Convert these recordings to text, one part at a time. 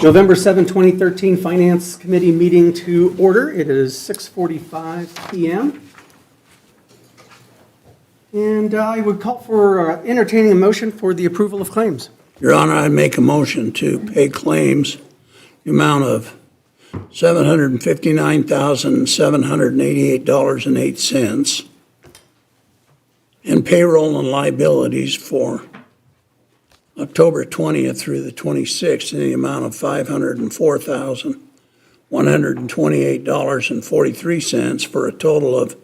November 7, 2013 Finance Committee meeting to order. It is 6:45 PM. And I would call for entertaining a motion for the approval of claims. Your Honor, I make a motion to pay claims the amount of $759,788.08 and payroll and liabilities for October 20th through the 26th in the amount of $504,128.43 for a total of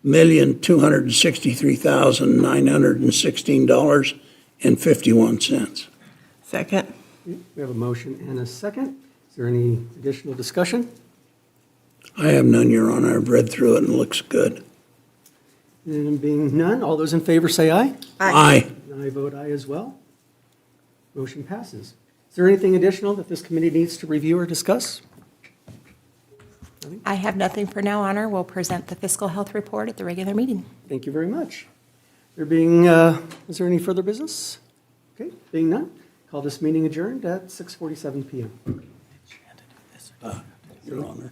$1,263,916.51. Second. We have a motion and a second. Is there any additional discussion? I have none, Your Honor. I've read through it and it looks good. And being none, all those in favor say aye. Aye. And I vote aye as well. Motion passes. Is there anything additional that this committee needs to review or discuss? I have nothing for now, Honor. We'll present the fiscal health report at the regular meeting. Thank you very much. There being, is there any further business? Okay, being none, call this meeting adjourned at 6:47 PM. Your Honor.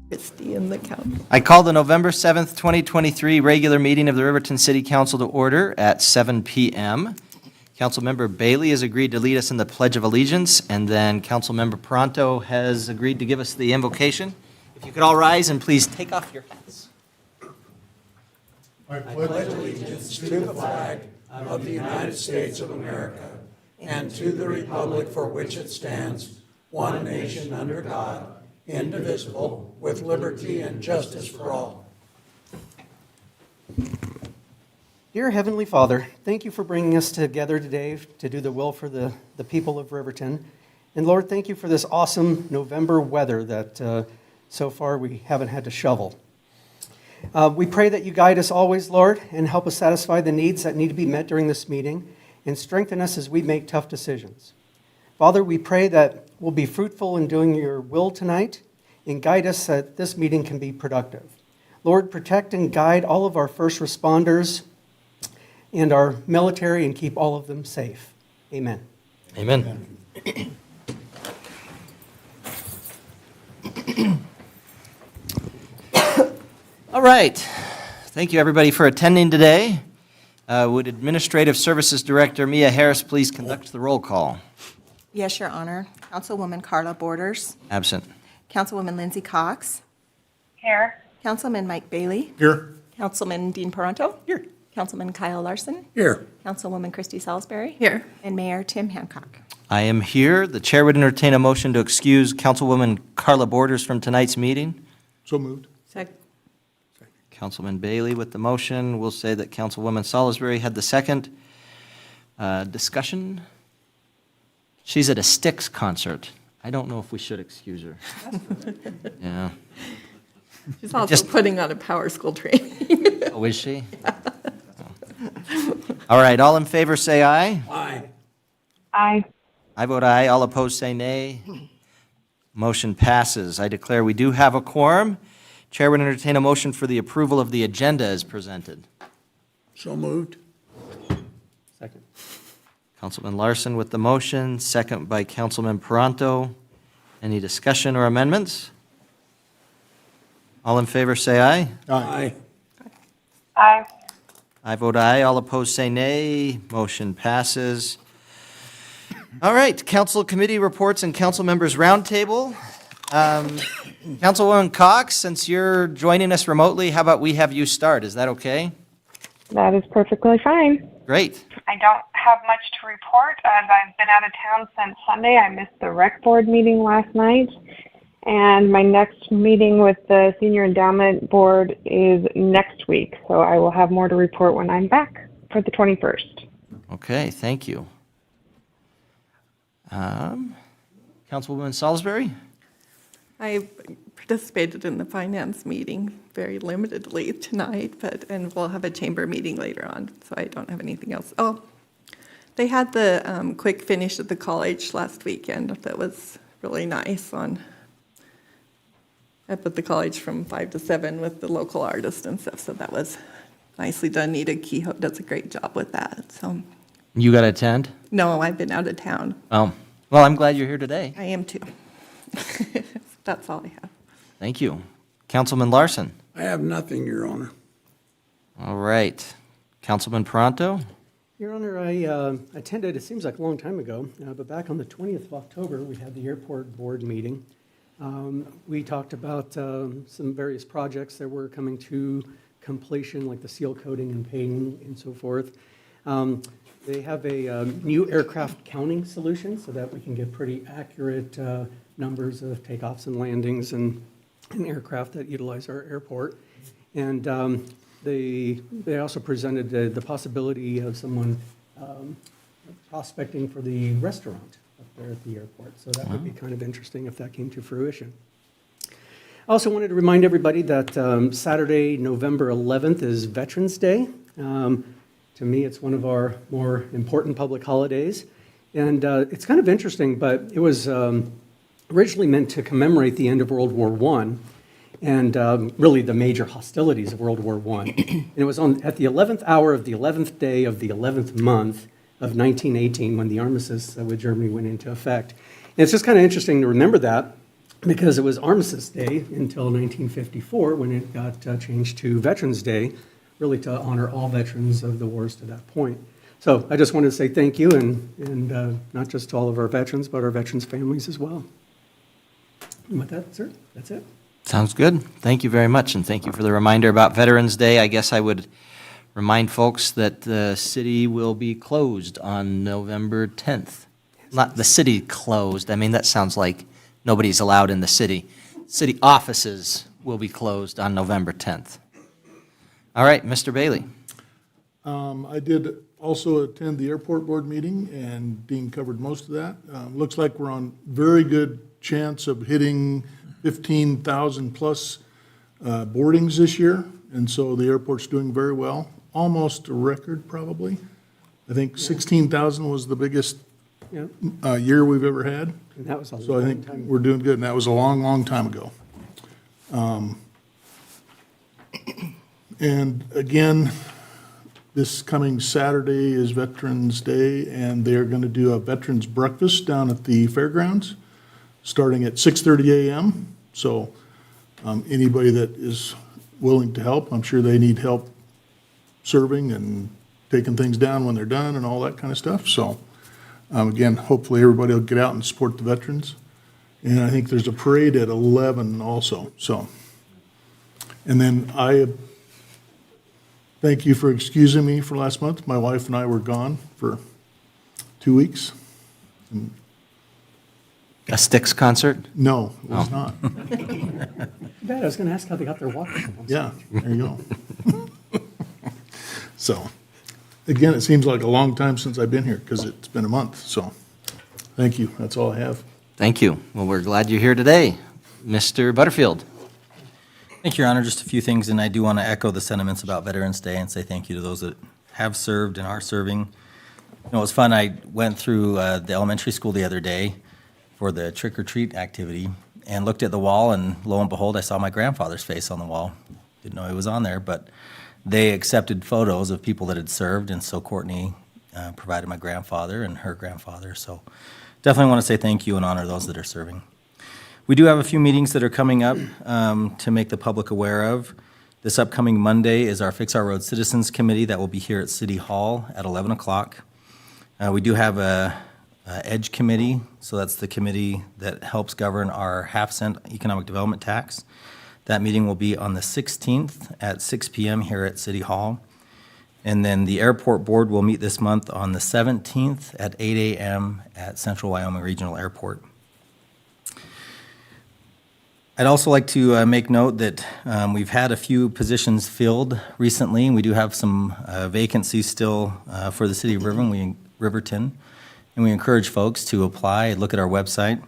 Christie and the council. I call the November 7th, 2023 regular meeting of the Riverton City Council to order at 7 p.m. Councilmember Bailey has agreed to lead us in the Pledge of Allegiance, and then Councilmember Pronto has agreed to give us the invocation. If you could all rise and please take off your hats. I pledge allegiance to the flag of the United States of America and to the republic for which it stands, one nation under God, indivisible, with liberty and justice for all. Dear Heavenly Father, thank you for bringing us together today to do the will for the people of Riverton. And Lord, thank you for this awesome November weather that so far we haven't had to shovel. We pray that you guide us always, Lord, and help us satisfy the needs that need to be met during this meeting and strengthen us as we make tough decisions. Father, we pray that we'll be fruitful in doing your will tonight and guide us that this meeting can be productive. Lord, protect and guide all of our first responders and our military and keep all of them safe. Amen. Amen. All right. Thank you, everybody, for attending today. Would Administrative Services Director Mia Harris please conduct the roll call? Yes, Your Honor. Councilwoman Carla Borders. Absent. Councilwoman Lindsay Cox. Here. Councilman Mike Bailey. Here. Councilman Dean Paronto. Here. Councilman Kyle Larson. Here. Councilwoman Christy Salisbury. Here. And Mayor Tim Hancock. I am here. The chair would entertain a motion to excuse Councilwoman Carla Borders from tonight's meeting. So moved. Second. Councilman Bailey with the motion. We'll say that Councilwoman Salisbury had the second. Discussion? She's at a Styx concert. I don't know if we should excuse her. Yeah. She's also Just- putting on a power school training. Oh, is she? All right, all in favor say aye. Aye. Aye. I vote aye. All opposed say nay. Motion passes. I declare we do have a quorum. Chair would entertain a motion for the approval of the agenda as presented. So moved. Second. Councilman Larson with the motion, second by Councilman Paronto. Any discussion or amendments? All in favor say aye. Aye. Aye. I vote aye. All opposed say nay. Motion passes. All right, council committee reports and council members roundtable. Councilwoman Cox, since you're joining us remotely, how about we have you start? Is that okay? That is perfectly fine. Great. I don't have much to report as I've been out of town since Sunday. I missed the rec board meeting last night. And my next meeting with the Senior Endowment Board is next week. So I will have more to report when I'm back for the 21st. Okay, thank you. Councilwoman Salisbury? I participated in the finance meeting very limitedly tonight, and we'll have a chamber meeting later on, so I don't have anything else. Oh, they had the quick finish at the college last weekend. That was really nice up at the college from 5 to 7 with the local artists and stuff, so that was nicely done. Nita Kehoe does a great job with that, so. You got to attend? No, I've been out of town. Oh, well, I'm glad you're here today. I am too. That's all I have. Thank you. Councilman Larson? I have nothing, Your Honor. All right. Councilman Paronto? Your Honor, I attended, it seems like a long time ago, but back on the 20th of October, we had the airport board meeting. We talked about some various projects that were coming to completion, like the seal coating and painting and so forth. They have a new aircraft counting solution so that we can get pretty accurate numbers of takeoffs and landings and aircraft that utilize our airport. And they also presented the possibility of someone prospecting for the restaurant up there at the airport. So that would be kind of interesting if that came to fruition. I also wanted to remind everybody that Saturday, November 11th is Veterans Day. To me, it's one of our more important public holidays. And it's kind of interesting, but it was originally meant to commemorate the end of World War I and really the major hostilities of World War I. And it was at the 11th hour of the 11th day of the 11th month of 1918 when the armistice with Germany went into effect. And it's just kind of interesting to remember that because it was Armistice Day until 1954 when it got changed to Veterans Day, really to honor all veterans of the wars to that point. So I just wanted to say thank you, and not just to all of our veterans, but our veterans' families as well. And with that, sir, that's it. Sounds good. Thank you very much, and thank you for the reminder about Veterans Day. I guess I would remind folks that the city will be closed on November 10th. Not the city closed. I mean, that sounds like nobody's allowed in the city. City offices will be closed on November 10th. All right, Mr. Bailey. I did also attend the airport board meeting, and Dean covered most of that. Looks like we're on very good chance of hitting 15,000 plus boardings this year, and so the airport's doing very well. Almost a record, probably. I think 16,000 was the biggest Yeah, year we've ever had. and that was a So I long think time. we're doing good, and that was a long, long time ago. And again, this coming Saturday is Veterans Day, and they're going to do a veterans breakfast down at the fairgrounds, starting at 6:30 a.m. So anybody that is willing to help, I'm sure they need help serving and taking things down when they're done and all that kind of stuff. So again, hopefully everybody will get out and support the veterans. And I think there's a parade at 11 also, so. And then I thank you for excusing me for last month. My wife and I were gone for 2 weeks. A Styx concert? No, it was not. Bad, I was going to ask how they got their water. Yeah, there you go. So, again, it seems like a long time since I've been here, because it's been a month, so, thank you, that's all I have. Thank you. Well, we're glad you're here today. Mr. Butterfield. Thank you, Your Honor. Just a few things, and I do want to echo the sentiments about Veterans Day and say thank you to those that have served and are serving. You know, it was fun. I went through the elementary school the other day for the trick-or-treat activity and looked at the wall, and lo and behold, I saw my grandfather's face on the wall. Didn't know he was on there, but they accepted photos of people that had served, and so Courtney provided my grandfather and her grandfather. So definitely want to say thank you and honor those that are serving. We do have a few meetings that are coming up to make the public aware of. This upcoming Monday is our Fix Our Road Citizens Committee that will be here at City Hall at 11 o'clock. We do have a EDGE committee, so that's the committee that helps govern our half-cent economic development tax. That meeting will be on the 16th at 6 p.m. here at City Hall. And then the airport board will meet this month on the 17th at 8 a.m. at Central Wyoming Regional Airport. I'd also like to make note that we've had a few positions filled recently, and we do have some vacancies still for the city of Riverton, and we encourage folks to apply. Look at our website.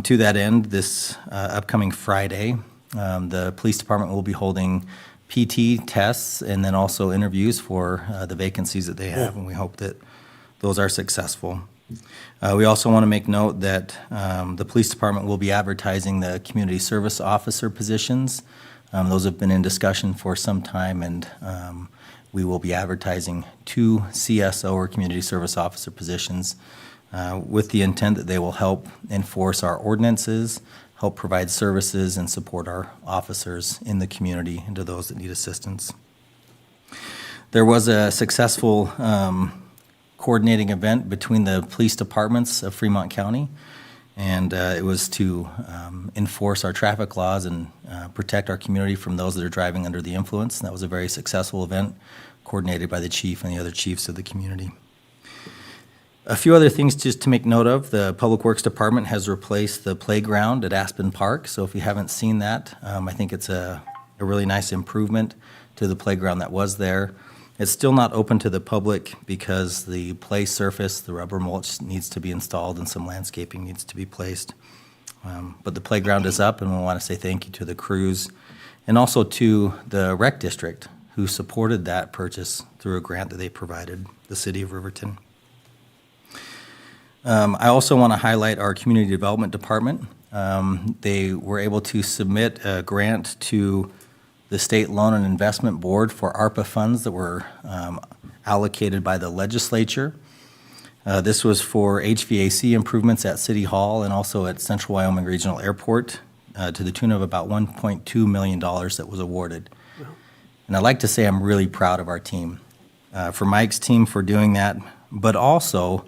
To that end, this upcoming Friday, the police department will be holding PT tests and then also interviews for the vacancies that they have, and we hope that those are successful. We also want to make note that the police department will be advertising the community service officer positions. Those have been in discussion for some time, and we will be advertising 2 CSO or community service officer positions with the intent that they will help enforce our ordinances, help provide services, and support our officers in the community and to those that need assistance. There was a successful coordinating event between the police departments of Fremont County, and it was to enforce our traffic laws and protect our community from those that are driving under the influence. And that was a very successful event coordinated by the chief and the other chiefs of the community. A few other things just to make note of. The Public Works Department has replaced the playground at Aspen Park, so if you haven't seen that, I think it's a really nice improvement to the playground that was there. It's still not open to the public because the play surface, the rubber mulch, needs to be installed and some landscaping needs to be placed. But the playground is up, and we want to say thank you to the crews and also to the rec district who supported that purchase through a grant that they provided the city of Riverton. I also want to highlight our community development department. They were able to submit a grant to the State Loan and Investment Board for ARPA funds that were allocated by the legislature. This was for HVAC improvements at City Hall and also at Central Wyoming Regional Airport to the tune of about $1.2 million that was awarded. And I'd like to say I'm really proud of our team, for Mike's team for doing that, but also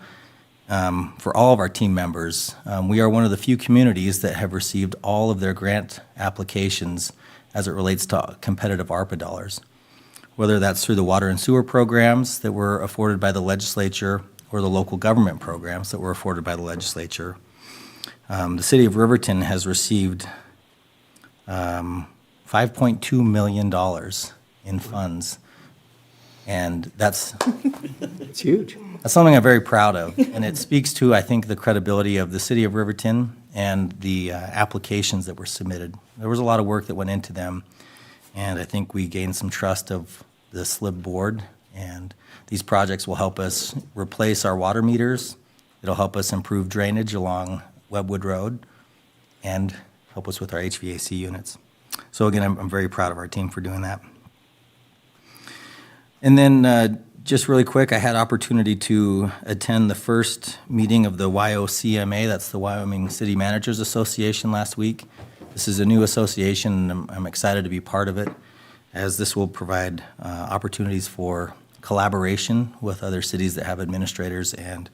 for all of our team members. We are one of the few communities that have received all of their grant applications as it relates to competitive ARPA dollars, whether that's through the water and sewer programs that were afforded by the legislature or the local government programs that were afforded by the legislature. The city of Riverton has received $5.2 million in funds, and that's It's huge. that's something I'm very proud of, and it speaks to, I think, the credibility of the city of Riverton and the applications that were submitted. There was a lot of work that went into them, and I think we gained some trust of the SLIB board, and these projects will help us replace our water meters. It'll help us improve drainage along Webwood Road and help us with our HVAC units. So again, I'm very proud of our team for doing that. And then just really quick, I had opportunity to attend the first meeting of the YOCMA, that's the Wyoming City Managers Association, last week. This is a new association, and I'm excited to be part of it, as this will provide opportunities for collaboration with other cities that have administrators, and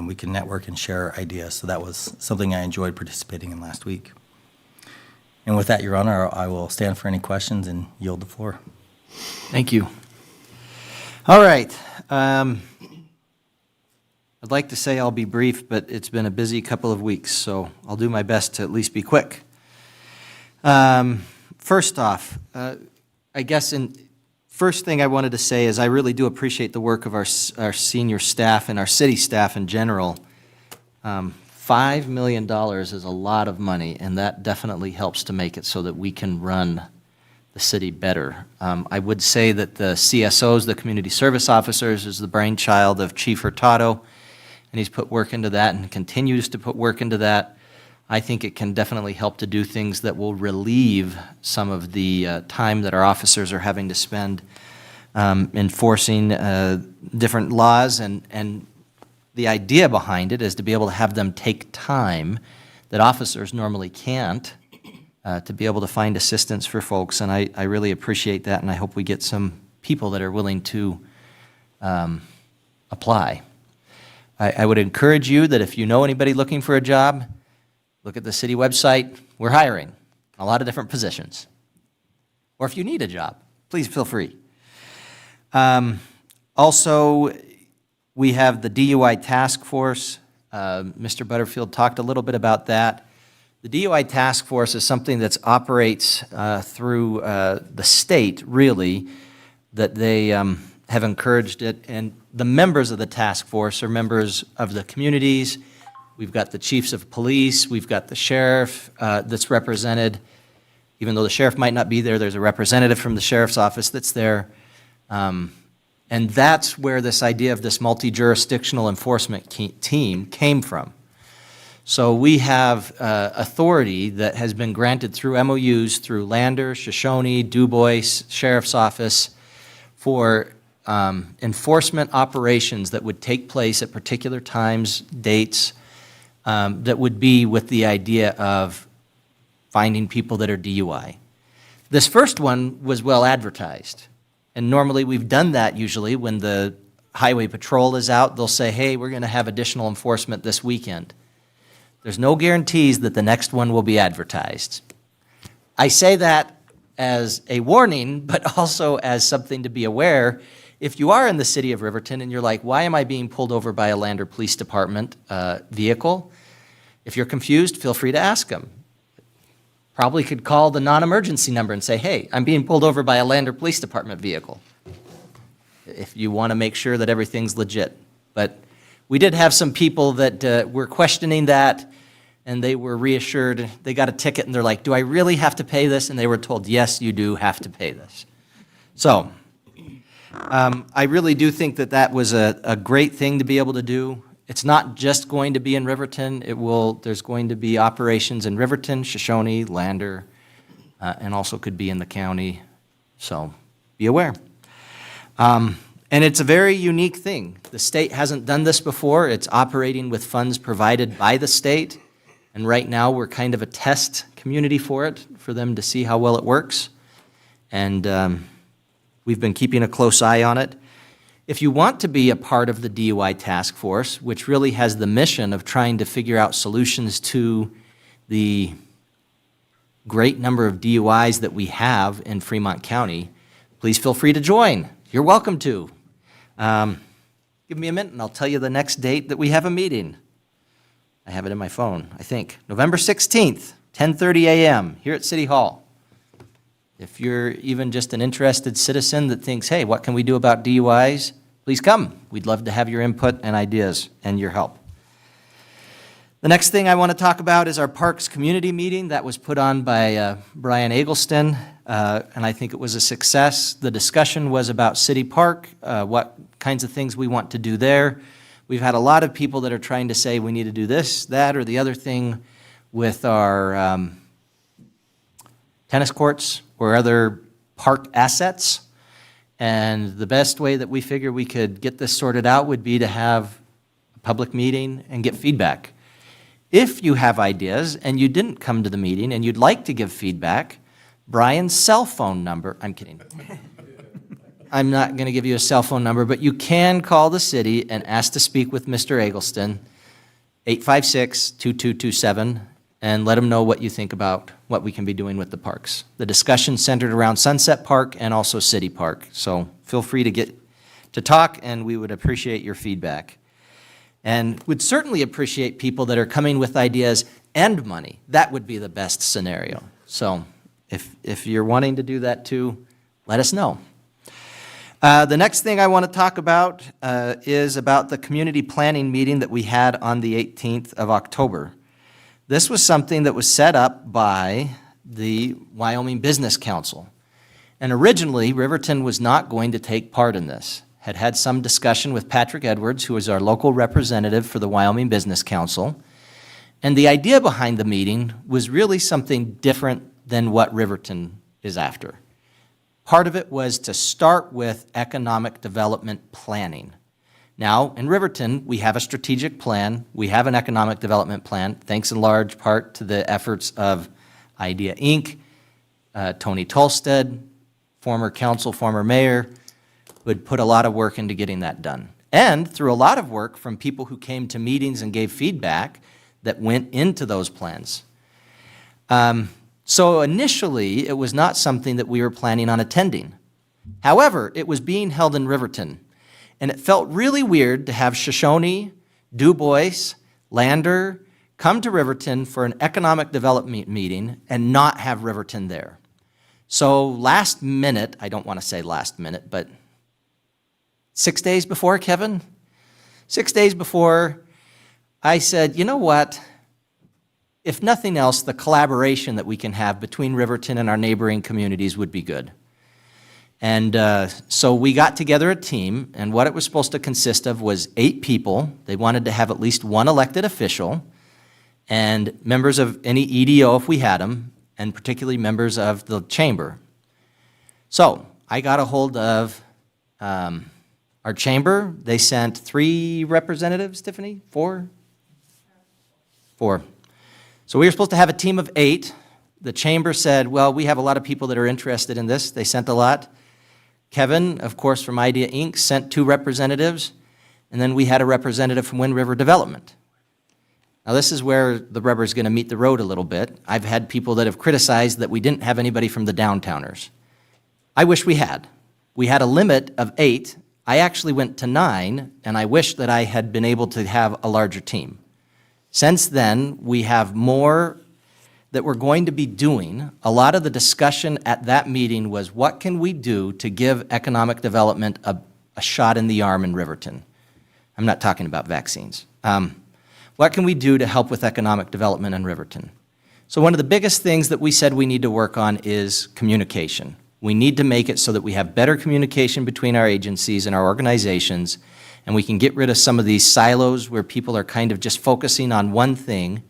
we can network and share ideas. So that was something I enjoyed participating in last week. And with that, Your Honor, I will stand for any questions and yield the floor. Thank you. All right. I'd like to say I'll be brief, but it's been a busy couple of weeks, so I'll do my best to at least be quick. First off, I guess first thing I wanted to say is I really do appreciate the work of our senior staff and our city staff in general. $5 million is a lot of money, and that definitely helps to make it so that we can run the city better. I would say that the CSOs, the community service officers, is the brainchild of Chief Hurtado, and he's put work into that and continues to put work into that. I think it can definitely help to do things that will relieve some of the time that our officers are having to spend enforcing different laws, and the idea behind it is to be able to have them take time that officers normally can't to be able to find assistance for folks, and I really appreciate that, and I hope we get some people that are willing to apply. I would encourage you that if you know anybody looking for a job, look at the city website. We're hiring a lot of different positions. Or if you need a job, please feel free. Also, we have the DUI task force. Mr. Butterfield talked a little bit about that. The DUI task force is something that operates through the state, really, that they have encouraged it. And the members of the task force are members of the communities. We've got the chiefs of police. We've got the sheriff that's represented. Even though the sheriff might not be there, there's a representative from the sheriff's office that's there. And that's where this idea of this multi-jurisdictional enforcement team came from. So we have authority that has been granted through MOUs through Lander, Shoshone, DuBois, Sheriff's Office for enforcement operations that would take place at particular times, dates, that would be with the idea of finding people that are DUI. This first one was well advertised. And normally we've done that usually when the highway patrol is out. They'll say, hey, we're going to have additional enforcement this weekend. There's no guarantees that the next one will be advertised. I say that as a warning, but also as something to be aware. If you are in the city of Riverton and you're like, why am I being pulled over by a Lander Police Department vehicle? If you're confused, feel free to ask them. Probably could call the non-emergency number and say, hey, I'm being pulled over by a Lander Police Department vehicle, if you want to make sure that everything's legit. But we did have some people that were questioning that, and they were reassured. They got a ticket, and they're like, do I really have to pay this? And they were told, yes, you do have to pay this. So I really do think that that was a great thing to be able to do. It's not just going to be in Riverton. There's going to be operations in Riverton, Shoshone, Lander, and also could be in the county. So be aware. And it's a very unique thing. The state hasn't done this before. It's operating with funds provided by the state. And right now, we're kind of a test community for it, for them to see how well it works. And we've been keeping a close eye on it. If you want to be a part of the DUI task force, which really has the mission of trying to figure out solutions to the great number of DUIs that we have in Fremont County, please feel free to join. You're welcome to. Give me a minute and I'll tell you the next date that we have a meeting. I have it in my phone, I think. November 16th, 10:30 a.m. here at City Hall. If you're even just an interested citizen that thinks, hey, what can we do about DUIs? Please come. We'd love to have your input and ideas and your help. The next thing I want to talk about is our Parks Community Meeting that was put on by Brian Eggleston, and I think it was a success. The discussion was about City Park, what kinds of things we want to do there. We've had a lot of people that are trying to say we need to do this, that, or the other thing with our tennis courts or other park assets. And the best way that we figure we could get this sorted out would be to have a public meeting and get feedback. If you have ideas and you didn't come to the meeting and you'd like to give feedback, Brian's cell phone number, I'm kidding. I'm not going to give you a cell phone number, but you can call the city and ask to speak with Mr. Eggleston, 856-2227, and let him know what you think about what we can be doing with the parks. The discussion centered around Sunset Park and also City Park, so feel free to get to talk, and we would appreciate your feedback. And would certainly appreciate people that are coming with ideas and money. That would be the best scenario. So if you're wanting to do that too, let us know. The next thing I want to talk about is about the community planning meeting that we had on the 18th of October. This was something that was set up by the Wyoming Business Council. And originally, Riverton was not going to take part in this. Had some discussion with Patrick Edwards, who is our local representative for the Wyoming Business Council. And the idea behind the meeting was really something different than what Riverton is after. Part of it was to start with economic development planning. Now, in Riverton, we have a strategic plan. We have an economic development plan, thanks in large part to the efforts of IDEA Inc., Tony Tolstead, former council, former mayor, would put a lot of work into getting that done. And through a lot of work from people who came to meetings and gave feedback that went into those plans. So initially, it was not something that we were planning on attending. However, it was being held in Riverton, and it felt really weird to have Shoshone, Du Bois, Lander come to Riverton for an economic development meeting and not have Riverton there. So last minute, I don't want to say last minute, but 6 days before, Kevin? 6 days before, I said, you know what? If nothing else, the collaboration that we can have between Riverton and our neighboring communities would be good. And so we got together a team, and what it was supposed to consist of was 8 people. They wanted to have at least one elected official, and members of any EDO if we had them, and particularly members of the chamber. So I got a hold of our chamber. They sent 3 representatives, Tiffany? 4? 4. So we were supposed to have a team of 8. The chamber said, well, we have a lot of people that are interested in this. They sent a lot. Kevin, of course, from IDEA Inc., sent 2 representatives. And then we had a representative from Wind River Development. Now, this is where the rubber is going to meet the road a little bit. I've had people that have criticized that we didn't have anybody from the downtowners. I wish we had. We had a limit of 8. I actually went to 9, and I wish that I had been able to have a larger team. Since then, we have more that we're going to be doing. A lot of the discussion at that meeting was what can we do to give economic development a shot in the arm in Riverton? I'm not talking about vaccines. What can we do to help with economic development in Riverton? So one of the biggest things that we said we need to work on is communication. We need to make it so that we have better communication between our agencies and our organizations, and we can get rid of some of these silos where people are kind of just focusing on one thing,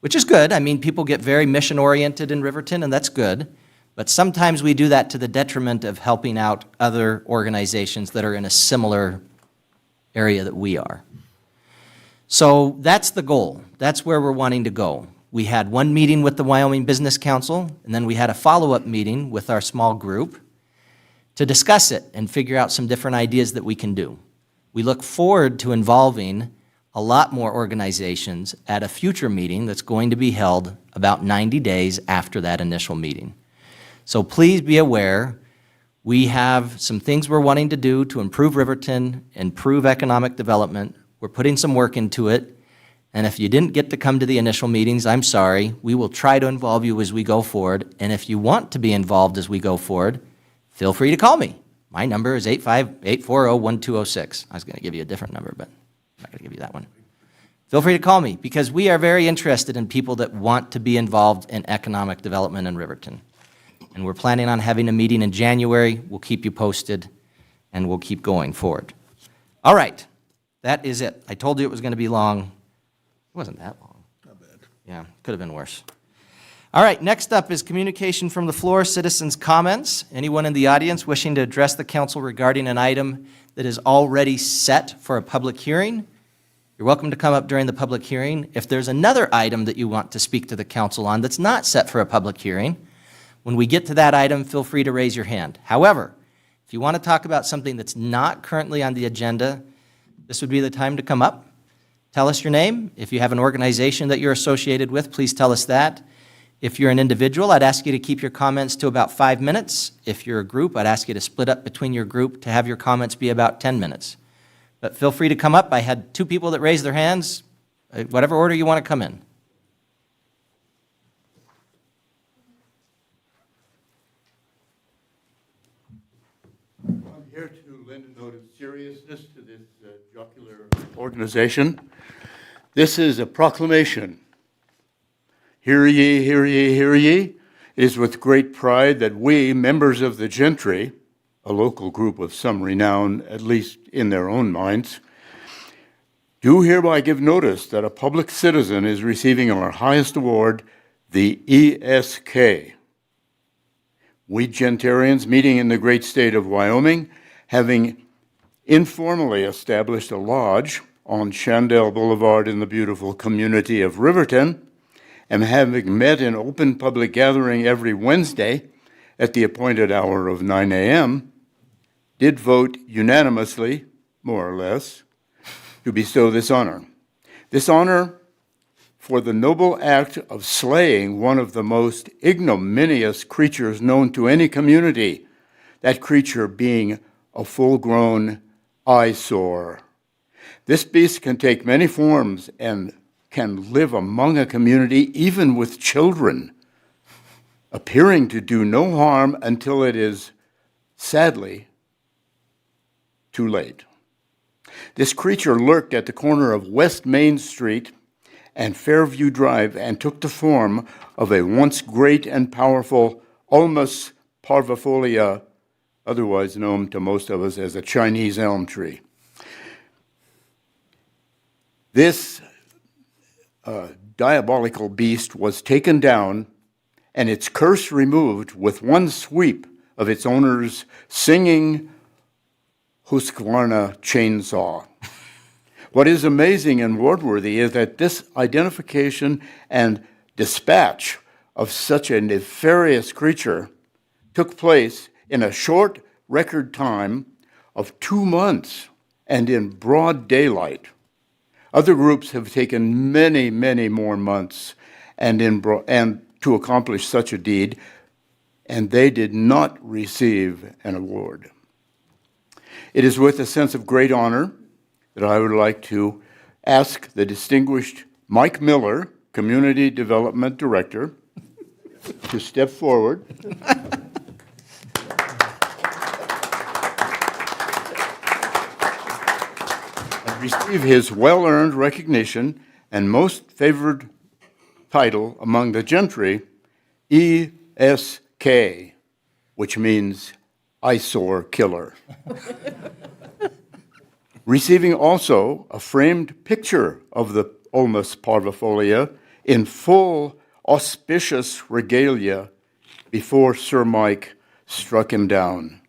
which is good. I mean, people get very mission-oriented in Riverton, and that's good. But sometimes we do that to the detriment of helping out other organizations that are in a similar area that we are. So that's the goal. That's where we're wanting to go. We had one meeting with the Wyoming Business Council, and then we had a follow-up meeting with our small group to discuss it and figure out some different ideas that we can do. We look forward to involving a lot more organizations at a future meeting that's going to be held about 90 days after that initial meeting. So please be aware, we have some things we're wanting to do to improve Riverton, improve economic development. We're putting some work into it. And if you didn't get to come to the initial meetings, I'm sorry. We will try to involve you as we go forward. And if you want to be involved as we go forward, feel free to call me. My number is 858-440-1206. I was going to give you a different number, but I'm not going to give you that one. Feel free to call me because we are very interested in people that want to be involved in economic development in Riverton. And we're planning on having a meeting in January. We'll keep you posted, and we'll keep going forward. All right, that is it. I told you it was going to be long. It wasn't that long. Not bad. Yeah, could have been worse. All right, next up is communication from the floor, citizens' comments. Anyone in the audience wishing to address the council regarding an item that is already set for a public hearing, you're welcome to come up during the public hearing. If there's another item that you want to speak to the council on that's not set for a public hearing, when we get to that item, feel free to raise your hand. However, if you want to talk about something that's not currently on the agenda, this would be the time to come up. Tell us your name. If you have an organization that you're associated with, please tell us that. If you're an individual, I'd ask you to keep your comments to about 5 minutes. If you're a group, I'd ask you to split up between your group to have your comments be about 10 minutes. But feel free to come up. I had 2 people that raised their hands. Whatever order you want to come in. I'm here to lend a note of seriousness to this jocular organization. This is a proclamation. Hear ye, hear ye, hear ye. It is with great pride that we, members of the gentry, a local group of some renown, at least in their own minds, do hereby give notice that a public citizen is receiving our highest award, the ESK. We gentarians meeting in the great state of Wyoming, having informally established a lodge on Chandel Boulevard in the beautiful community of Riverton, and having met in open public gathering every Wednesday at the appointed hour of 9 a.m., did vote unanimously, more or less, to bestow this honor. This honor for the noble act of slaying one of the most ignominious creatures known to any community, that creature being a full-grown eyesore. This beast can take many forms and can live among a community, even with children, appearing to do no harm until it is, sadly, too late. This creature lurked at the corner of West Main Street and Fairview Drive and took the form of a once great and powerful Ulmus parvifolia, otherwise known to most of us as a Chinese elm tree. This diabolical beast was taken down and its curse removed with one sweep of its owner's singing Husqvarna chainsaw. What is amazing and wordworthy is that this identification and dispatch of such a nefarious creature took place in a short record time of 2 months and in broad daylight. Other groups have taken many, many more months and to accomplish such a deed, and they did not receive an award. It is with a sense of great honor that I would like to ask the distinguished Mike Miller, Community Development Director, to step forward. And receive his well-earned recognition and most favored title among the gentry, ESK, which means eyesore killer. Receiving also a framed picture of the Ulmus parvifolia in full auspicious regalia before Sir Mike struck him down.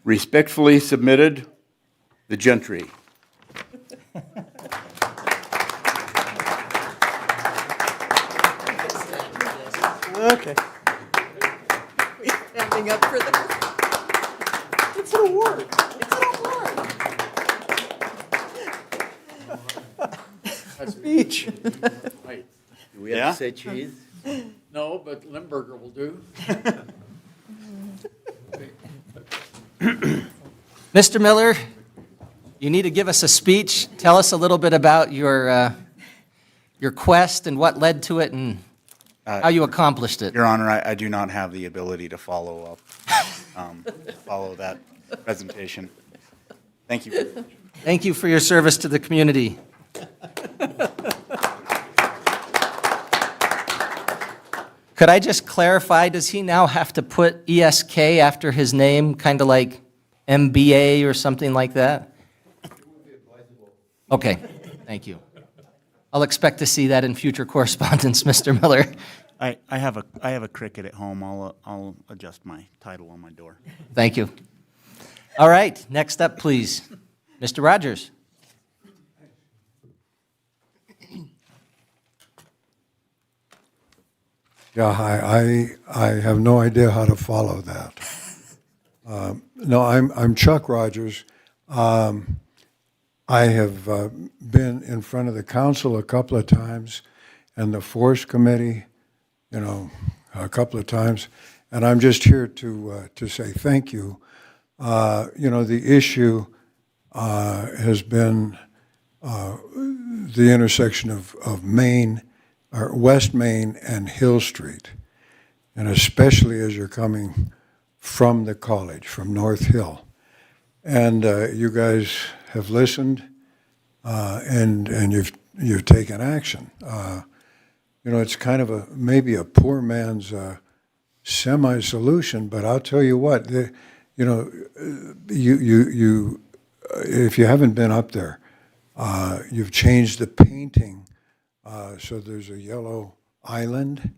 Respectfully submitted, the gentry. Okay. Standing up for this. It's an award. It's an award. Speech. Right. Do we have to say cheese? No, but Limburger will do. Mr. Miller, you need to give us a speech. Tell us a little bit about your quest and what led to it and how you accomplished it. Your Honor, I do not have the ability to follow that presentation. Thank you. Thank you for your service to the community. Could I just clarify, does he now have to put ESK after his name, kind of like MBA or something like that? Okay, thank you. I'll expect to see that in future correspondence, Mr. Miller. I have a cricket at home. I'll adjust my title on my door. Thank you. All right, next up, please. Mr. Rogers. Yeah, I have no idea how to follow that. No, I'm Chuck Rogers. I have been in front of the council a couple of times and the Force Committee, a couple of times, and I'm just here to say thank you. The issue has been the intersection of Main, or West Main and Hill Street, and especially as you're coming from the college, from North Hill. And you guys have listened, and you've taken action. It's kind of maybe a poor man's semi-solution, but I'll tell you what, if you haven't been up there, you've changed the painting so there's a yellow island.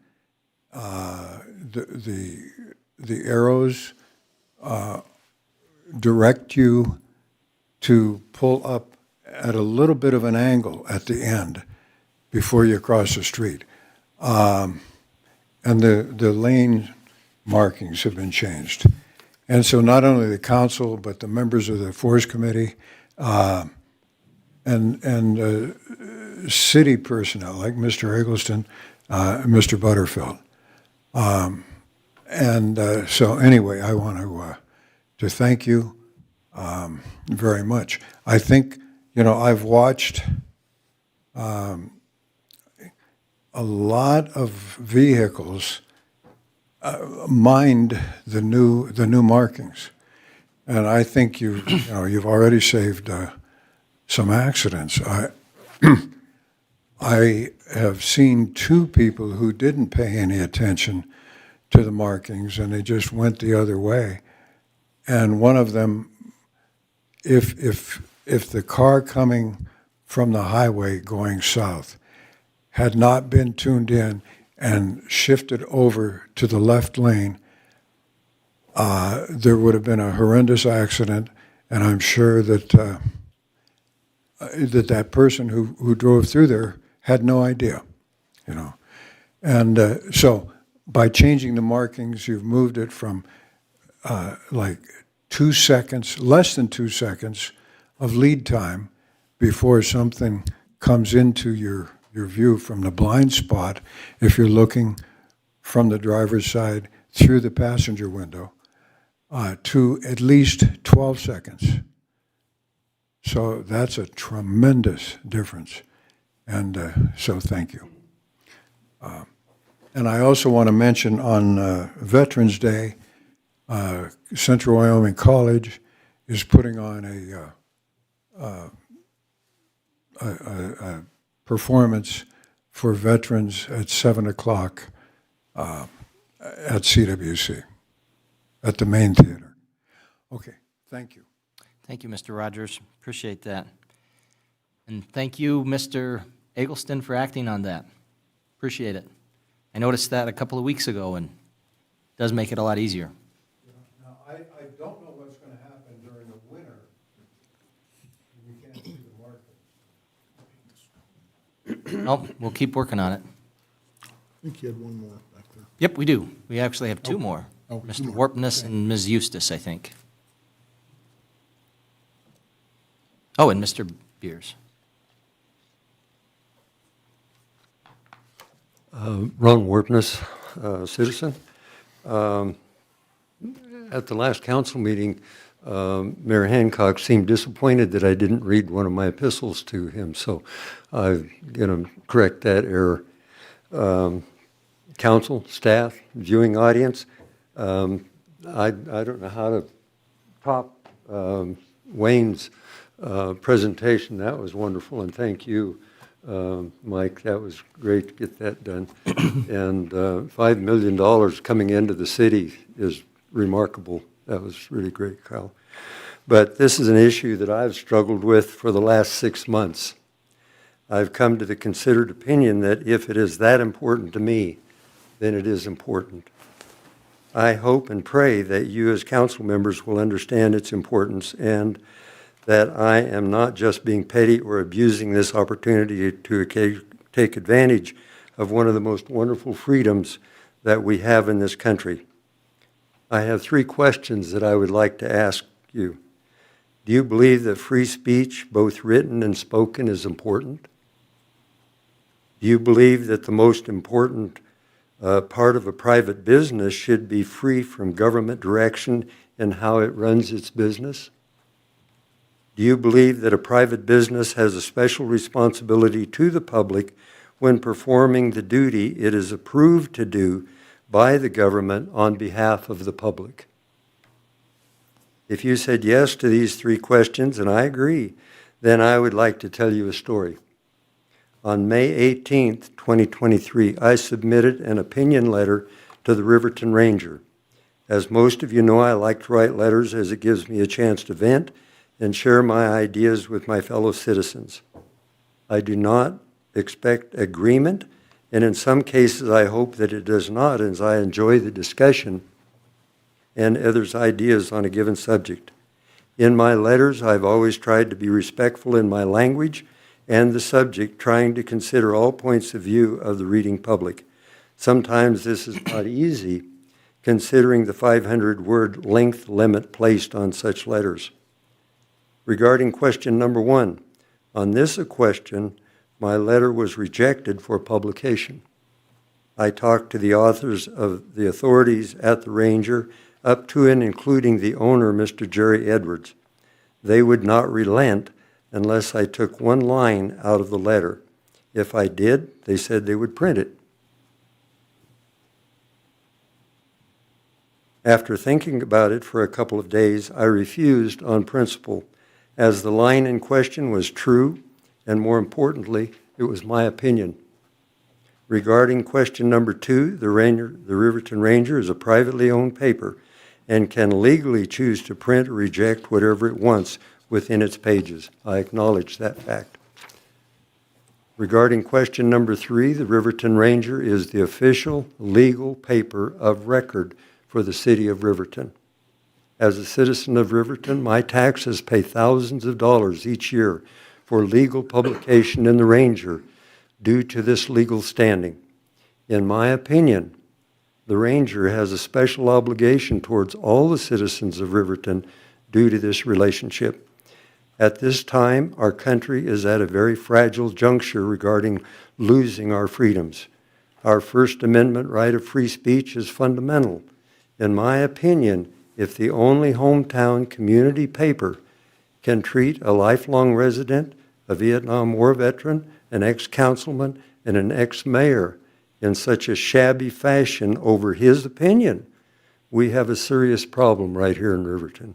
The arrows direct you to pull up at a little bit of an angle at the end before you cross the street. And the lane markings have been changed. And so not only the council, but the members of the Force Committee and city personnel like Mr. Eggleston, Mr. Butterfield. So anyway, I want to thank you very much. I think, I've watched a lot of vehicles mind the new markings, and I think you've already saved some accidents. I have seen two people who didn't pay any attention to the markings, and they just went the other way. And one of them, if the car coming from the highway going south had not been tuned in and shifted over to the left lane, there would have been a horrendous accident, and I'm sure that that person who drove through there had no idea, And so by changing the markings, you've moved it from like 2 seconds, less than 2 seconds of lead time before something comes into your view from the blind spot if you're looking from the driver's side through the passenger window to at least 12 seconds. So that's a tremendous difference. And so thank you. And I also want to mention on Veterans Day, Central Wyoming College is putting on a performance for veterans at 7 o'clock at CWC, at the main theater. Okay, thank you. Thank you, Mr. Rogers. Appreciate that. And thank you, Mr. Eggleston, for acting on that. Appreciate it. I noticed that a couple of weeks ago, and Does make it a lot easier. Now, I don't know what's going to happen during the winter. We can't see the market. Oh, we'll keep working on it. I think you had one more back there. Yep, we do. We actually have two more. Oh, two Mr. more. Warpness Okay. and Ms. Eustace, I think. Oh, and Mr. Beers. Ron Warpness, citizen. At the last council meeting, Mayor Hancock seemed disappointed that I didn't read one of my epistles to him, so I'm going to correct that error. Council, staff, viewing audience, I don't know how to top Wayne's presentation. That was wonderful, and thank you, Mike. That was great to get that done. And $5 million coming into the city is remarkable. That was really great, Kyle. But this is an issue that I've struggled with for the last 6 months. I've come to the considered opinion that if it is that important to me, then it is important. I hope and pray that you as council members will understand its importance and that I am not just being petty or abusing this opportunity to take advantage of one of the most wonderful freedoms that we have in this country. I have 3 questions that I would like to ask you. Do you believe that free speech, both written and spoken, is important? Do you believe that the most important part of a private business should be free from government direction in how it runs its business? Do you believe that a private business has a special responsibility to the public when performing the duty it is approved to do by the government on behalf of the public? If you said yes to these 3 questions, and I agree, then I would like to tell you a story. On May 18th, 2023, I submitted an opinion letter to the Riverton Ranger. As most of you know, I like to write letters as it gives me a chance to vent and share my ideas with my fellow citizens. I do not expect agreement, and in some cases I hope that it does not, as I enjoy the discussion and others' ideas on a given subject. In my letters, I've always tried to be respectful in my language and the subject, trying to consider all points of view of the reading public. Sometimes this is not easy, considering the 500-word length limit placed on such letters. Regarding question number 1, on this question, my letter was rejected for publication. I talked to the authors of the authorities at the Ranger, up to and including the owner, Mr. Jerry Edwards. They would not relent unless I took one line out of the letter. If I did, they said they would print it. After thinking about it for a couple of days, I refused on principle, as the line in question was true, and more importantly, it was my opinion. Regarding question number 2, the Riverton Ranger is a privately owned paper and can legally choose to print or reject whatever it wants within its pages. I acknowledge that fact. Regarding question number 3, the Riverton Ranger is the official legal paper of record for the city of Riverton. As a citizen of Riverton, my taxes pay thousands of dollars each year for legal publication in the Ranger due to this legal standing. In my opinion, the Ranger has a special obligation towards all the citizens of Riverton due to this relationship. At this time, our country is at a very fragile juncture regarding losing our freedoms. Our First Amendment right of free speech is fundamental. In my opinion, if the only hometown community paper can treat a lifelong resident, a Vietnam War veteran, an ex-councilman, and an ex-mayor in such a shabby fashion over his opinion, we have a serious problem right here in Riverton.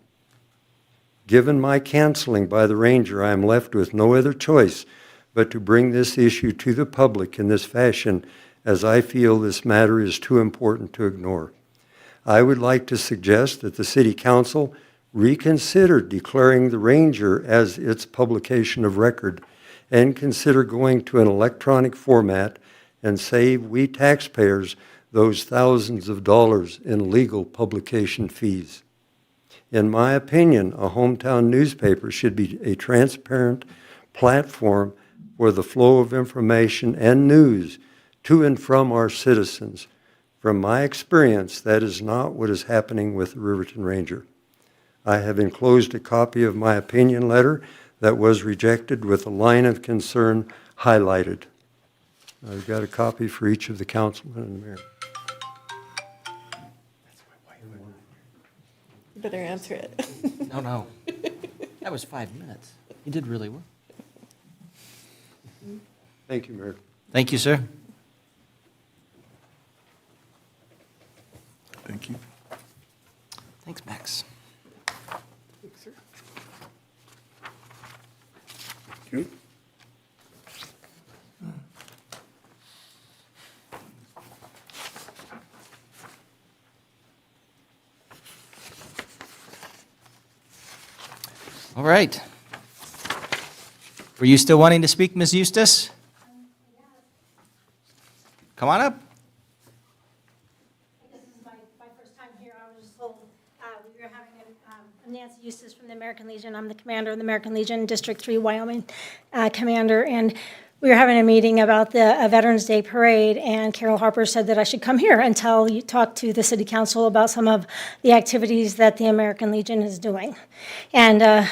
Given my canceling by the Ranger, I am left with no other choice but to bring this issue to the public in this fashion, as I feel this matter is too important to ignore. I would like to suggest that the City Council reconsider declaring the Ranger as its publication of record and consider going to an electronic format and save we taxpayers those thousands of dollars in legal publication fees. In my opinion, a hometown newspaper should be a transparent platform for the flow of information and news to and from our citizens. From my experience, that is not what is happening with the Riverton Ranger. I have enclosed a copy of my opinion letter that was rejected with a line of concern highlighted. I've got a copy for each of the councilmen and the mayor. You better answer it. No. That was 5 minutes. You did really well. Thank you, Mayor. Thank you, sir. Thank you. Thanks, Max. You? All right. Were you still wanting to speak, Ms. Eustace? Come on up. This is my first time here. I was told we were having I'm Nancy Eustace from the American Legion. I'm the commander of the American Legion, District 3, Wyoming commander. And we were having a meeting about the Veterans Day Parade, and Carol Harper said that I should come here and talk to the City Council about some of the activities that the American Legion is doing. And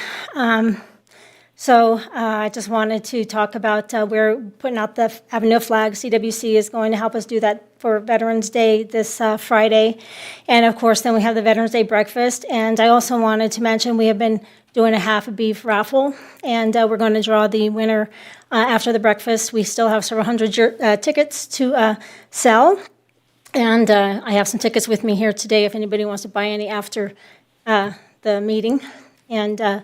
so I just wanted to talk about we're putting out the Avenue flag. CWC is going to help us do that for Veterans Day this Friday. And of course, then we have the Veterans Day breakfast. And I also wanted to mention we have been doing a half a beef raffle, and we're going to draw the winner after the breakfast. We still have several hundred tickets to sell. And I have some tickets with me here today if anybody wants to buy any after the meeting. And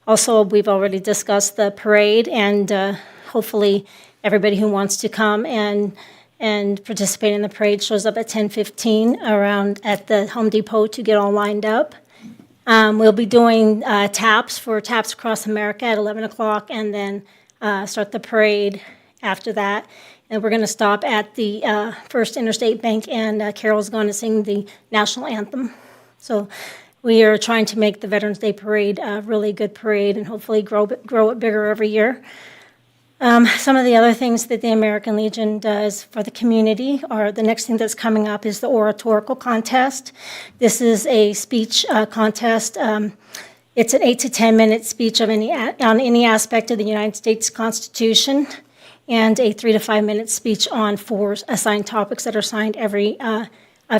also, we've already discussed the parade, and hopefully everybody who wants to come and participate in the parade shows up at 10:15 around at the Home Depot to get all lined up. We'll be doing taps across America at 11 o'clock, and then start the parade after that. And we're going to stop at the First Interstate Bank, and Carol's going to sing the national anthem. So we are trying to make the Veterans Day Parade a really good parade and hopefully grow it bigger every year. Some of the other things that the American Legion does for the community are the next thing that's coming up is the oratorical contest. This is a speech contest. It's an 8 to 10 minute speech on any aspect of the United States Constitution, and a 3 to 5 minute speech on 4 assigned topics that are assigned every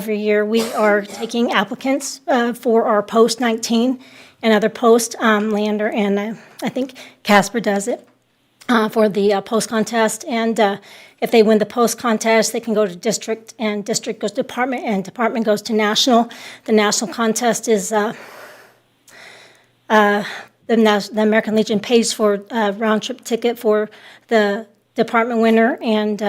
year. We are taking applicants for our post 19 and other post Lander, and I think Casper does it for the post contest. And if they win the post contest, they can go to district, and district goes to department, and department goes to national. The national contest is the American Legion pays for a round trip ticket for the department winner, and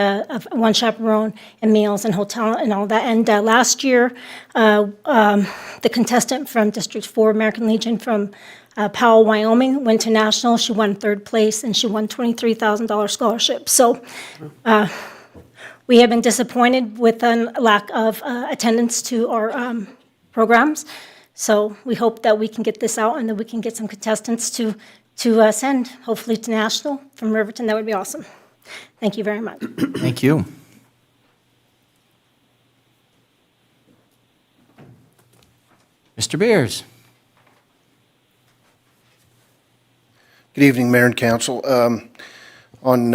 one chaperone and meals and hotel and all that. And last year, the contestant from District 4 American Legion from Powell, Wyoming, went to national. She won 3rd place, and she won $23,000 scholarship. So we have been disappointed with a lack of attendance to our programs. So we hope that we can get this out and that we can get some contestants to send, hopefully to national from Riverton. That would be awesome. Thank you very much. Thank you. Mr. Beers. Good evening, Mayor and Council. On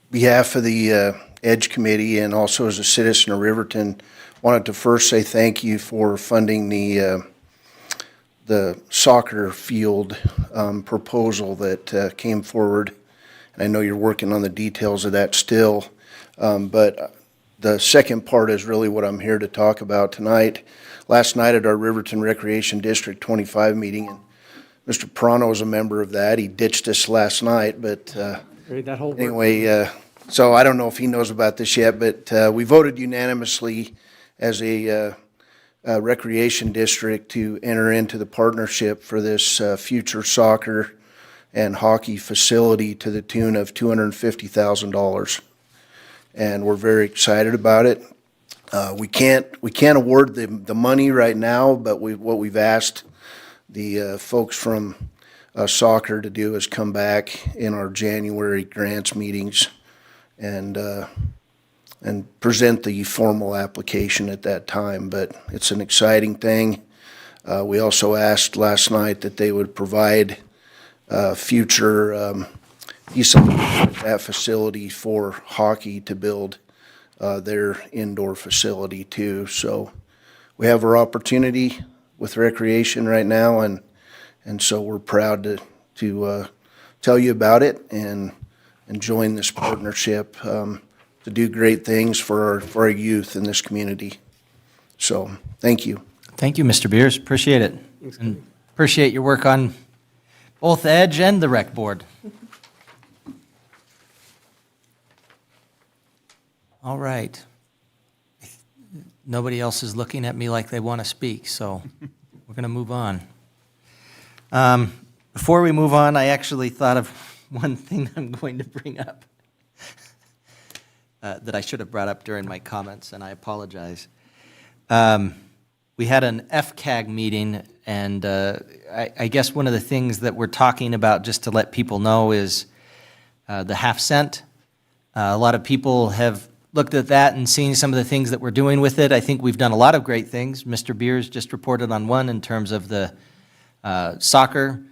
behalf of the EDGE Committee and also as a citizen of Riverton, wanted to first say thank you for funding the soccer field proposal that came forward. And I know you're working on the details of that still, but the second part is really what I'm here to talk about tonight. Last night at our Riverton Recreation District 25 meeting, and Mr. Prano is a member of that. He ditched us last night, but anyway, so I don't know if he knows about this yet, but we voted unanimously as a recreation district to enter into the partnership for this future soccer and hockey facility to the tune of $250,000. And we're very excited about it. We can't award the money right now, but what we've asked the folks from soccer to do is come back in our January grants meetings and present the formal application at that time. But it's an exciting thing. We also asked last night that they would provide future decent that facility for hockey to build their indoor facility too. So we have our opportunity with recreation right now, and so we're proud to tell you about it and join this partnership to do great things for our youth in this community. So thank you. Thank you, Mr. Beers. Appreciate it. And appreciate your work on both Edge and the Rec Board. All right. Nobody else is looking at me like they want to speak, so we're going to move on. Before we move on, I actually thought of one thing I'm going to bring up that I should have brought up during my comments, and I apologize. We had an FCAG meeting, and I guess one of the things that we're talking about, just to let people know, is the half cent. A lot of people have looked at that and seen some of the things that we're doing with it. I think we've done a lot of great things. Mr. Beers just reported on one in terms of the soccer,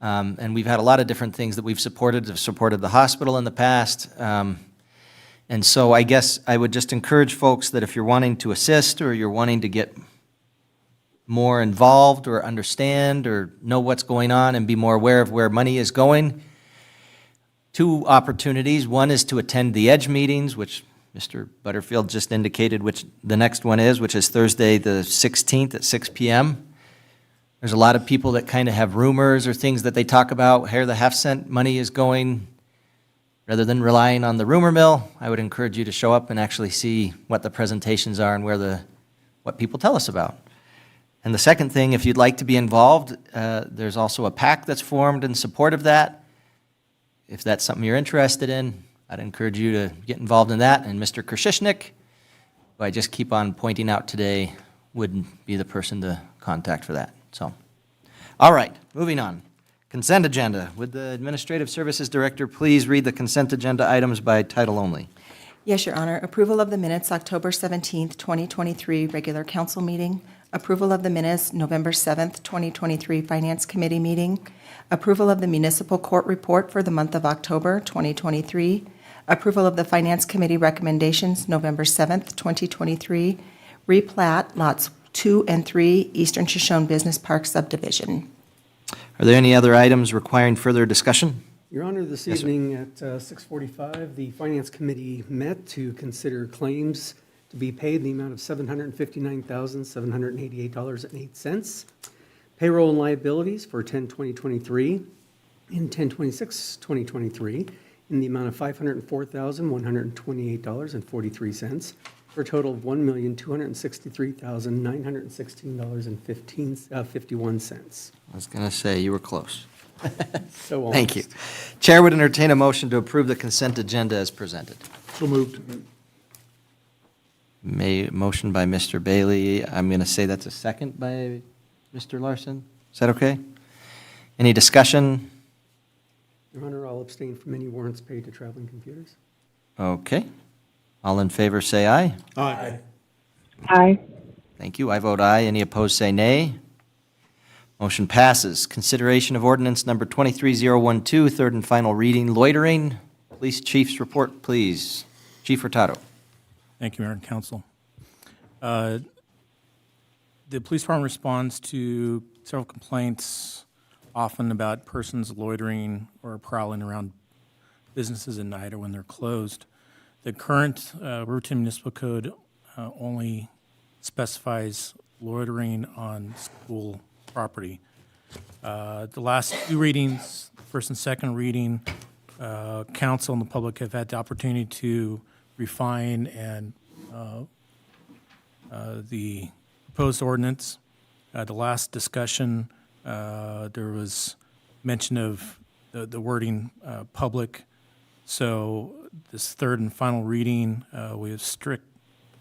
and we've had a lot of different things that we've supported. Have supported the hospital in the past. And so I guess I would just encourage folks that if you're wanting to assist or you're wanting to get more involved or understand or know what's going on and be more aware of where money is going, two opportunities. One is to attend the EDGE meetings, which Mr. Butterfield just indicated which the next one is, which is Thursday the 16th at 6 p.m. There's a lot of people that kind of have rumors or things that they talk about, where the half-cent money is going. Rather than relying on the rumor mill, I would encourage you to show up and actually see what the presentations are and what people tell us about. And the second thing, if you'd like to be involved, there's also a PAC that's formed in support of that. If that's something you're interested in, I'd encourage you to get involved in that. And Mr. Krzyznik, who I just keep on pointing out today, would be the person to contact for that. So, all right, moving on. Consent agenda. Would the Administrative Services Director please read the consent agenda items by title only? Yes, Your Honor. Approval of the minutes, October 17th, 2023, regular council meeting. Approval of the minutes, November 7th, 2023, Finance Committee meeting. Approval of the municipal court report for the month of October 2023. Approval of the Finance Committee recommendations, November 7th, 2023. Replat lots 2 and 3, Eastern Shoshone Business Park subdivision. Are there any other items requiring further discussion? Your Honor, this evening at 6:45, the Finance Committee met to consider claims to be paid in the amount of $759,788.08. Payroll and liabilities for 10/2023 and 10/26/2023 in the amount of $504,128.43 for a total of $1,263,916.51. I was going to say, you were close. So almost. Thank you. Chair would entertain a motion to approve the consent agenda as presented. So moved. Motion by Mr. Bailey. I'm going to say that's a second by Mr. Larson. Is that okay? Any discussion? Your Honor, I'll abstain from any warrants paid to traveling computers. Okay. All in favor, say aye. Aye. Aye. Thank you. I vote aye. Any opposed, say nay. Motion passes. Consideration of ordinance number 23012, third and final reading, loitering. Police Chief's report, please. Chief Hurtado. Thank you, Mayor and Council. The police department responds to several complaints, often about persons loitering or prowling around businesses at night or when they're closed. The current Riverton Municipal Code only specifies loitering on school property. The last two readings, first and second reading, council and the public have had the opportunity to refine and the proposed ordinance. The last discussion, there was mention of the wording public. So this third and final reading, we have strict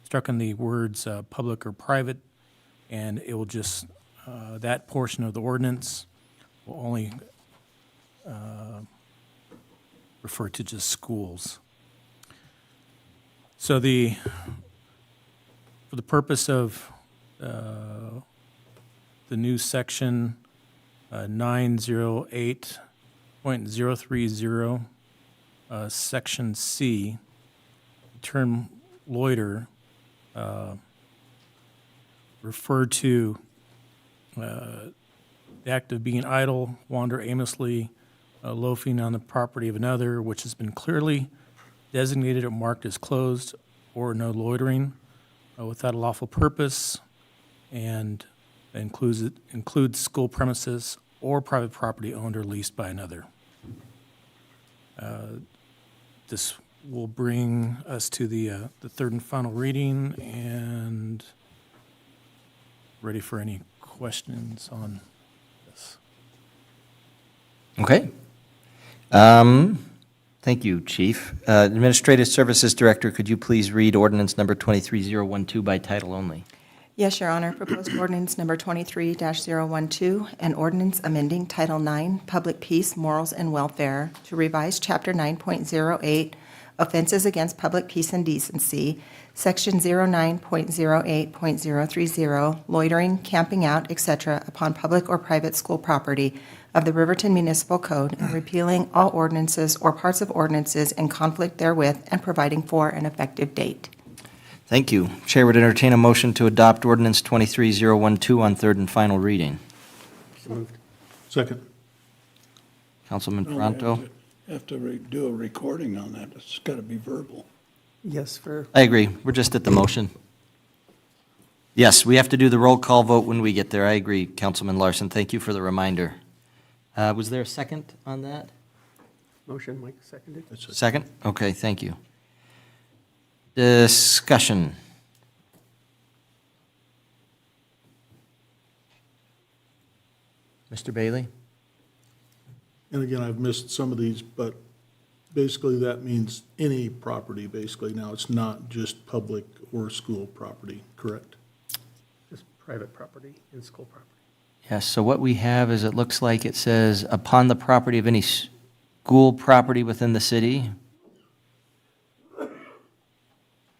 striking the words public or private, and it will just, that portion of the ordinance will only refer to just schools. So for the purpose of the new section 908.030, section C, the term loiter refer to the act of being idle, wander aimlessly, loafing on the property of another, which has been clearly designated or marked as closed, or no loitering without a lawful purpose, and includes school premises or private property owned or leased by another. This will bring us to the third and final reading, and ready for any questions on this. Okay. Thank you, Chief. Administrative Services Director, could you please read ordinance number 23012 by title only? Yes, Your Honor. Proposed ordinance number 23-012, an ordinance amending Title IX, Public Peace, Morals, and Welfare to revise Chapter 9.08, Offenses Against Public Peace and Decency, Section 09.08.030, loitering, camping out, etc., upon public or private school property of the Riverton Municipal Code, and repealing all ordinances or parts of ordinances in conflict therewith, and providing for an effective date. Thank you. Chair would entertain a motion to adopt ordinance 23012 on third and final reading. So moved. Second. Councilman No, we Pronto? have to do a recording on that. It's got to be verbal. Yes, for I agree. We're just at the motion. Yes, we have to do the roll call vote when we get there. I agree, Councilman Larson. Thank you for the reminder. Was there a second on that? motion, Mike seconded. Second? Okay, thank you. Discussion. Mr. Bailey? And again, I've missed some of these, but basically that means any property, basically. Now, it's not just public or school property, correct? Just private property and school property. Yes, so what we have is, it looks like it says, upon the property of any school property within the city.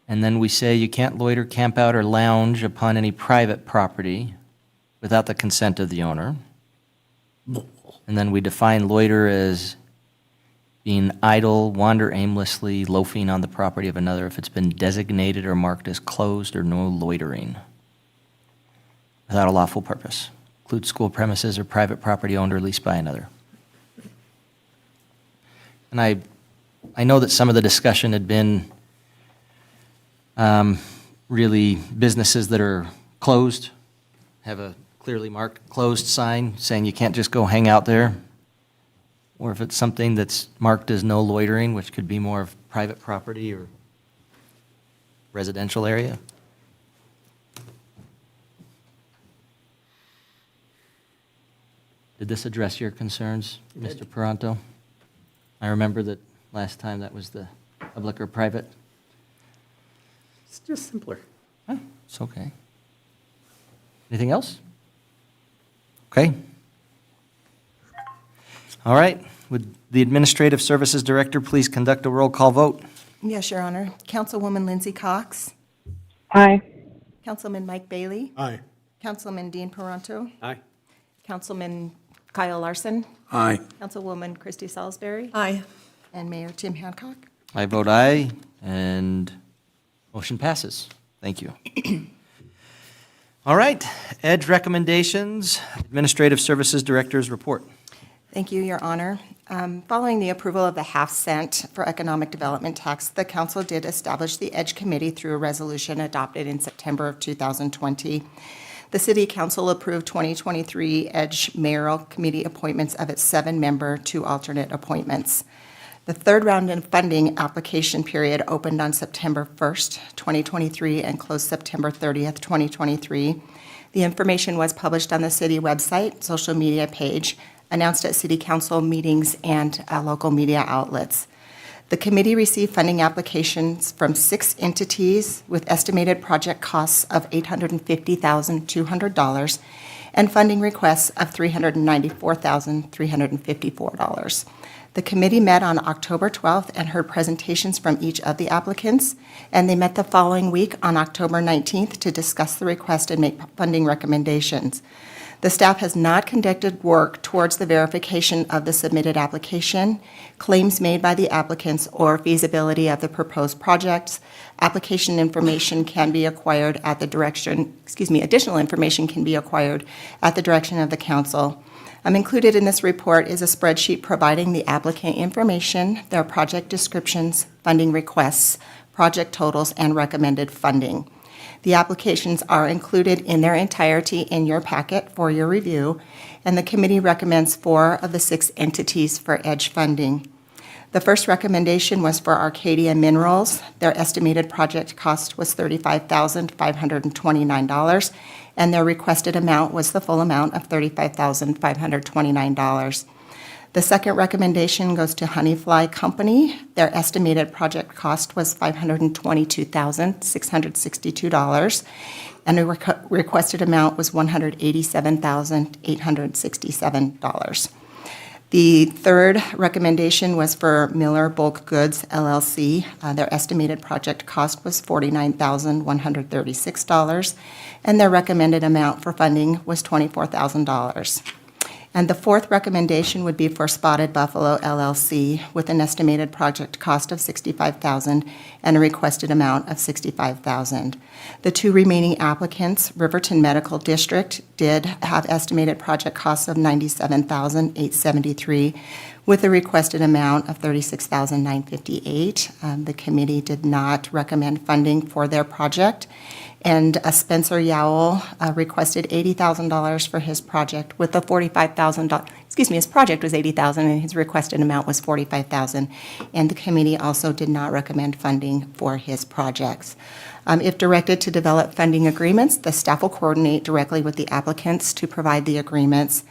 And then we say you can't loiter, camp out, or lounge upon any private property without the consent of the owner. And then we define loiter as being idle, wander aimlessly, loafing on the property of another if it's been designated or marked as closed, or no loitering without a lawful purpose. Includes school premises or private property owned or leased by another. And I know that some of the discussion had been really businesses that are closed, have a clearly marked closed sign saying you can't just go hang out there. Or if it's something that's marked as no loitering, which could be more of private property or residential area. Did this address your concerns, Mr. Paranto? I remember that last time that was the public or private. It's just simpler. Oh, it's okay. Anything else? Okay. All right. Would the Administrative Services Director please conduct a roll call vote? Yes, Your Honor. Councilwoman Lindsay Cox. Aye. Councilman Mike Bailey. Aye. Councilman Dean Paranto. Aye. Councilman Kyle Larson. Aye. Councilwoman Christy Salisbury. Aye. And Mayor Tim Hancock. I vote aye, and motion passes. Thank you. All right. EDGE recommendations, Administrative Services Director's report. Thank you, Your Honor. Following the approval of the half-cent for economic development tax, the council did establish the EDGE Committee through a resolution adopted in September of 2020. The City Council approved 2023 EDGE mayoral committee appointments of its 7-member, 2 alternate appointments. The third round of funding application period opened on September 1st, 2023, and closed September 30th, 2023. The information was published on the city website, social media page, announced at city council meetings, and local media outlets. The committee received funding applications from 6 entities with estimated project costs of $850,200 and funding requests of $394,354. The committee met on October 12th and heard presentations from each of the applicants, and they met the following week on October 19th to discuss the request and make funding recommendations. The staff has not conducted work towards the verification of the submitted application, claims made by the applicants, or feasibility of the proposed projects. Application information can be acquired at the direction, additional information can be acquired at the direction of the council. Included in this report is a spreadsheet providing the applicant information, their project descriptions, funding requests, project totals, and recommended funding. The applications are included in their entirety in your packet for your review, and the committee recommends 4 of the 6 entities for EDGE funding. The first recommendation was for Arcadia Minerals. Their estimated project cost was $35,529, and their requested amount was the full amount of $35,529. The second recommendation goes to Honeyfly Company. Their estimated project cost was $522,662, and the requested amount was $187,867. The third recommendation was for Miller Bulk Goods, LLC. Their estimated project cost was $49,136, and their recommended amount for funding was $24,000. And the fourth recommendation would be for Spotted Buffalo, LLC, with an estimated project cost of $65,000 and a requested amount of $65,000. The 2 remaining applicants, Riverton Medical District, did have estimated project costs of $97,873, with a requested amount of $36,958. The committee did not recommend funding for their project. And Spencer Yowell requested $80,000 for his project with a $45,000, his project was $80,000 and his requested amount was $45,000. And the committee also did not recommend funding for his projects. If directed to develop funding agreements, the staff will coordinate directly with the applicants to provide the agreements.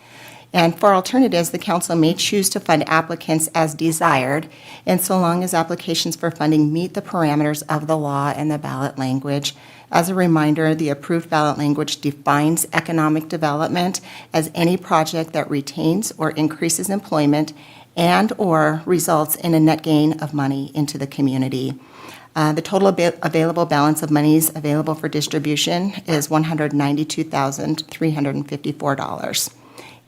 And for alternatives, the council may choose to fund applicants as desired, and so long as applications for funding meet the parameters of the law and the ballot language. As a reminder, the approved ballot language defines economic development as any project that retains or increases employment and/or results in a net gain of money into the community. The total available balance of monies available for distribution is $192,354.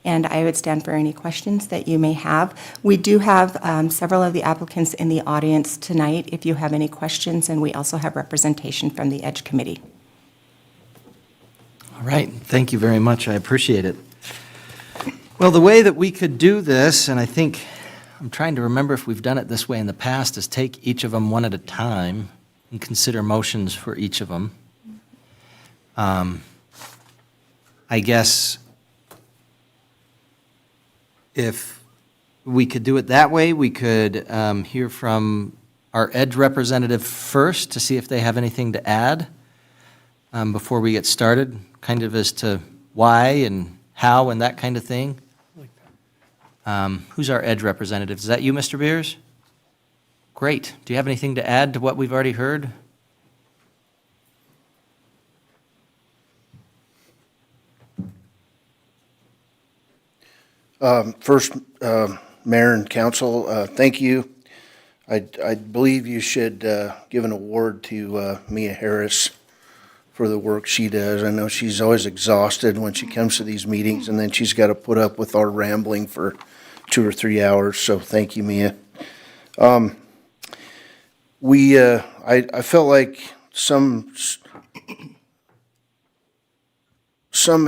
And I would stand for any questions that you may have. We do have several of the applicants in the audience tonight if you have any questions, and we also have representation from the EDGE Committee. All right, thank you very much. I appreciate it. Well, the way that we could do this, and I think I'm trying to remember if we've done it this way in the past, is take each of them one at a time and consider motions for each of them. I guess if we could do it that way, we could hear from our EDGE representative first to see if they have anything to add before we get started, kind of as to why and how and that kind of thing. Who's our EDGE representative? Is that you, Mr. Beers? Great. Do you have anything to add to what we've already heard? First, Mayor and Council, thank you. I believe you should give an award to Mia Harris for the work she does. I know she's always exhausted when she comes to these meetings, and then she's got to put up with our rambling for 2 or 3 hours, so thank you, Mia. I felt like some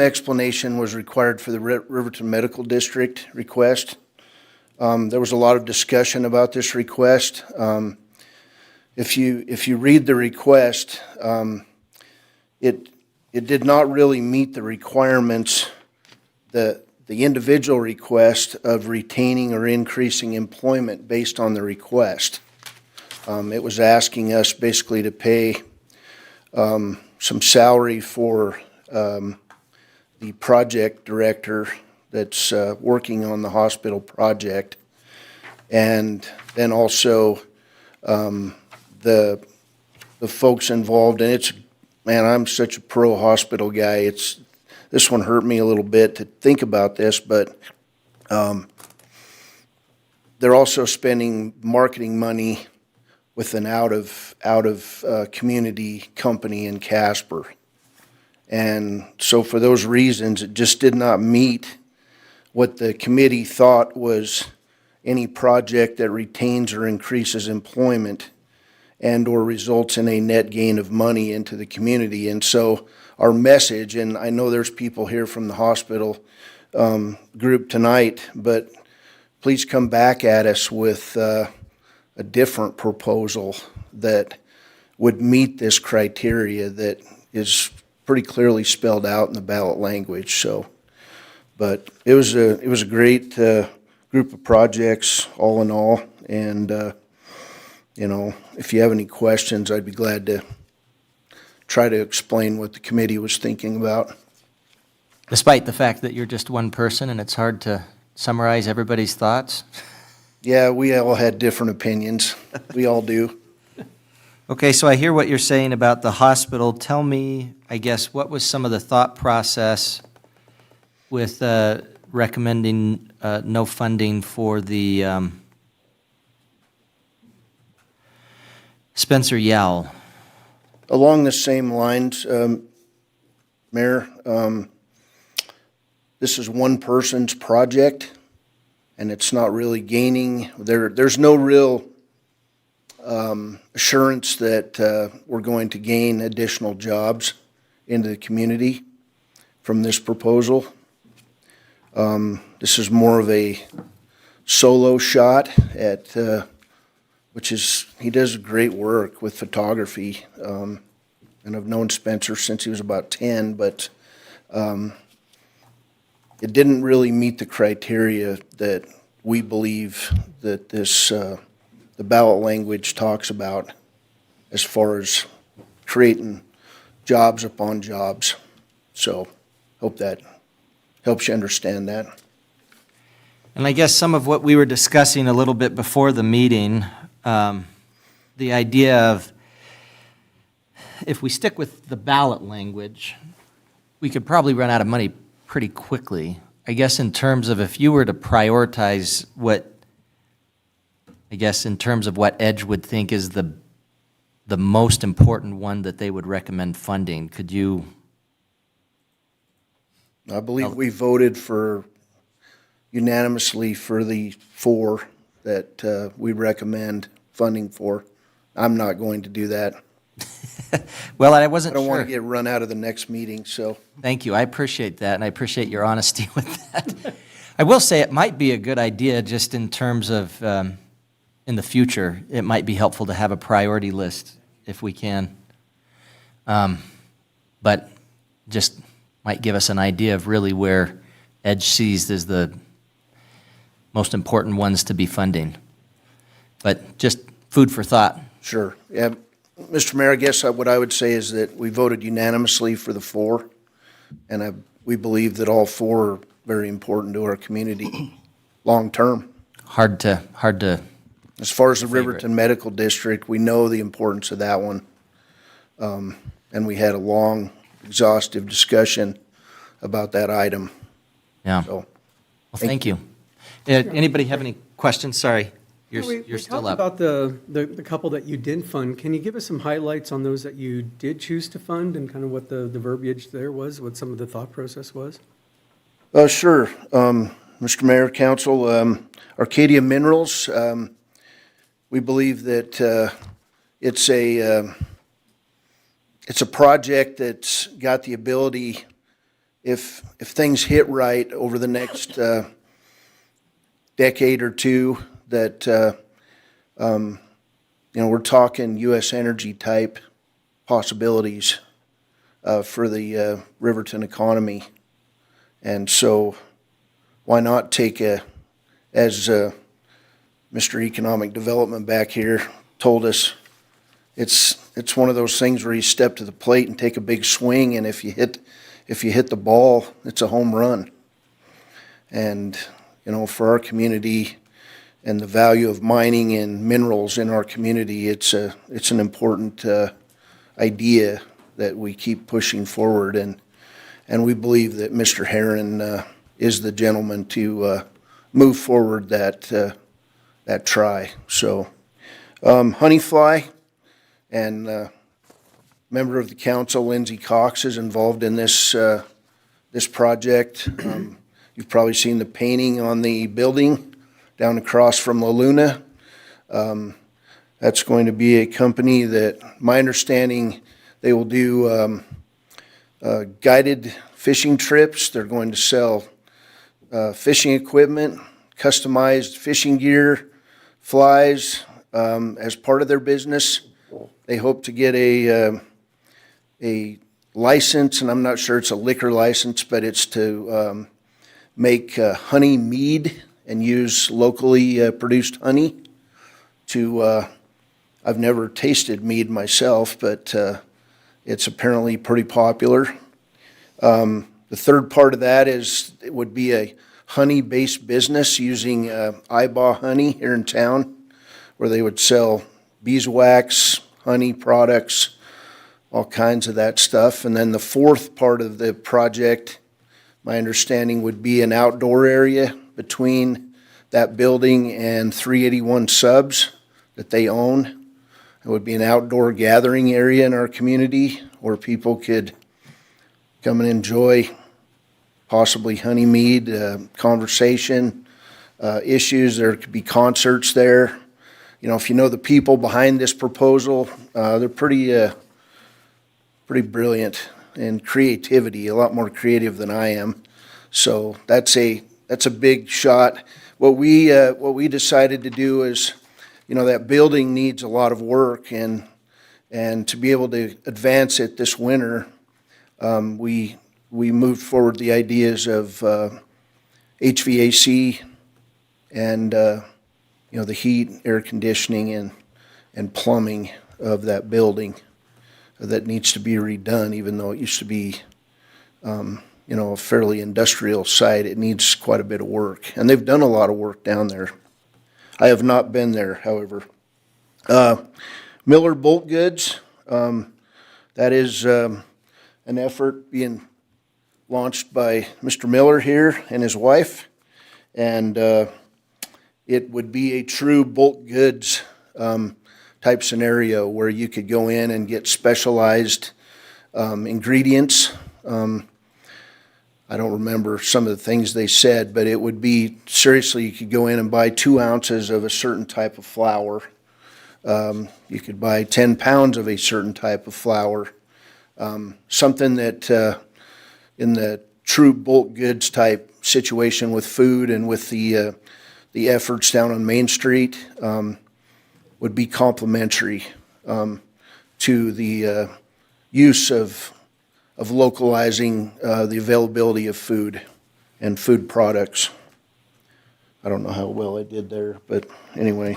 explanation was required for the Riverton Medical District request. There was a lot of discussion about this request. If you read the request, it did not really meet the requirements, the individual request of retaining or increasing employment based on the request. It was asking us basically to pay some salary for the project director that's working on the hospital project, and then also the folks involved, and man, I'm such a pro hospital guy. This one hurt me a little bit to think about this, but they're also spending marketing money with an out of community company in Casper. And so for those reasons, it just did not meet what the committee thought was any project that retains or increases employment and or results in a net gain of money into the community. And so our message, and I know there's people here from the hospital group tonight, but please come back at us with a different proposal that would meet this criteria that is pretty clearly spelled out in the ballot language. So, but it was a great group of projects all in all, and you know, if you have any questions, I'd be glad to try to explain what the committee was thinking about. Despite the fact that you're just one person and it's hard to summarize everybody's thoughts? Yeah, we all had different opinions. We all do. Okay, so I hear what you're saying about the hospital. Tell me, I guess, what was some of the thought process with recommending no funding for the Spencer Yowell? Along the same lines, Mayor, this is one person's project, and it's not really gaining. There's no real assurance that we're going to gain additional jobs into the community from this proposal. This is more of a solo shot at, he does great work with photography. And I've known Spencer since he was about 10, but it didn't really meet the criteria that we believe that this, the ballot language talks about as far as creating jobs upon jobs. So hope that helps you understand that. And I guess some of what we were discussing a little bit before the meeting, the idea of if we stick with the ballot language, we could probably run out of money pretty quickly. I guess in terms of if you were to prioritize in terms of what Edge would think is the most important one that they would recommend funding, could you? I believe we voted unanimously for the 4 that we recommend funding for. I'm not going to do that. Well, I wasn't sure. I don't want to get run out of the next meeting, so. Thank you. I appreciate that, and I appreciate your honesty with that. I will say it might be a good idea just in terms of in the future, it might be helpful to have a priority list if we can. But just might give us an idea of really where Edge sees as the most important ones to be funding. But just food for thought. Sure. Yeah, Mr. Mayor, I guess what I would say is that we voted unanimously for the 4, and we believe that all 4 are very important to our community long-term. Hard to. As far as the Riverton Medical District, we know the importance of that one. And we had a long, exhaustive discussion about that item. Yeah. So, Well, thank you. Anybody have any questions? Sorry, you're still We up. talked about the couple that you did fund. Can you give us some highlights on those that you did choose to fund and kind of what the verbiage there was, what some of the thought process was? Sure. Mr. Mayor, Council, Arcadia Minerals, we believe that it's a project that's got the ability, if things hit right over the next decade or two, that we're talking U.S. energy type possibilities for the Riverton economy, and so why not take as Mr. Economic Development back here told us, it's one of those things where you step to the plate and take a big swing, and if you hit the ball, it's a home run. And for our community and the value of mining and minerals in our community, it's an important idea that we keep pushing forward, and we believe that Mr. Herron is the gentleman to move forward that try. So, Honeyfly and member of the council, Lindsay Cox, is involved in this project. You've probably seen the painting on the building down across from La Luna. That's going to be a company that, my understanding, they will do guided fishing trips. They're going to sell fishing equipment, customized fishing gear, flies, as part of their business. They hope to get a license, and I'm not sure it's a liquor license, but it's to make honey mead and use locally produced honey. I've never tasted mead myself, but it's apparently pretty popular. The third part of that it would be a honey-based business using IBA honey here in town, where they would sell beeswax, honey products, all kinds of that stuff. And then the fourth part of the project, my understanding, would be an outdoor area between that building and 381 Subs that they own. It would be an outdoor gathering area in our community where people could come and enjoy possibly honey mead, conversation, issues. There could be concerts there. You know, if you know the people behind this proposal, they're pretty brilliant in creativity, a lot more creative than I am. So that's a big shot. What we decided to do is, you know, that building needs a lot of work, and to be able to advance it this winter, we moved forward the ideas of HVAC and you know, the heat, air conditioning, and plumbing of that building that needs to be redone. Even though it used to be you know, a fairly industrial site, it needs quite a bit of work, and they've done a lot of work down there. I have not been there, however. Miller Bolt Goods, that is an effort being launched by Mr. Miller here and his wife, and it would be a true bulk goods type scenario where you could go in and get specialized ingredients. I don't remember some of the things they said, but it would be, seriously, you could go in and buy 2 ounces of a certain type of flour. You could buy 10 pounds of a certain type of flour. Something that in the true bulk goods type situation with food and with the efforts down on Main Street would be complementary to the use of localizing the availability of food and food products. I don't know how well I did there, but anyway.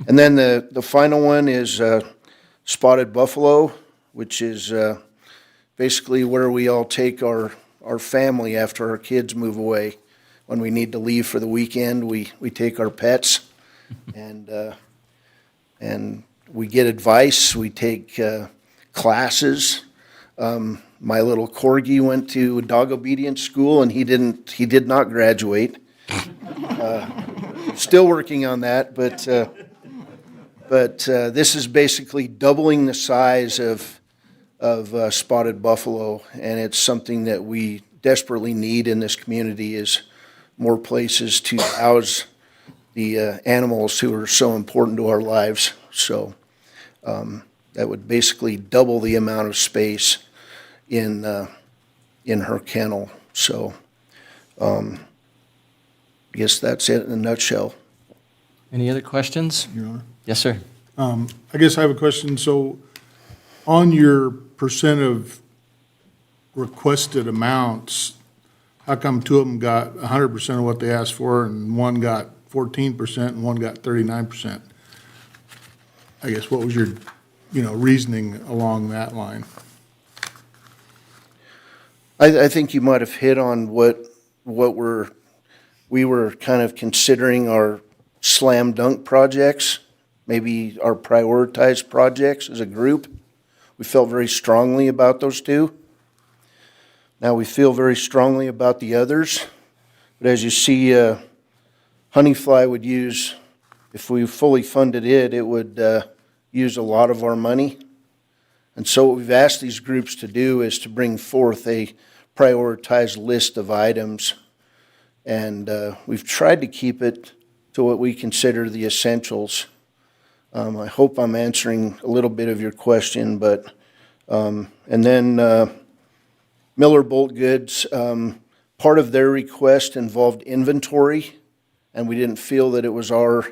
And then the final one is Spotted Buffalo, which is basically where we all take our family after our kids move away. When we need to leave for the weekend, we take our pets, and we get advice. We take classes. My little corgi went to dog obedience school, and he did not graduate. Still working on that, but this is basically doubling the size of Spotted Buffalo, and it's something that we desperately need in this community, is more places to house the animals who are so important to our lives. So that would basically double the amount of space in her kennel. So I guess that's it in a nutshell. Any other questions? Your Honor. Yes, sir. I guess I have a question. So on your percent of requested amounts, how come 2 of them got 100% of what they asked for, and one got 14% and one got 39%? I guess what was your, reasoning along that line? I think you might have hit on what we were kind of considering our slam dunk projects, maybe our prioritized projects as a group. We felt very strongly about those two. Now we feel very strongly about the others, but as you see, Honeyfly would use, if we fully funded it, it would use a lot of our money. And so what we've asked these groups to do is to bring forth a prioritized list of items. And we've tried to keep it to what we consider the essentials. I hope I'm answering a little bit of your question, but, and then Miller Bolt Goods, part of their request involved inventory, and we didn't feel that it was our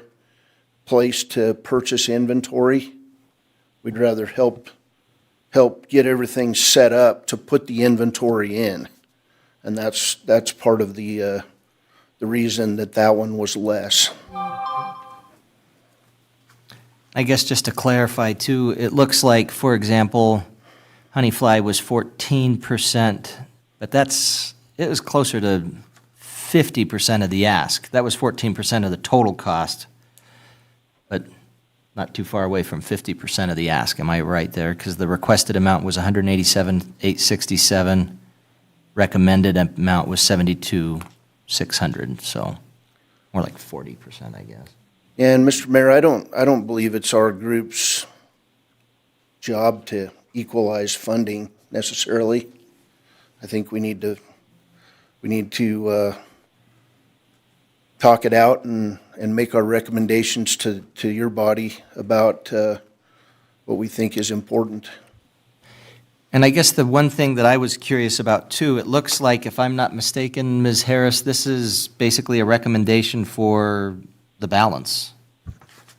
place to purchase inventory. We'd rather help get everything set up to put the inventory in. And that's part of the reason that one was less. I guess just to clarify too, it looks like, for example, Honeyfly was 14%, but it was closer to 50% of the ask. That was 14% of the total cost, but not too far away from 50% of the ask. Am I right there? Because the requested amount was $187,867. Recommended amount was $72,600. So more like 40%, I guess. And Mr. Mayor, I don't believe it's our group's job to equalize funding necessarily. I think we need to talk it out and make our recommendations to your body about what we think is important. And I guess the one thing that I was curious about too, it looks like, if I'm not mistaken, Ms. Harris, this is basically a recommendation for the balance.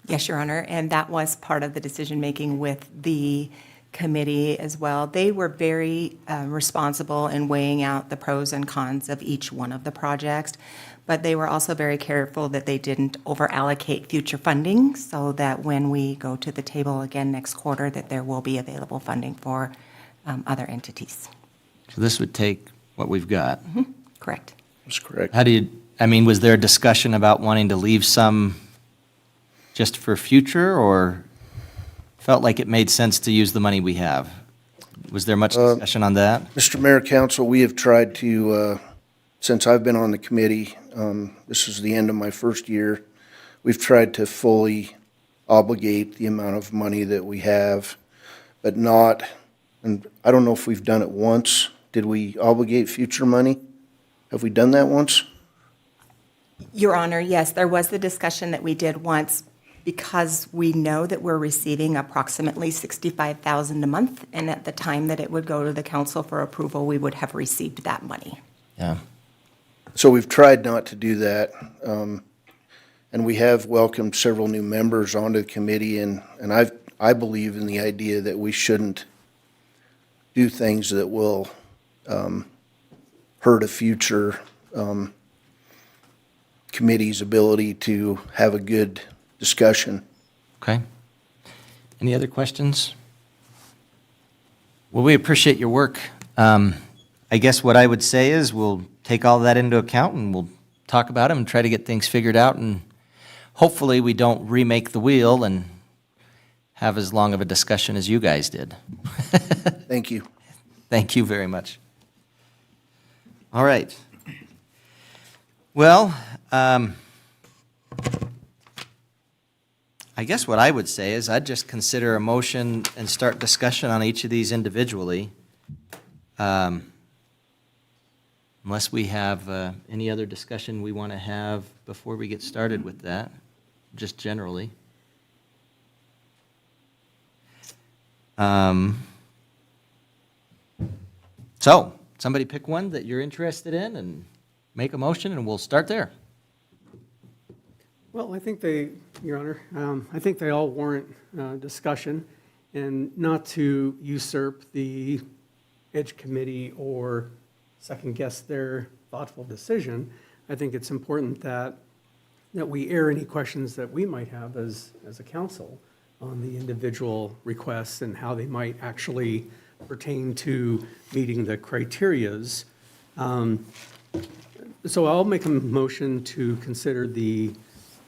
Yes, Your Honor, and that was part of the decision-making with the committee as well. They were very responsible in weighing out the pros and cons of each one of the projects, but they were also very careful that they didn't over-allocate future funding, so that when we go to the table again next quarter, that there will be available funding for other entities. So this would take what we've got. Mm-hmm. Correct. That's correct. Was there a discussion about wanting to leave some just for future, or felt like it made sense to use the money we have? Was there much discussion on that? Mr. Mayor, Council, we have tried to, since I've been on the committee, this is the end of my first year, we've tried to fully obligate the amount of money that we have, but not, and I don't know if we've done it once. Did we obligate future money? Have we done that once? Your Honor, yes, there was the discussion that we did once, because we know that we're receiving approximately $65,000 a month, and at the time that it would go to the council for approval, we would have received that money. Yeah. So we've tried not to do that, and we have welcomed several new members onto the committee, and I believe in the idea that we shouldn't do things that will hurt a future committee's ability to have a good discussion. Okay. Any other questions? Well, we appreciate your work. I guess what I would say is we'll take all that into account and we'll talk about them and try to get things figured out, and hopefully we don't remake the wheel and have as long of a discussion as you guys did. Thank you. Thank you very much. All right. Well, I guess what I would say is I'd just consider a motion and start discussion on each of these individually. Unless we have any other discussion we want to have before we get started with that, just generally. So, somebody pick one that you're interested in and make a motion, and we'll start there. Well, I think Your Honor, I think they all warrant discussion, and not to usurp the Edge Committee or second-guess their thoughtful decision. I think it's important that we air any questions that we might have as a council on the individual requests and how they might actually pertain to meeting the criterias. So I'll make a motion to consider the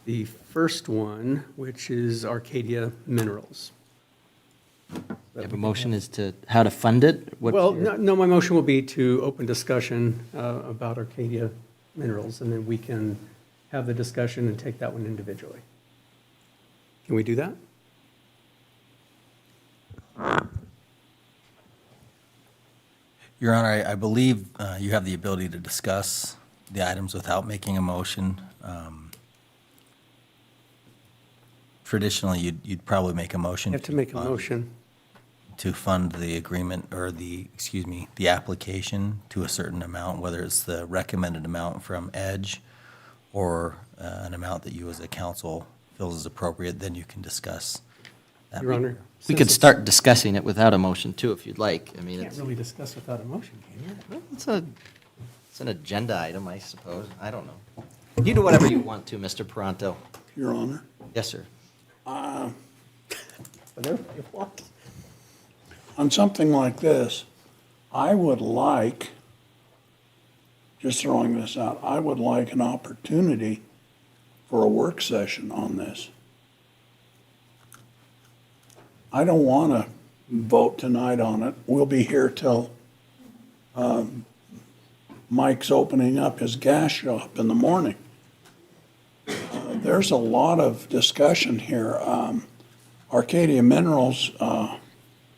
the first one, which is Arcadia Minerals. You have a motion as to how to fund it? What's Well, your- no, my motion will be to open discussion about Arcadia Minerals, and then we can have the discussion and take that one individually. Can we do that? Your Honor, I believe you have the ability to discuss the items without making a motion. Traditionally, you'd probably make a motion. You have to make a motion. To fund the agreement, or the application to a certain amount, whether it's the recommended amount from EDGE or an amount that you as a council feels is appropriate, then you can discuss that. Your Honor. We could start discussing it without a motion too, if you'd like. I mean, Can't it's, really discuss without a motion, can you? it's an agenda item, I suppose. I don't know. You do whatever you want to, Mr. Peranto. Your Honor. Yes, sir. Whatever you want. On something like this, I would like, just throwing this out, I would like an opportunity for a work session on this. I don't want to vote tonight on it. We'll be here till Mike's opening up his gas shop in the morning. There's a lot of discussion here. Arcadia Minerals,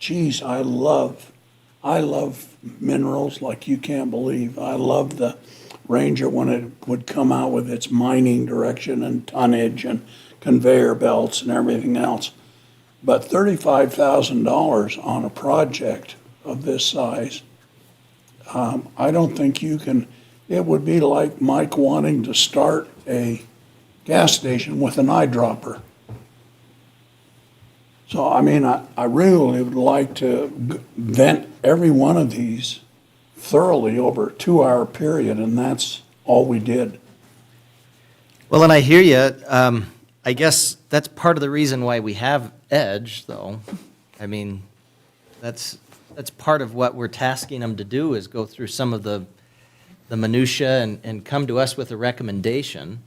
geez, I love minerals like you can't believe. I love the Ranger when it would come out with its mining direction and tonnage and conveyor belts and everything else. But $35,000 on a project of this size, I don't think you can, it would be like Mike wanting to start a gas station with an eyedropper. So, I mean, I really would like to vent every one of these thoroughly over a 2-hour period, and that's all we did. Well, and I hear you. I guess that's part of the reason why we have EDGE, though. I mean, that's part of what we're tasking them to do, is go through some of the minutia and come to us with a recommendation.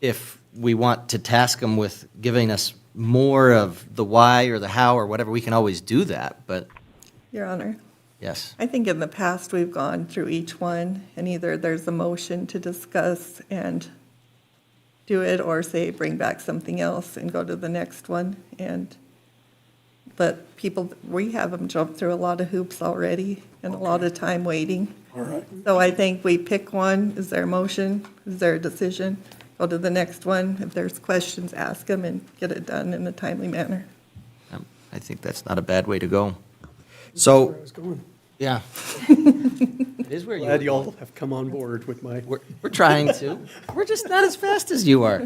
If we want to task them with giving us more of the why or the how or whatever, we can always do that, but Your Honor, yes. I think in the past, we've gone through each one, and either there's a motion to discuss and do it, or say, bring back something else and go to the next one, and let people, we have them jump through a lot of hoops already, and a lot of time waiting. All right. So I think we pick one. Is there a motion? Is there a decision? Go to the next one. If there's questions, ask them and get it done in a timely manner. I think that's not a bad way to go. So, Where I was going. yeah. It is where you Glad were you all going. have come on board with my. We're trying to. We're just not as fast as you are.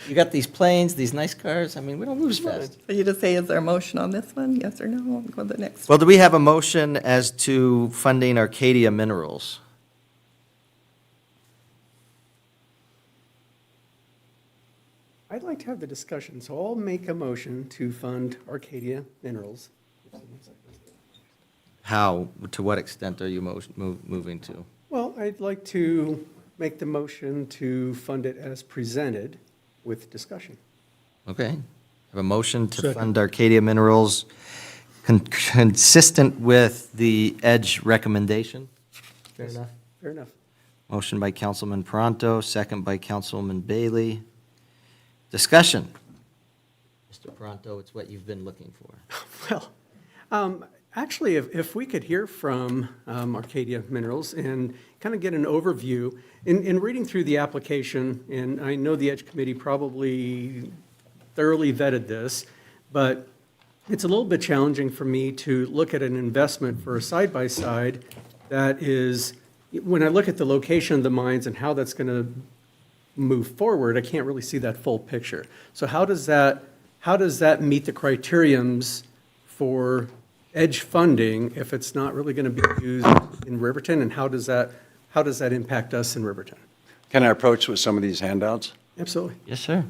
You got these planes, these nice cars. I mean, we don't move as fast. So you just say, is there a motion on this one? Yes or no? Go to the next. Well, do we have a motion as to funding Arcadia Minerals? I'd like to have the discussion, so I'll make a motion to fund Arcadia Minerals. How, to what extent are you moving to? Well, I'd like to make the motion to fund it as presented with discussion. Okay. Have a motion to Second. fund Arcadia Minerals consistent with the EDGE recommendation? Fair enough. Fair enough. Motion by Councilman Peranto, second by Councilwoman Bailey. Discussion. Mr. Peranto, it's what you've been looking for. Well, actually, if we could hear from Arcadia Minerals and kind of get an overview, in reading through the application, and I know the EDGE Committee probably thoroughly vetted this, but it's a little bit challenging for me to look at an investment for a side-by-side that is, when I look at the location of the mines and how that's going to move forward, I can't really see that full picture. So how does that meet the criteriums for EDGE funding if it's not really going to be used in Riverton, and how does that impact us in Riverton? Can I approach with some of these handouts? Absolutely. Yes, sir.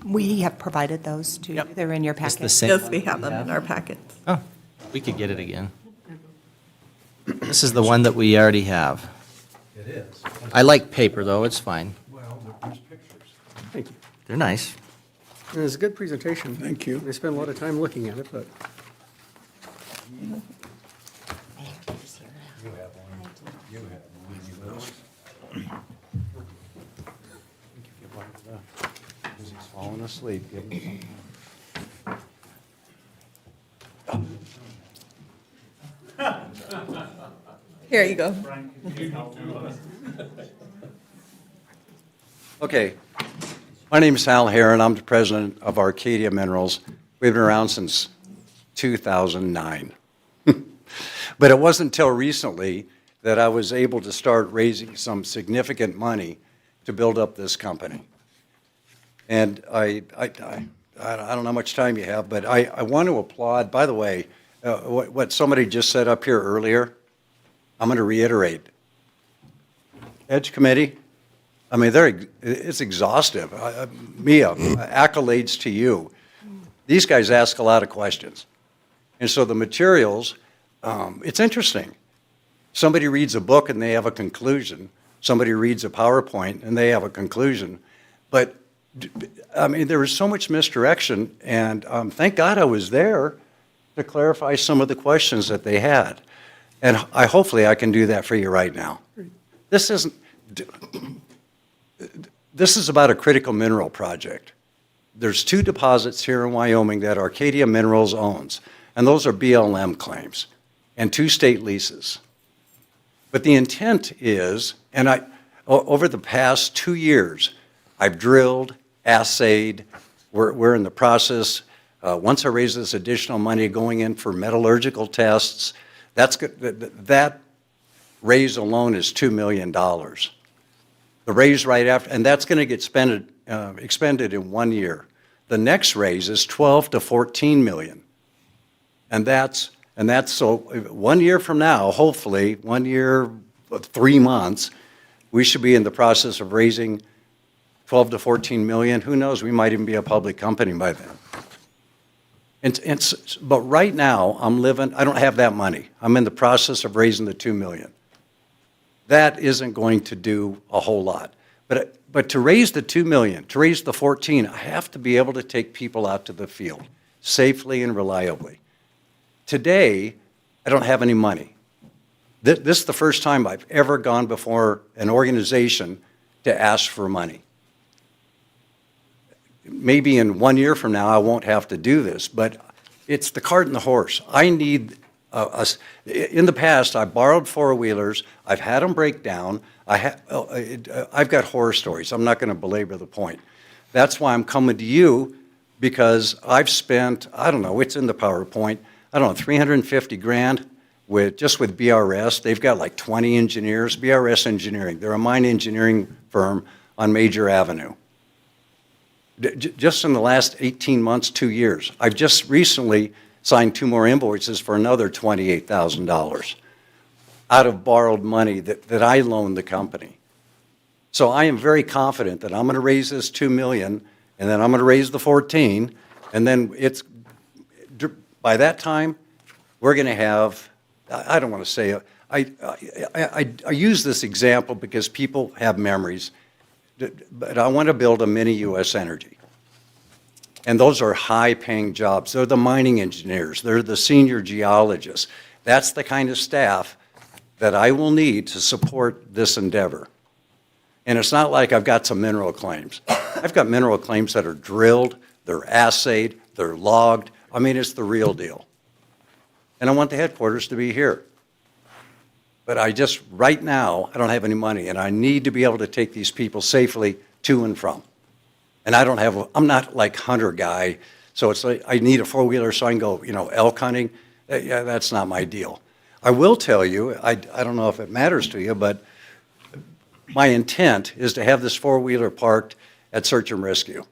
We have provided those to you. They're in your Just packet. the same. Yes, we have them in our packets. Oh, we could get it again. This is the one that we already have. It is. I like paper, though, it's fine. Well, there's pictures. Thank you. They're nice. It was a good presentation. Thank you. I spent a lot of time looking at it, but He's falling asleep. Here you go. Okay. My name is Hal Heron. I'm the president of Arcadia Minerals. We've been around since 2009. But it wasn't until recently that I was able to start raising some significant money to build up this company. And I don't know how much time you have, but I want to applaud, by the way, what somebody just said up here earlier. I'm going to reiterate. Edge Committee, I mean, it's exhaustive. Mia, accolades to you. These guys ask a lot of questions. And so the materials, it's interesting. Somebody reads a book and they have a conclusion. Somebody reads a PowerPoint and they have a conclusion. But, I mean, there was so much misdirection, and thank God I was there to clarify some of the questions that they had. And hopefully I can do that for you right now. This is about a critical mineral project. There's 2 deposits here in Wyoming that Arcadia Minerals owns, and those are BLM claims, and 2 state leases. But the intent is, and over the past 2 years, I've drilled, assayed, we're in the process, once I raise this additional money going in for metallurgical tests, that's good, that raise alone is $2 million. The raise right after, and that's going to get expended in 1 year. The next raise is 12 to 14 million. And that's so 1 year from now, hopefully, 1 year, 3 months, we should be in the process of raising 12 to 14 million. Who knows, we might even be a public company by then. But right now, I don't have that money. I'm in the process of raising the 2 million. That isn't going to do a whole lot. But to raise the 2 million, to raise the 14, I have to be able to take people out to the field safely and reliably. Today, I don't have any money. This is the first time I've ever gone before an organization to ask for money. Maybe in 1 year from now, I won't have to do this, but it's the cart and the horse. I need in the past, I borrowed 4-wheelers. I've had them break down. I've got horror stories. I'm not going to belabor the point. That's why I'm coming to you, because I've spent, I don't know, it's in the PowerPoint, I don't know, 350 grand just with BRS. They've got like 20 engineers, BRS Engineering. They're a mine engineering firm on Major Avenue. Just in the last 18 months, 2 years, I've just recently signed 2 more invoices for another $28,000 out of borrowed money that I loaned the company. So I am very confident that I'm going to raise this 2 million, and then I'm going to raise the 14, and then by that time, we're going to have, I don't want to say, I use this example because people have memories, but I want to build a mini U.S. Energy. And those are high-paying jobs. They're the mining engineers. They're the senior geologists. That's the kind of staff that I will need to support this endeavor. And it's not like I've got some mineral claims. I've got mineral claims that are drilled, they're assayed, they're logged. I mean, it's the real deal. And I want the headquarters to be here. But right now, I don't have any money, and I need to be able to take these people safely to and from. And I'm not like hunter guy, so it's like I need a 4-wheeler so I can go, elk hunting. Yeah, that's not my deal. I will tell you, I don't know if it matters to you, but my intent is to have this 4-wheeler parked at search and rescue.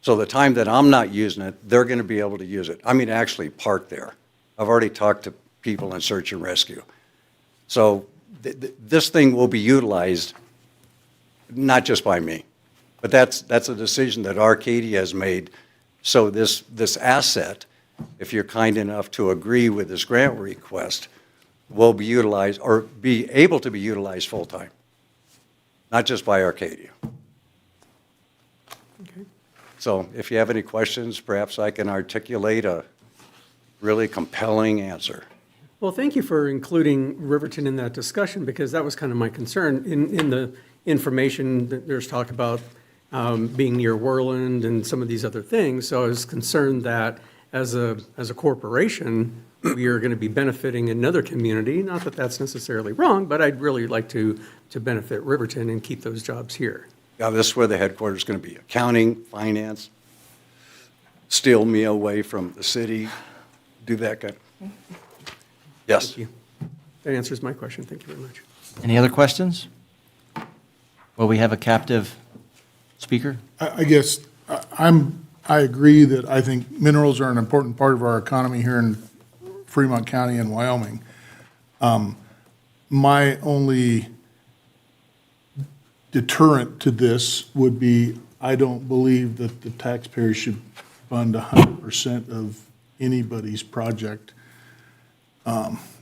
So the time that I'm not using it, they're going to be able to use it. I mean, actually park there. I've already talked to people in search and rescue. So this thing will be utilized, not just by me, but that's a decision that Arcadia has made. So this asset, if you're kind enough to agree with this grant request, will be utilized or be able to be utilized full-time, not just by Arcadia. Okay. So if you have any questions, perhaps I can articulate a really compelling answer. Well, thank you for including Riverton in that discussion, because that was kind of my concern. In the information, there's talk about being near Worland and some of these other things, so I was concerned that as a corporation, we are going to be benefiting another community. Not that that's necessarily wrong, but I'd really like to benefit Riverton and keep those jobs here. Yeah, this is where the headquarters is going to be. Accounting, finance, steal me away from the city, do that kind of. Yes. Thank you. That answers my question. Thank you very much. Any other questions? Well, we have a captive speaker. I guess I agree that I think minerals are an important part of our economy here in Fremont County and Wyoming. My only deterrent to this would be, I don't believe that the taxpayers should fund 100% of anybody's project.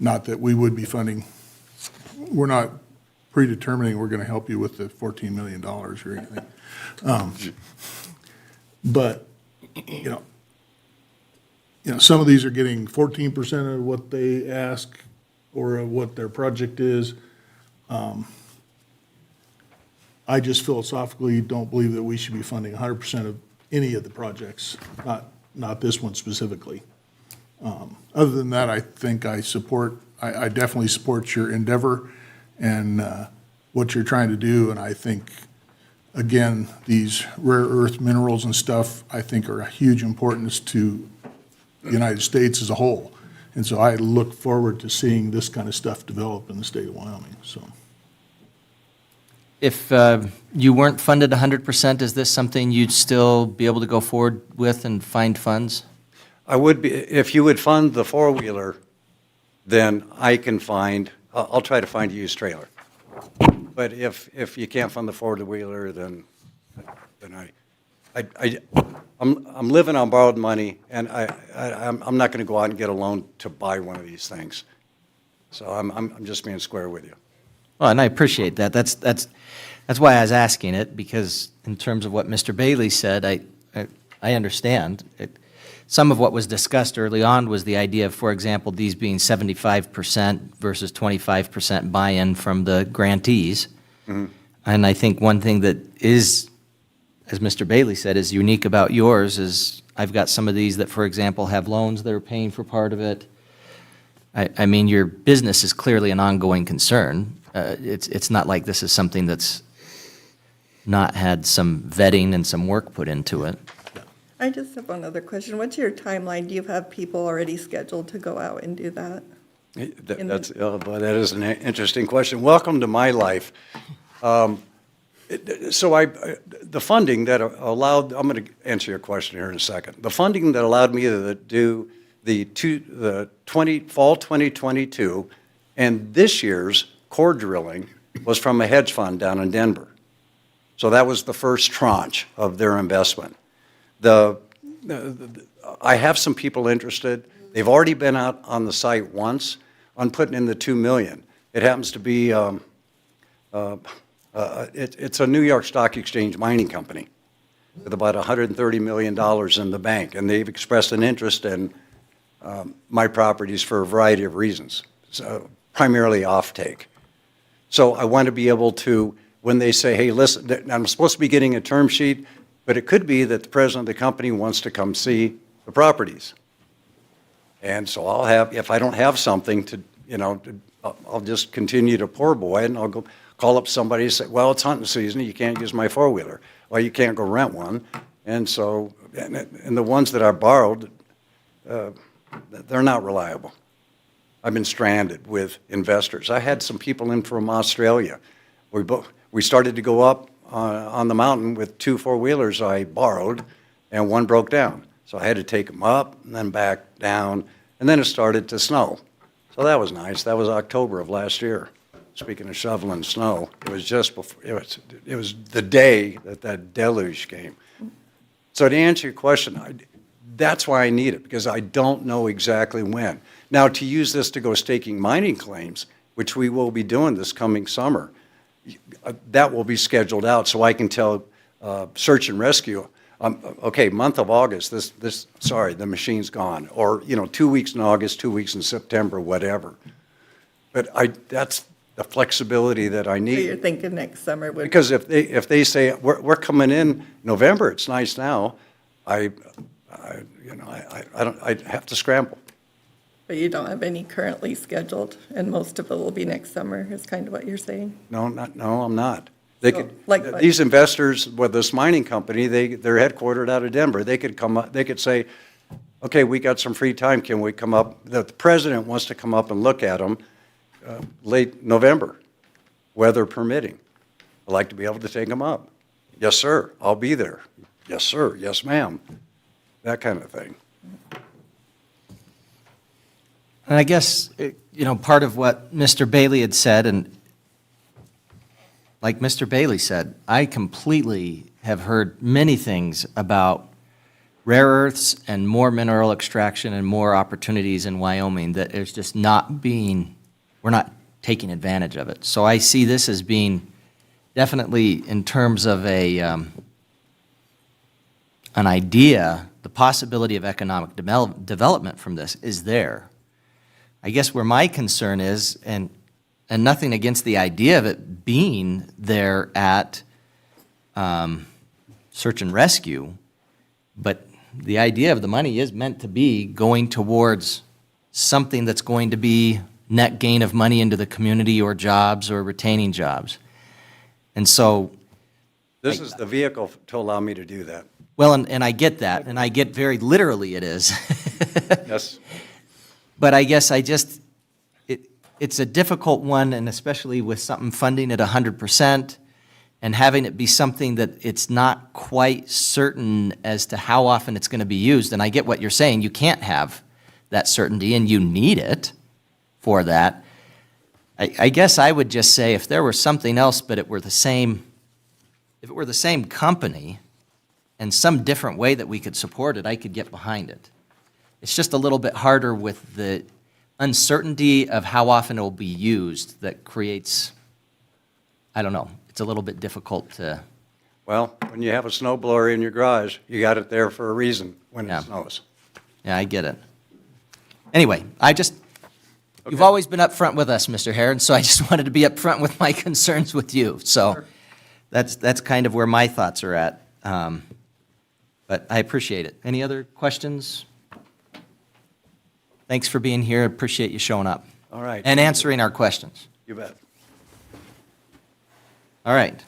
Not that we would be funding, we're not predetermining we're going to help you with the $14 million or anything. But, you know, some of these are getting 14% of what they ask or what their project is. I just philosophically don't believe that we should be funding 100% of any of the projects, not this one specifically. Other than that, I think I definitely support your endeavor and what you're trying to do, and I think, again, these rare earth minerals and stuff, I think are a huge importance to the United States as a whole. And so I look forward to seeing this kind of stuff develop in the state of Wyoming, so. If you weren't funded 100%, is this something you'd still be able to go forward with and find funds? I would be, if you would fund the four-wheeler, then I can find, I'll try to find a used trailer. But if you can't fund the four-wheeler, then I'm living on borrowed money, and I'm not going to go out and get a loan to buy one of these things. So I'm just being square with you. Well, and I appreciate that. That's why I was asking it, because in terms of what Mr. Bailey said, I understand. Some of what was discussed early on was the idea of, for example, these being 75% versus 25% buy-in from the grantees. Mm-hmm. And I think one thing that is, as Mr. Bailey said, is unique about yours is I've got some of these that, for example, have loans that are paying for part of it. I mean, your business is clearly an ongoing concern. It's not like this is something that's not had some vetting and some work put into it. I just have one other question. What's your timeline? Do you have people already scheduled to go out and do that? Boy, that is an interesting question. Welcome to my life. The funding that allowed, I'm going to answer your question here in a second. The funding that allowed me to do the fall 2022 and this year's core drilling was from a hedge fund down in Denver. So that was the first tranche of their investment. I have some people interested. They've already been out on the site once on putting in the $2 million. It happens to be, it's a New York Stock Exchange mining company with about $130 million in the bank, and they've expressed an interest in my properties for a variety of reasons, so primarily offtake. So I want to be able to, when they say, hey, listen, I'm supposed to be getting a term sheet, but it could be that the president of the company wants to come see the properties. And so I'll have, if I don't have something to, I'll just continue to poor boy, and I'll go call up somebody and say, well, it's hunting season, you can't use my four-wheeler. Well, you can't go rent one. And so, and the ones that I borrowed, they're not reliable. I've been stranded with investors. I had some people in from Australia. We started to go up on the mountain with 2 four-wheelers I borrowed, and one broke down. So I had to take them up and then back down, and then it started to snow. So that was nice. That was October of last year. Speaking of shoveling snow, it was just before, it was the day that deluge came. So to answer your question, that's why I need it, because I don't know exactly when. Now, to use this to go staking mining claims, which we will be doing this coming summer, that will be scheduled out so I can tell search and rescue, Okay, month of August, sorry, the machine's gone. Or, 2 weeks in August, 2 weeks in September, whatever. But that's the flexibility that I So need. you're thinking next summer would. Because if they say, we're coming in November, it's nice now, I'd have to scramble. But you don't have any currently scheduled, and most of it will be next summer, is kind of what you're saying? No, I'm not. They could, like what? these investors with this mining company, they're headquartered out of Denver. They could come up, they could say, okay, we got some free time, can we come up? The president wants to come up and look at them late November, weather permitting. I'd like to be able to take them up. Yes, sir, I'll be there. Yes, sir, yes, ma'am. That kind of thing. And I guess, part of what Mr. Bailey had said, and like Mr. Bailey said, I completely have heard many things about rare earths and more mineral extraction and more opportunities in Wyoming that is just we're not taking advantage of it. So I see this as being definitely, in terms of an idea, the possibility of economic development from this is there. I guess where my concern is, and nothing against the idea of it being there at search and rescue, but the idea of the money is meant to be going towards something that's going to be net gain of money into the community or jobs or retaining jobs. And so... This is the vehicle to allow me to do that. Well, and I get that, and I get very literally it is. Yes. But I guess it's a difficult one, and especially with something funding at 100%, and having it be something that it's not quite certain as to how often it's going to be used. And I get what you're saying. You can't have that certainty, and you need it for that. I guess I would just say if there were something else, but if it were the same company and some different way that we could support it, I could get behind it. It's just a little bit harder with the uncertainty of how often it will be used that creates, I don't know, it's a little bit difficult to... Well, when you have a snow blower in your garage, you got it there for a reason when it snows. Yeah, I get it. Anyway, you've always been upfront with us, Mr. Heron, so I just wanted to be upfront with my concerns with you. So that's kind of where my thoughts are at. But I appreciate it. Any other questions? Thanks for being here. Appreciate you showing up. All right. And answering our questions. You bet. All right.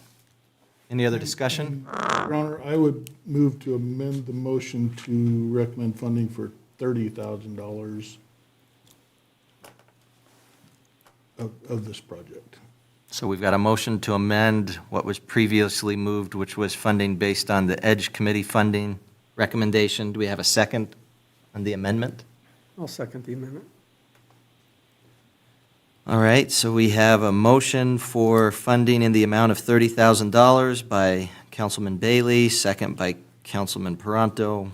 Any other discussion? Your Honor, I would move to amend the motion to recommend funding for $30,000 of this project. So we've got a motion to amend what was previously moved, which was funding based on the EDGE Committee funding recommendation. Do we have a second on the amendment? I'll second the amendment. All right, so we have a motion for funding in the amount of $30,000 by Councilman Bailey, second by Councilman Paranto.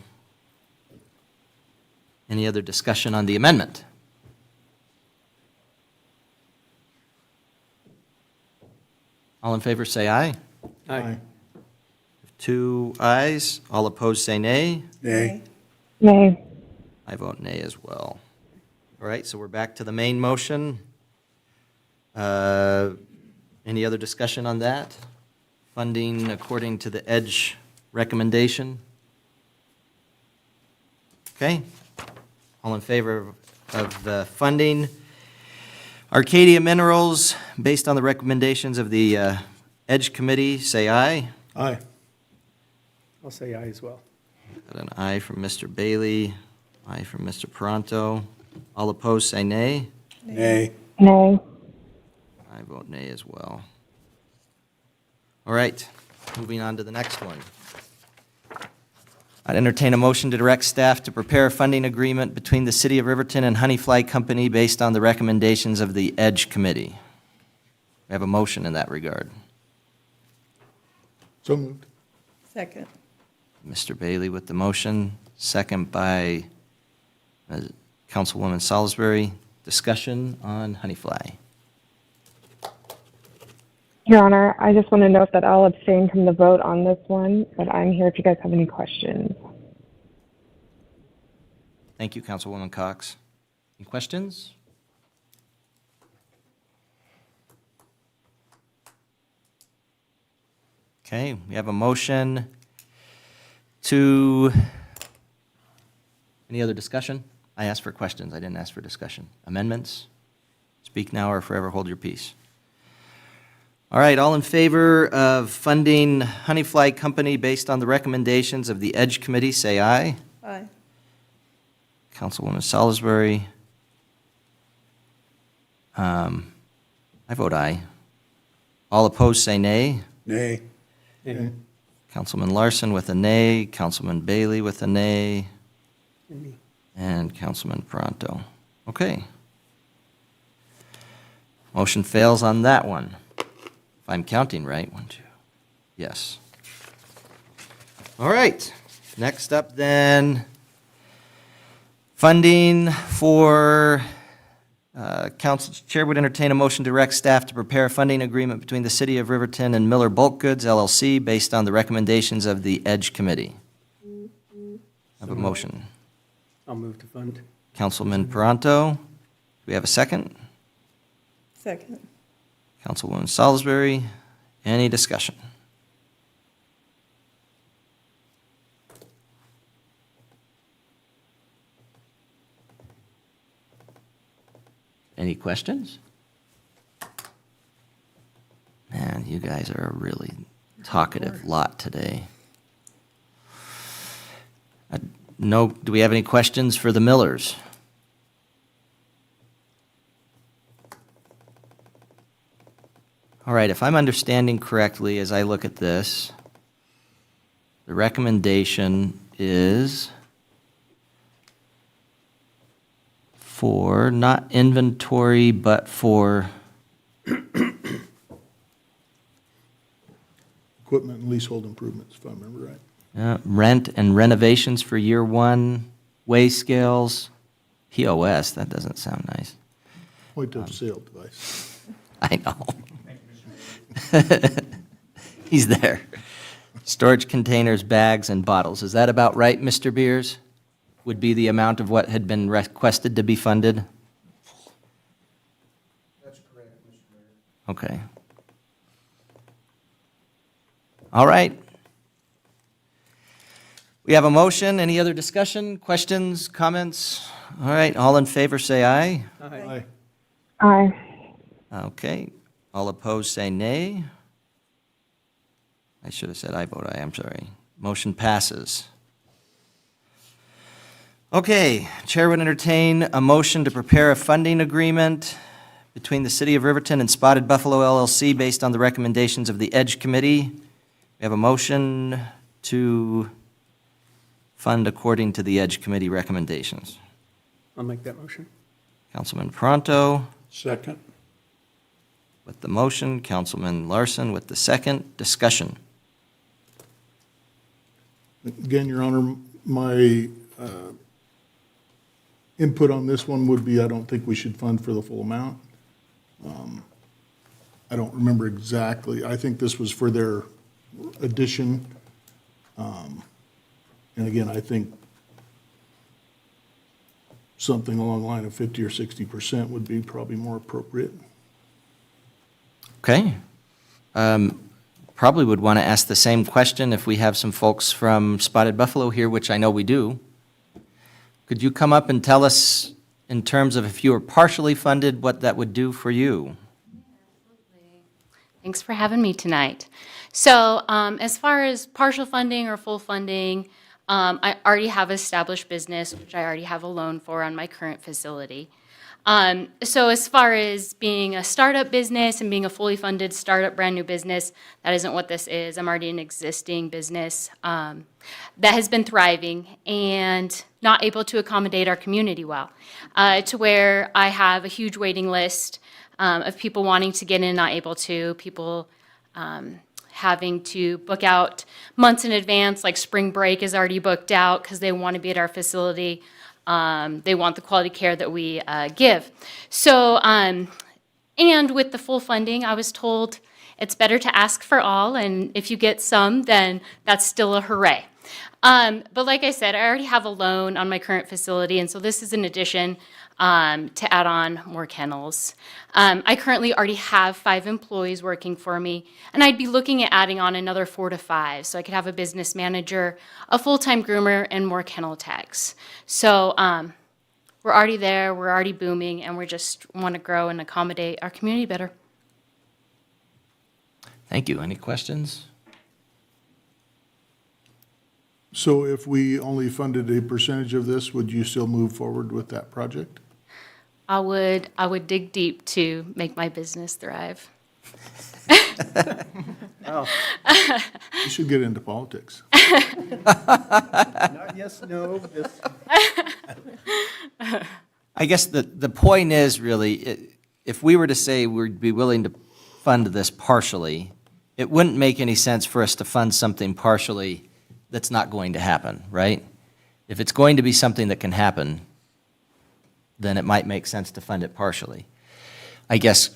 Any other discussion on the amendment? All in favor, say aye. Aye. 2 ayes. All opposed, say nay. Nay. Nay. I vote nay as well. All right, so we're back to the main motion. Any other discussion on that? Funding according to the EDGE recommendation? Okay. All in favor of the funding? Arcadia Minerals, based on the recommendations of the EDGE Committee, say aye. Aye. I'll say aye as well. Got an aye from Mr. Bailey, aye from Mr. Paranto. All opposed, say nay. Nay. Nay. I vote nay as well. All right, moving on to the next one. I'd entertain a motion to direct staff to prepare a funding agreement between the City of Riverton and Honeyfly Company based on the recommendations of the EDGE Committee. We have a motion in that regard. So moved. Second. Mr. Bailey with the motion, second by Councilwoman Salisbury. Discussion on Honeyfly. Your Honor, I just want to note that I'll abstain from the vote on this one, but I'm here if you guys have any questions. Thank you, Councilwoman Cox. Any questions? Okay, we have a motion to, any other discussion? I asked for questions, I didn't ask for discussion. Amendments? Speak now or forever hold your peace. All right, all in favor of funding Honeyfly Company based on the recommendations of the EDGE Committee, say aye. Aye. Councilwoman Salisbury. I vote aye. All opposed, say nay. Nay. Councilman Larson with a nay, Councilman Bailey with a nay, and Councilman Pronto. Okay. Motion fails on that one. If I'm counting right, 1, 2, yes. All right, next up then, funding for, Council Chair would entertain a motion to direct staff to prepare a funding agreement between the City of Riverton and Miller Bulk Goods LLC based on the recommendations of the EDGE Committee. Have a motion. I'll move to fund. Councilman Pronto, do we have a second? Second. Councilwoman Salisbury, any discussion? Any questions? Man, you guys are a really talkative lot today. No, do we have any questions for the Millers? All right, if I'm understanding correctly as I look at this, the recommendation is for not inventory, but for Equipment and leasehold improvements, if I remember right. rent and renovations for year one, weigh scales, POS, that doesn't sound nice. Point of sale device. I know. He's there. Storage containers, bags, and bottles. Is that about right, Mr. Beers? Would be the amount of what had been requested to be funded? That's correct, Mr. Mayor. Okay. All right. We have a motion. Any other discussion, questions, comments? All right, all in favor say aye. Aye. Aye. Okay. All opposed say nay. I should have said I vote aye, I'm sorry. Motion passes. Okay, Chair would entertain a motion to prepare a funding agreement between the City of Riverton and Spotted Buffalo LLC based on the recommendations of the EDGE Committee. We have a motion to fund according to the EDGE Committee recommendations. I'll make that motion. Councilman Pronto Second. with the motion, Councilman Larson with the second. Discussion. Again, Your Honor, my input on this one would be I don't think we should fund for the full amount. I don't remember exactly. I think this was for their addition. And again, I think something along the line of 50 or 60% would be probably more appropriate. Okay. Probably would want to ask the same question if we have some folks from Spotted Buffalo here, which I know we do. Could you come up and tell us, in terms of if you were partially funded, what that would do for you? Thanks for having me tonight. So as far as partial funding or full funding, I already have established business, which I already have a loan for on my current facility. So as far as being a startup business and being a fully funded startup brand new business, that isn't what this is. I'm already an existing business that has been thriving and not able to accommodate our community well, to where I have a huge waiting list of people wanting to get in, not able to, people having to book out months in advance, like spring break is already booked out because they want to be at our facility. They want the quality care that we give. So, and with the full funding, I was told It's better to ask for all, and if you get some, then that's still a hooray. But like I said, I already have a loan on my current facility, and so this is an addition to add on more kennels. I currently already have 5 employees working for me, and I'd be looking at adding on another 4 to 5, so I could have a business manager, a full-time groomer, and more kennel techs. So we're already there, we're already booming, and we just want to grow and accommodate our community better. Thank you. Any questions? So if we only funded a percentage of this, would you still move forward with that project? I would dig deep to make my business thrive. You should get into politics. Not yes, no, this. I guess the point is really, if we were to say we'd be willing to fund this partially, it wouldn't make any sense for us to fund something partially that's not going to happen, right? If it's going to be something that can happen, then it might make sense to fund it partially. I guess,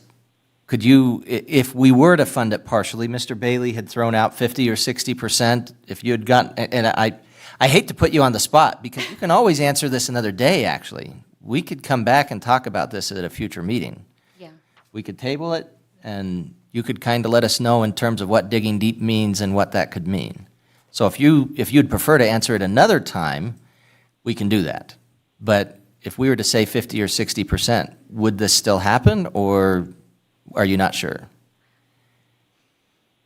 could you, if we were to fund it partially, Mr. Bailey had thrown out 50 or 60%, if you had gotten, and I hate to put you on the spot, because you can always answer this another day, actually. We could come back and talk about this at a future meeting. Yeah. We could table it, and you could kind of let us know in terms of what digging deep means and what that could mean. So if you'd prefer to answer it another time, we can do that. But if we were to say 50 or 60%, would this still happen, or are you not sure?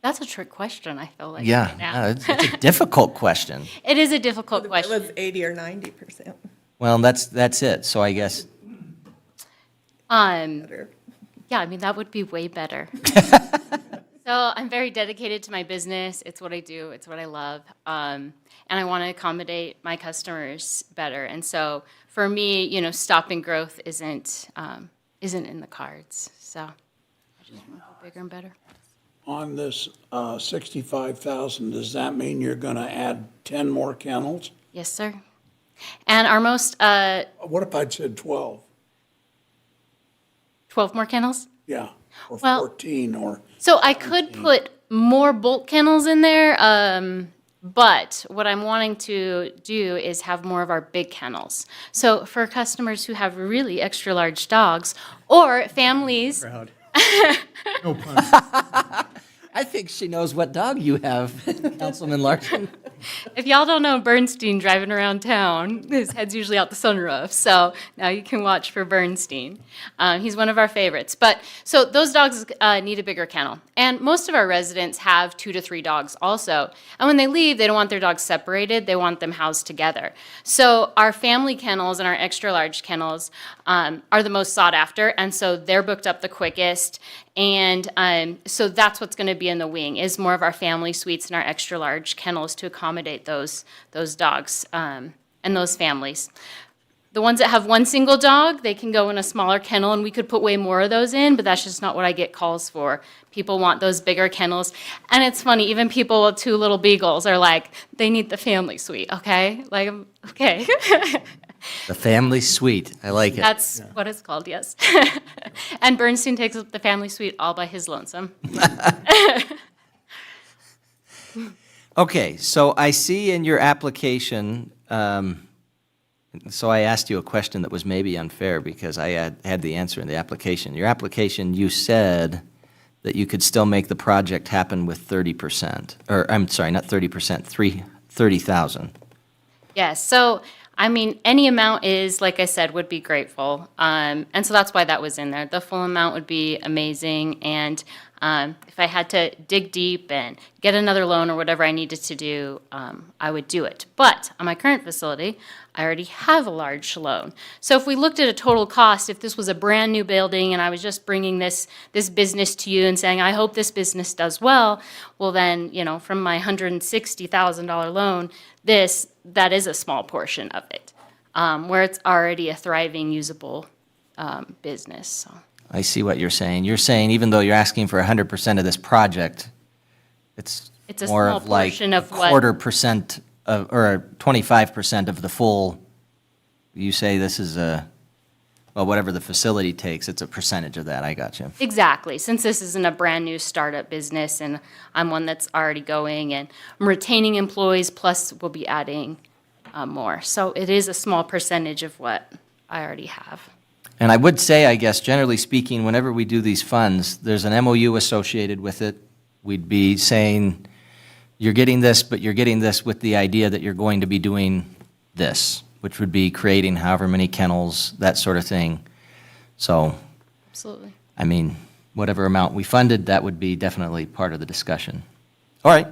That's a trick question, I feel like. Yeah, right now. it's a difficult question. It is a difficult question. It was 80 or 90%. Well, that's it. So I guess, Yeah, I mean, that would be way better. So I'm very dedicated to my business. It's what I do. It's what I love. And I want to accommodate my customers better. And so for me, you know, stopping growth isn't in the cards. So I just want to go bigger and better. On this 65,000, does that mean you're going to add 10 more kennels? Yes, sir. And our most... What if I'd said 12? 12 more kennels? Yeah, or Well, 14, or... So I could put more bulk kennels in there, but what I'm wanting to do is have more of our big kennels. So for customers who have really extra large dogs or families. Proud. No pun. I think she knows what dog you have, Councilman Larson. If y'all don't know Bernstein driving around town, his head's usually out the sunroof, so now you can watch for Bernstein. He's one of our favorites. But so those dogs need a bigger kennel. And most of our residents have 2 to 3 dogs also. And when they leave, they don't want their dogs separated. They want them housed together. So our family kennels and our extra large kennels are the most sought after, and so they're booked up the quickest. And so that's what's going to be in the wing, is more of our family suites and our extra large kennels to accommodate those dogs and those families. The ones that have one single dog, they can go in a smaller kennel, and we could put way more of those in, but that's just not what I get calls for. People want those bigger kennels. And it's funny, even people with 2 little beagles are like, they need the family suite, okay? Like, okay. The family suite. I like it. That's what it's called, yes. And Bernstein takes up the family suite all by his lonesome. Okay, so I see in your application, so I asked you a question that was maybe unfair because I had the answer in the application. Your application, you said that you could still make the project happen with 30%, or I'm sorry, not 30%, 30,000. Yes, so I mean, any amount is, like I said, would be grateful. And so that's why that was in there. The full amount would be amazing. And if I had to dig deep and get another loan or whatever I needed to do, I would do it. But on my current facility, I already have a large loan. So if we looked at a total cost, if this was a brand new building and I was just bringing this business to you and saying, I hope this business does well, well then, you know, from my $160,000 loan, that is a small portion of it, where it's already a thriving, usable business. So. I see what you're saying. You're saying even though you're asking for 100% of this project, it's a more small of like portion of a what- 25% of, or 25% of the full. You say this is a Well, whatever the facility takes, it's a percentage of that. I got you. Exactly. Since this isn't a brand-new startup business, and I'm one that's already going, and I'm retaining employees, plus we'll be adding more. So it is a small percentage of what I already have. And I would say, I guess, generally speaking, whenever we do these funds, there's an MOU associated with it. We'd be saying, you're getting this, but you're getting this with the idea that you're going to be doing this, which would be creating however many kennels, that sort of thing. So, Absolutely. I mean, whatever amount we funded, that would be definitely part of the discussion. All right.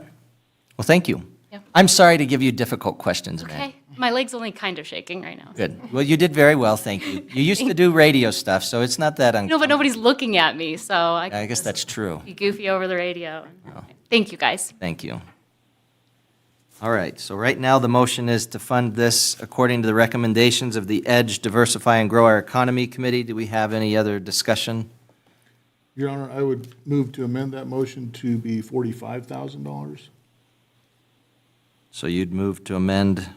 Well, thank you. Yeah. I'm sorry to give you difficult questions, man. Okay. My leg's only kind of shaking right now. Good. Well, you did very well, thank you. You used to do radio stuff, so it's not that No, but nobody's looking at me, so I I guess that's true. be goofy over the radio. Thank you, guys. Thank you. All right, so right now, the motion is to fund this according to the recommendations of the EDGE Diversify and Grow Our Economy Committee. Do we have any other discussion? Your Honor, I would move to amend that motion to be $45,000. So you'd move to amend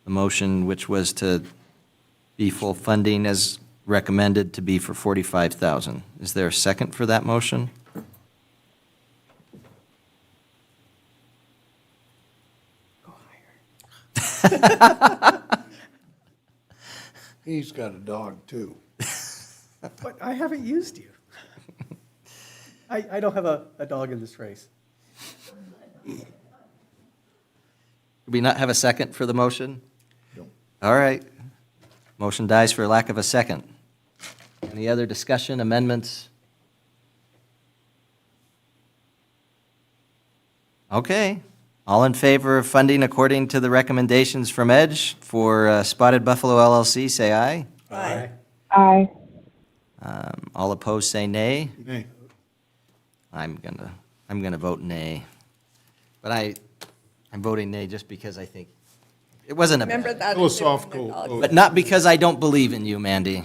the motion, which was to be full funding as recommended to be for $45,000. Is there a second for that motion? He's got a dog, too. But I haven't used you. I don't have a dog in this race. Do we not have a second for the motion? No. All right. Motion dies for lack of a second. Any other discussion, amendments? Okay. All in favor of funding according to the recommendations from EDGE for Spotted Buffalo LLC, say aye. Aye. Aye. All opposed, say nay. Nay. I'm gonna vote nay. But I'm voting nay just because I think it wasn't a Remember bad, that. Philosophical vote. but not because I don't believe in you, Mandy.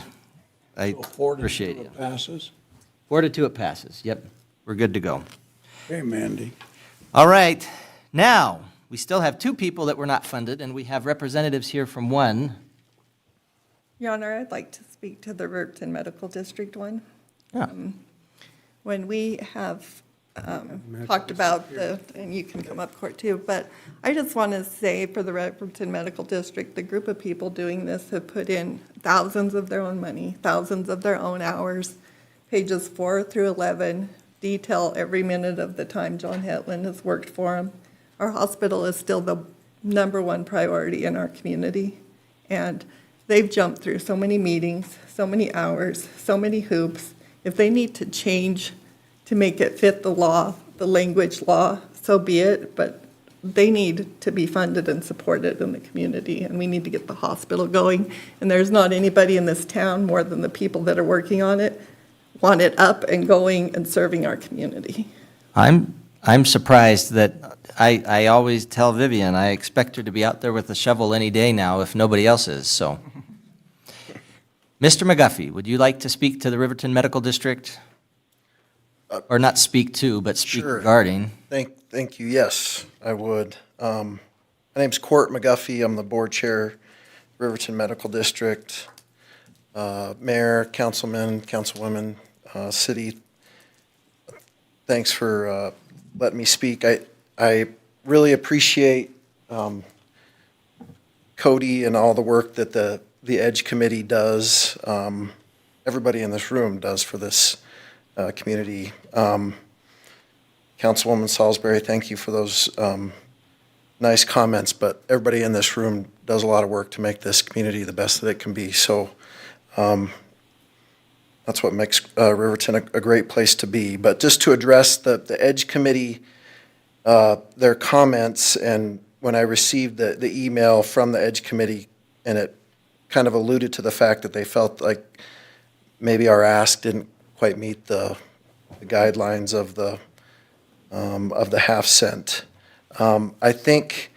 I So 4 to appreciate 2 you. passes. 4 to 2, it passes. Yep, we're good to go. Hey, Mandy. All right, now, we still have 2 people that were not funded, and we have representatives here from one. Your Honor, I'd like to speak to the Riverton Medical District one. Yeah. When we have talked about the, and you can come up court too, but I just want to say for the Riverton Medical District, the group of people doing this have put in thousands of their own money, thousands of their own hours. Pages 4 through 11 detail every minute of the time John Hetland has worked for them. Our hospital is still the #1 priority in our community, and they've jumped through so many meetings, so many hours, so many hoops. If they need to change to make it fit the law, the language law, so be it, but they need to be funded and supported in the community, and we need to get the hospital going. And there's not anybody in this town, more than the people that are working on it, want it up and going and serving our community. I'm surprised that I always tell Vivian, I expect her to be out there with a shovel any day now if nobody else is, so. Mr. McGuffey, would you like to speak to the Riverton Medical District? Or not speak to, but speak Sure. regarding? Thank you. Yes, I would. My name's Court McGuffey. I'm the board chair, Riverton Medical District. Mayor, councilmen, councilwomen, city, thanks for letting me speak. I really appreciate Cody and all the work that the EDGE committee does, everybody in this room does for this community. Councilwoman Salisbury, thank you for those nice comments, but everybody in this room does a lot of work to make this community the best that it can be. So that's what makes Riverton a great place to be. But just to address the EDGE committee, their comments, and when I received the email from the EDGE committee, and it kind of alluded to the fact that they felt like maybe our ask didn't quite meet the guidelines of the half cent. I think,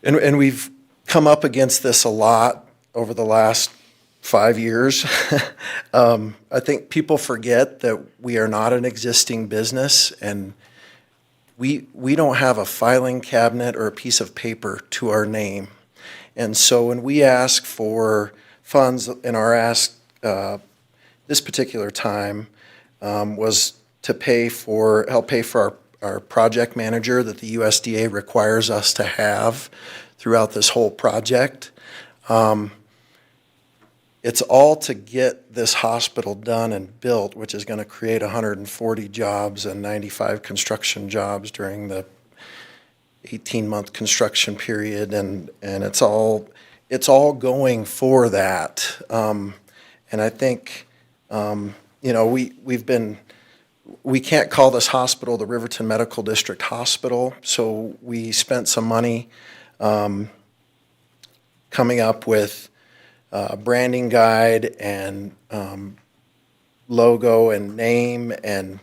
and we've come up against this a lot over the last 5 years. I think people forget that we are not an existing business, and we don't have a filing cabinet or a piece of paper to our name. And so when we ask for funds in our ask this particular time was to help pay for our project manager that the USDA requires us to have throughout this whole project. It's all to get this hospital done and built, which is going to create 140 jobs and 95 construction jobs during the 18-month construction period, and it's all going for that. And I think we can't call this hospital the Riverton Medical District Hospital, so we spent some money coming up with a branding guide and logo and name, and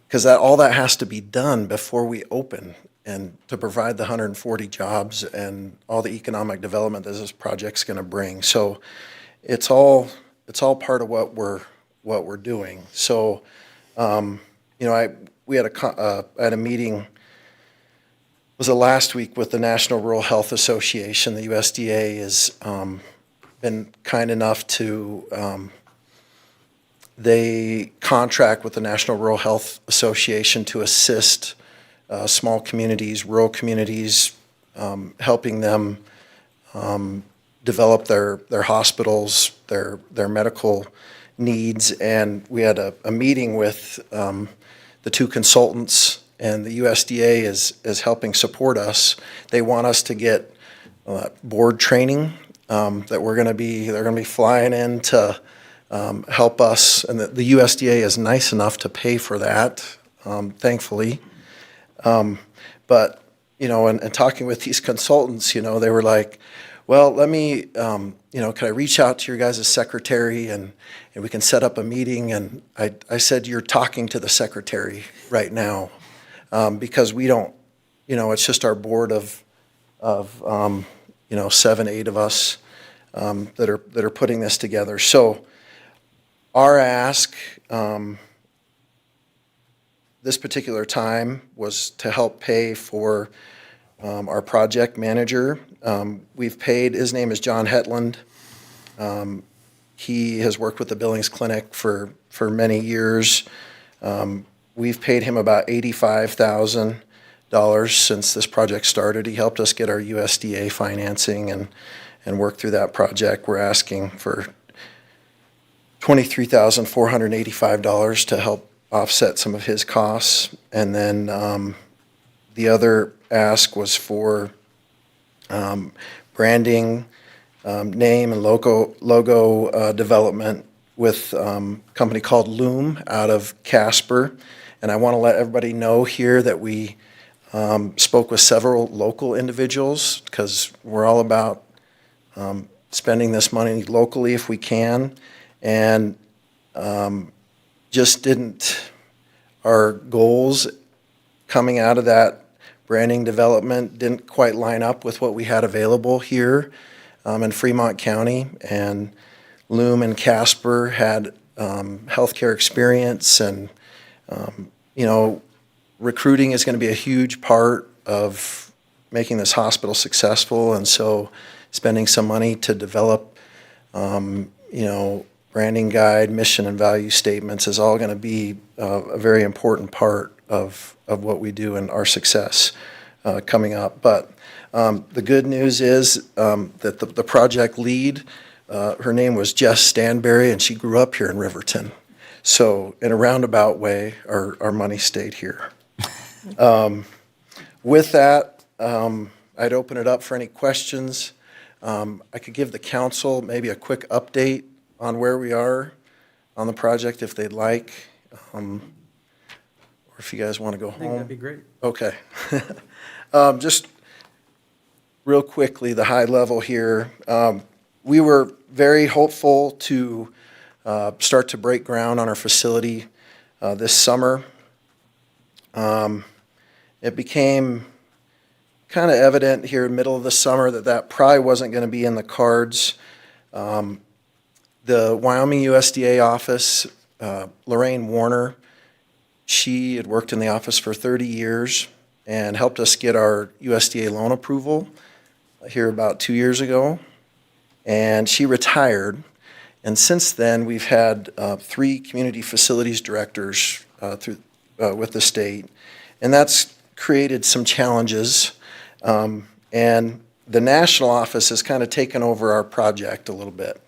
because all that has to be done before we open, and to provide the 140 jobs and all the economic development that this project's going to bring. So it's all part of what we're doing. So we had a meeting. Was it last week with the National Rural Health Association? The USDA has been kind enough to, they contract with the National Rural Health Association to assist small communities, rural communities, helping them develop their hospitals, their medical needs. And we had a meeting with the two consultants, and the USDA is helping support us. They want us to get board training that they're going to be flying in to help us, and the USDA is nice enough to pay for that, thankfully. But and talking with these consultants, they were like, well, let me, can I reach out to your guys' secretary and we can set up a meeting? And I said, you're talking to the secretary right now. Because we don't, it's just our board of 7, 8 of us that are putting this together. So our ask this particular time was to help pay for our project manager. We've paid, his name is John Hetland. He has worked with the Billings Clinic for many years. We've paid him about $85,000 since this project started. He helped us get our USDA financing and work through that project. We're asking for $23,485 to help offset some of his costs. And then the other ask was for branding, name and logo development with a company called Loom out of Casper. And I want to let everybody know here that we spoke with several local individuals, because we're all about spending this money locally if we can. And our goals coming out of that branding development didn't quite line up with what we had available here in Fremont County. And Loom and Casper had healthcare experience, and recruiting is going to be a huge part of making this hospital successful. And so spending some money to develop, branding guide, mission and value statements is all going to be a very important part of what we do and our success coming up. But the good news is that the project lead, her name was Jess Stanberry, and she grew up here in Riverton. So in a roundabout way, our money stayed here. With that, I'd open it up for any questions. I could give the council maybe a quick update on where we are on the project if they'd like, or if you guys want to go home. I think that'd be great. Okay. Just real quickly, the high level here. We were very hopeful to start to break ground on our facility this summer. It became kind of evident here in the middle of the summer that probably wasn't going to be in the cards. The Wyoming USDA office, Lorraine Warner, she had worked in the office for 30 years and helped us get our USDA loan approval here about 2 years ago. and she retired. And since then, we've had 3 community facilities directors with the state, and that's created some challenges. And the national office has kind of taken over our project a little bit.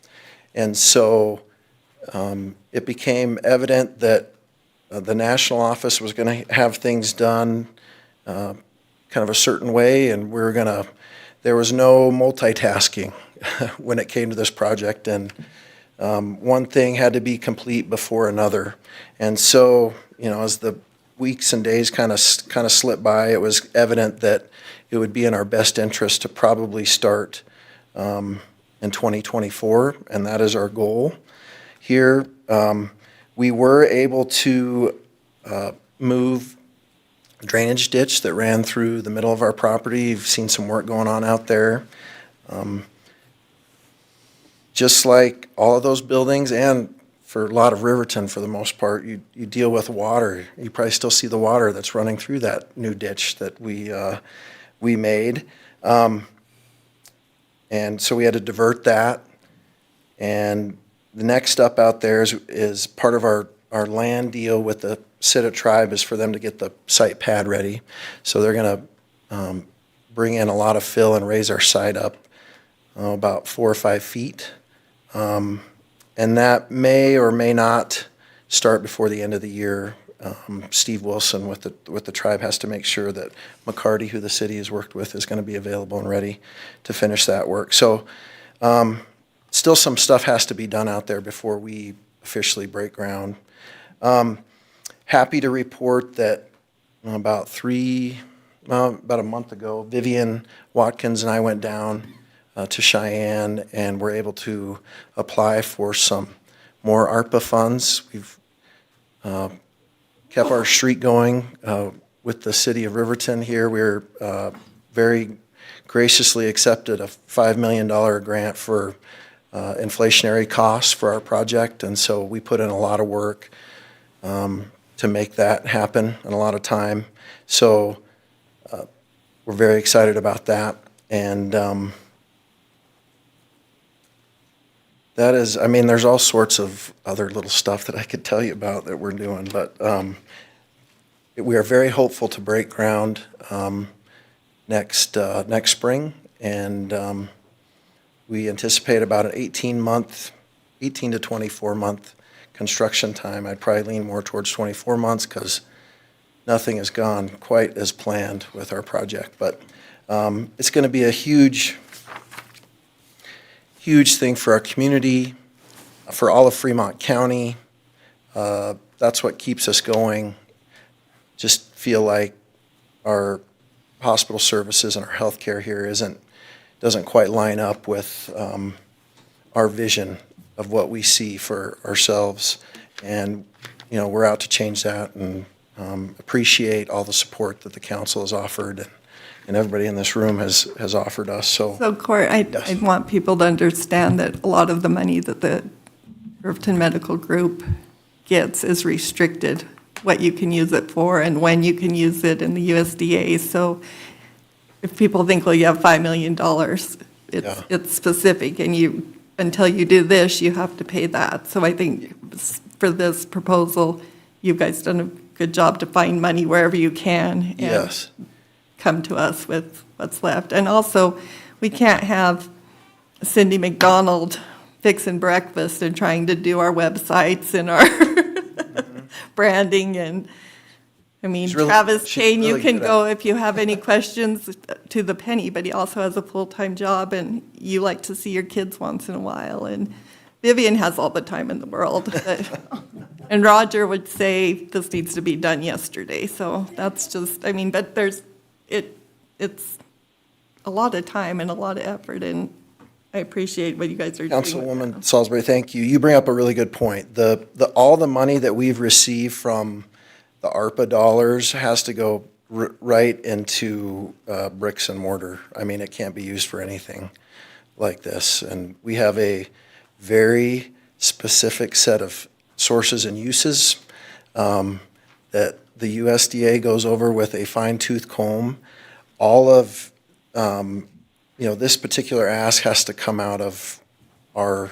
And so it became evident that the national office was going to have things done kind of a certain way, and there was no multitasking when it came to this project, and one thing had to be complete before another. And so, as the weeks and days kind of slipped by, it was evident that it would be in our best interest to probably start in 2024, and that is our goal. Here, we were able to move drainage ditch that ran through the middle of our property. You've seen some work going on out there. Just like all of those buildings, and for a lot of Riverton for the most part, you deal with water. You probably still see the water that's running through that new ditch that we made. And so we had to divert that. And the next step out there is part of our land deal with the Sitta tribe is for them to get the site pad ready. So they're going to bring in a lot of fill and raise our site up about 4 or 5 feet. And that may or may not start before the end of the year. Steve Wilson with the tribe has to make sure that McCarty, who the city has worked with, is going to be available and ready to finish that work. So still some stuff has to be done out there before we officially break ground. Happy to report that about a month ago, Vivian Watkins and I went down to Cheyenne and were able to apply for some more ARPA funds. We've kept our streak going with the city of Riverton here. We're very graciously accepted a $5 million grant for inflationary costs for our project, and so we put in a lot of work to make that happen and a lot of time. So we're very excited about that, and that is, there's all sorts of other little stuff that I could tell you about that we're doing, but we are very hopeful to break ground next spring, and we anticipate about an 18 to 24 month construction time. I'd probably lean more towards 24 months because nothing has gone quite as planned with our project, but it's going to be a huge thing for our community, for all of Fremont County. That's what keeps us going. Just feel like our hospital services and our healthcare here doesn't quite line up with our vision of what we see for ourselves. And, we're out to change that, and appreciate all the support that the council has offered and everybody in this room has offered us. So Court, I want people to understand that a lot of the money that the Riverton Medical Group gets is restricted, what you can use it for and when you can use it in the USDA. So if people think, well, you have $5 million, it's specific, and until you do this, you have to pay that. So I think for this proposal, you guys done a good job to find money wherever you can. And come to us with what's left. And also, we can't have Cindy McDonald fixing breakfast and trying to do our websites and our branding. And Travis Kane, you can go if you have any questions to the penny, but he also has a full-time job, and you like to see your kids once in a while. And Vivian has all the time in the world. And Roger would say this needs to be done yesterday. So that's just, but it's a lot of time and a lot of effort, and I appreciate what you guys are doing. Councilwoman Salisbury, thank you. You bring up a really good point. All the money that we've received from the ARPA dollars has to go right into bricks and mortar. It can't be used for anything like this. And we have a very specific set of sources and uses that the USDA goes over with a fine-tooth comb. All of this particular ask has to come out of our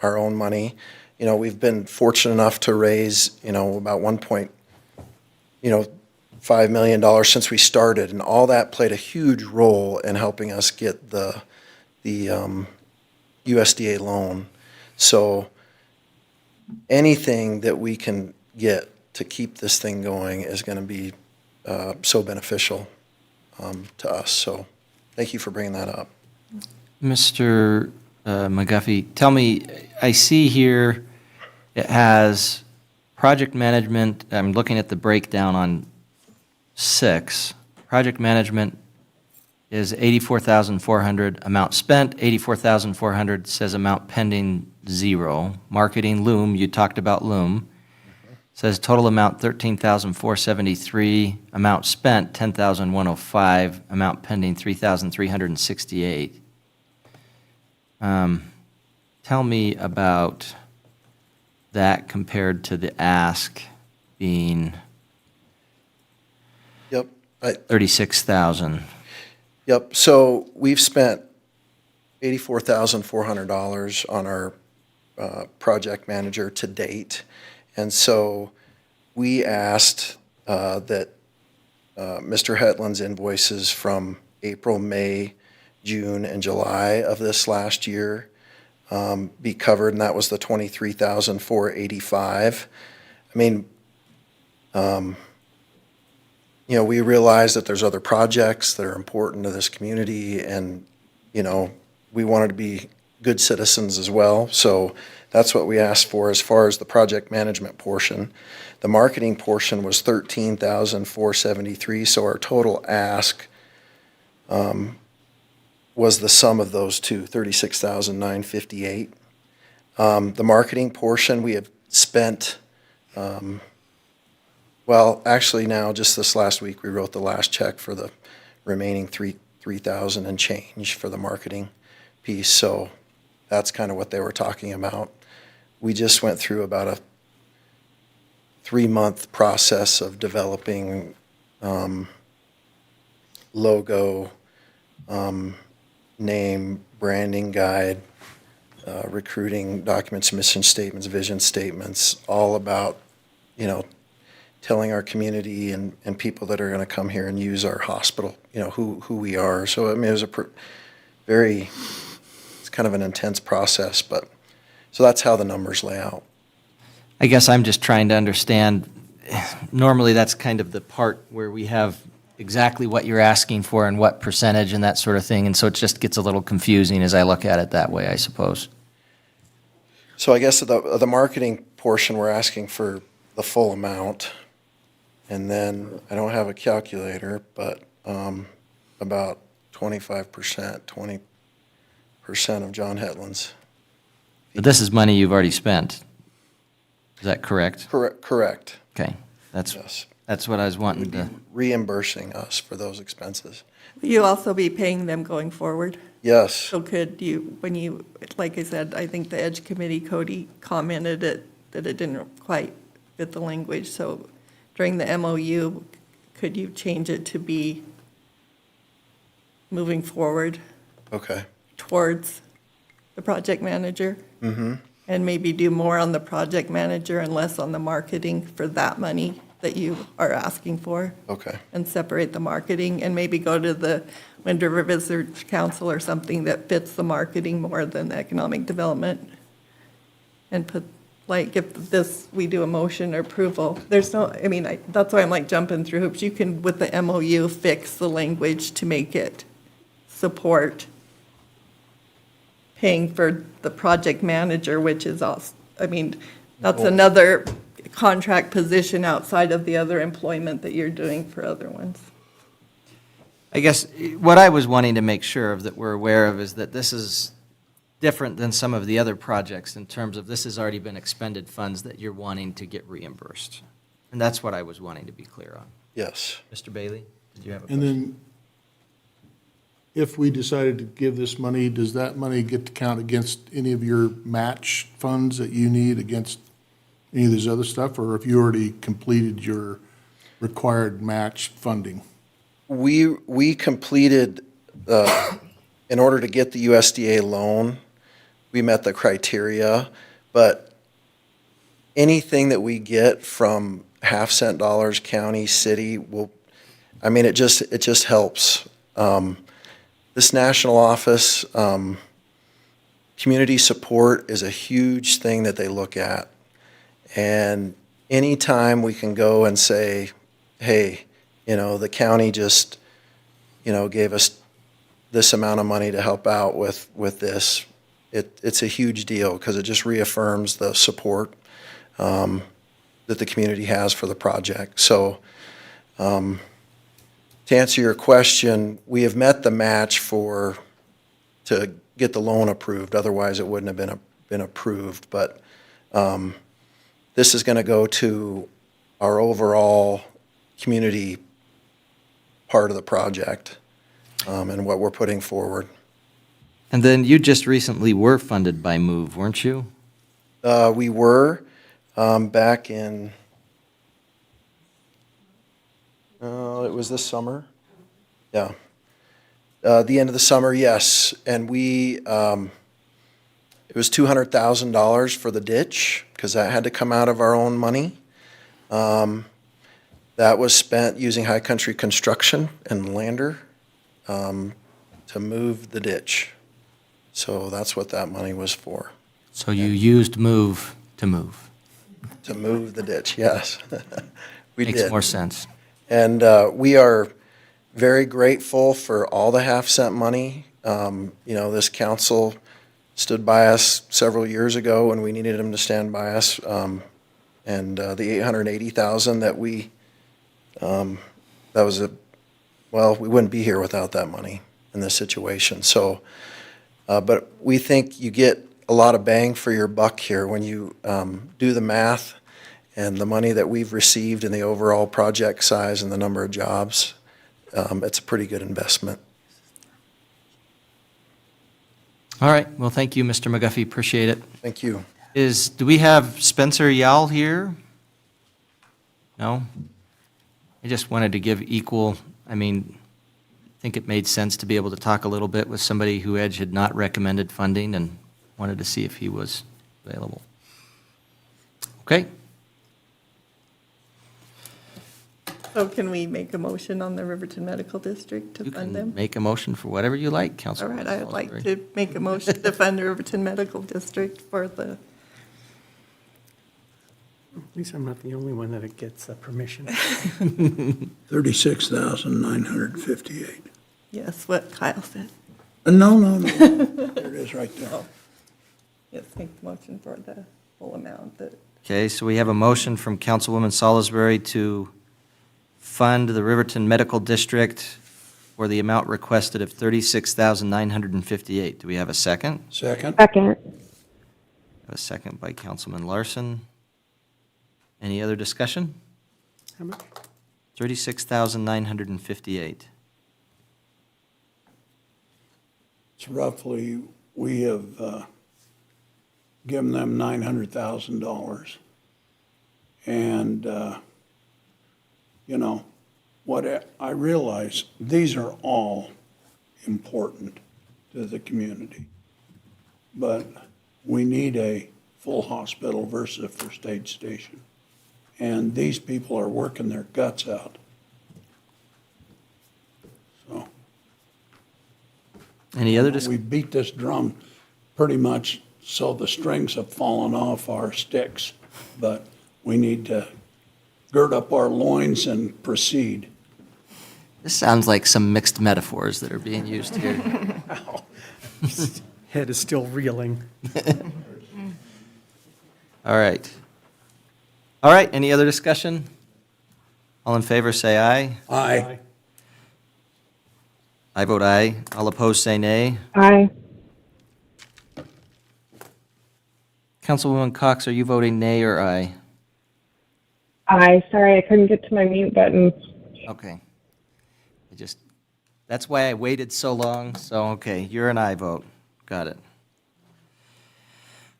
own money. You know, we've been fortunate enough to raise, you know, about $5 million since we started, and all that played a huge role in helping us get the USDA loan. So anything that we can get to keep this thing going is going to be so beneficial to us. So thank you for bringing that up. Mr. McGuffey, tell me, I see here it has project management. I'm looking at the breakdown on 6. Project management is 84,400 amount spent, 84,400 says amount pending 0. Marketing, Loom, you talked about Loom. Says total amount 13,473, amount spent 10,105, amount pending 3,368. Tell me about that compared to the ask being Yep. 36,000. Yep. So we've spent $84,400 on our project manager to date. And so we asked that Mr. Hetland's invoices from April, May, June, and July of this last year be covered, and that was the $23,485. I mean, you know, we realize that there's other projects that are important to this community, and, you know, we wanted to be good citizens as well. So that's what we asked for as far as the project management portion. The marketing portion was $13,473, so our total ask was the sum of those two, $36,958. The marketing portion we have spent, well, actually now, just this last week, we wrote the last check for the remaining $3,000 and change for the marketing piece. So that's kind of what they were talking about. We just went through about a 3-month process of developing logo, name, branding guide, recruiting documents, mission statements, vision statements, all about, you know, telling our community and people that are going to come here and use our hospital, you know, who we are. So, I mean, it was it's kind of an intense process, but, so that's how the numbers lay out. I guess I'm just trying to understand, normally that's kind of the part where we have exactly what you're asking for and what percentage and that sort of thing, and so it just gets a little confusing as I look at it that way, I suppose. So I guess the marketing portion, we're asking for the full amount, and then, I don't have a calculator, but about 25%, 20% of John Hetland's. But this is money you've already spent. Is that correct? Correct. Okay. Yes. That's what I was wanting to. Reimbursing us for those expenses. Will you also be paying them going forward? Yes. So could you, when you, like I said, I think the Edge Committee, Cody commented that it didn't quite fit the language, so during the MOU, could you change it to be moving forward Okay. towards the project manager? Mm-hmm. And maybe do more on the project manager and less on the marketing for that money that you are asking for? Okay. And separate the marketing and maybe go to the Wind River Visitors Council or something that fits the marketing more than the economic development? And put, like, if this, we do a motion or approval, there's no, I mean, that's why I'm like jumping through hoops. You can, with the MOU, fix the language to make it support paying for the project manager, which is also, I mean, that's another contract position outside of the other employment that you're doing for other ones. I guess what I was wanting to make sure of that we're aware of is that this is different than some of the other projects in terms of this has already been expended funds that you're wanting to get reimbursed. And that's what I was wanting to be clear on. Yes. Mr. Bailey, did you have a And question? then, if we decided to give this money, does that money get to count against any of your match funds that you need against any of this other stuff? Or have you already completed your required match funding? We completed, in order to get the USDA loan, we met the criteria, but anything that we get from half-cent dollars, county, city, will, I mean, it just helps. This national office, community support is a huge thing that they look at. And anytime we can go and say, hey, the county just, gave us this amount of money to help out with this, it's a huge deal because it just reaffirms the support that the community has for the project. So to answer your question, we have met the match to get the loan approved. Otherwise, it wouldn't have been approved. But this is going to go to our overall community part of the project and what we're putting forward. And then you just recently were funded by MOVE, weren't you? We were back in, it was this summer. Yeah. The end of the summer, yes. And it was $200,000 for the ditch because that had to come out of our own money. That was spent using High Country Construction and Lander to move the ditch. So that's what that money was for. So you used MOVE to move. To move the ditch, yes. We did. Makes more sense. And we are very grateful for all the half-cent money. This council stood by us several years ago when we needed them to stand by us. And the $880,000 that we wouldn't be here without that money in this situation. So, but we think you get a lot of bang for your buck here when you do the math and the money that we've received and the overall project size and the number of jobs. It's a pretty good investment. All right. Well, thank you, Mr. McGuffey. Appreciate it. Thank you. Do we have Spencer Yal here? No? I just wanted to give I think it made sense to be able to talk a little bit with somebody who Edge had not recommended funding and wanted to see if he was available. Okay. So can we make a motion on the Riverton Medical District to fund them? Make a motion for whatever you like, All Councilor. right, I'd like to make a motion to fund the Riverton Medical District for the, At least I'm not the only one that gets permission. $36,958. yes, what Kyle said. No. There it is right there. Oh. Yes, make the motion for the full amount that, Okay, so we have a motion from Councilwoman Salisbury to fund the Riverton Medical District for the amount requested of $36,958. Do we have a second? Second. Second. A second by Councilman Larson. Any other discussion? How much? $36,958. It's roughly, we have given them $900,000. And, what I realize, these are all important to the community. But we need a full hospital versus a first aid station. And these people are working their guts out. So. Any other We beat this drum pretty much so the strings have fallen off our sticks, but we need to gird up our loins and proceed. This sounds like some mixed metaphors that are being used here. Head is still reeling. All right. All right, any other discussion? All in favor, say aye. Aye. I vote aye. All opposed, say nay. Aye. Councilwoman Cox, are you voting nay or aye? Aye. Sorry, I couldn't get to my mute button. Okay. That's why I waited so long, so, okay, you're an aye vote. Got it.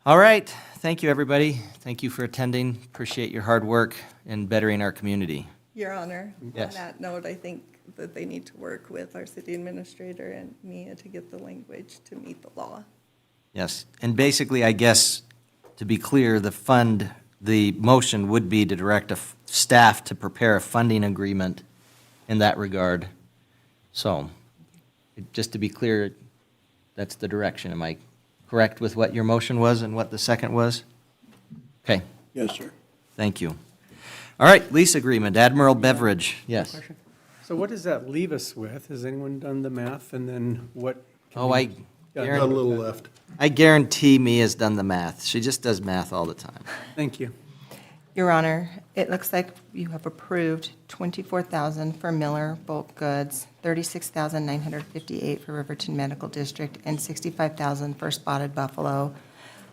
All right, thank you, everybody. Thank you for attending. Appreciate your hard work in bettering our community. Your Honor, Yes. on that note, I think that they need to work with our city administrator and Mia to get the language to meet the law. Yes, and basically, I guess, to be clear, the motion would be to direct staff to prepare a funding agreement in that regard. So, just to be clear, that's the direction. Am I correct with what your motion was and what the second was? Okay. Yes, sir. Thank you. All right, lease agreement, Admiral Beverage, yes. So what does that leave us with? Has anyone done the math, and then what? Oh, I Got a little left. I guarantee Mia's done the math. She just does math all the time. Thank you. Your Honor, it looks like you have approved $24,000 for Miller Bulk Goods, $36,958 for Riverton Medical District, and $65,000 for Spotted Buffalo,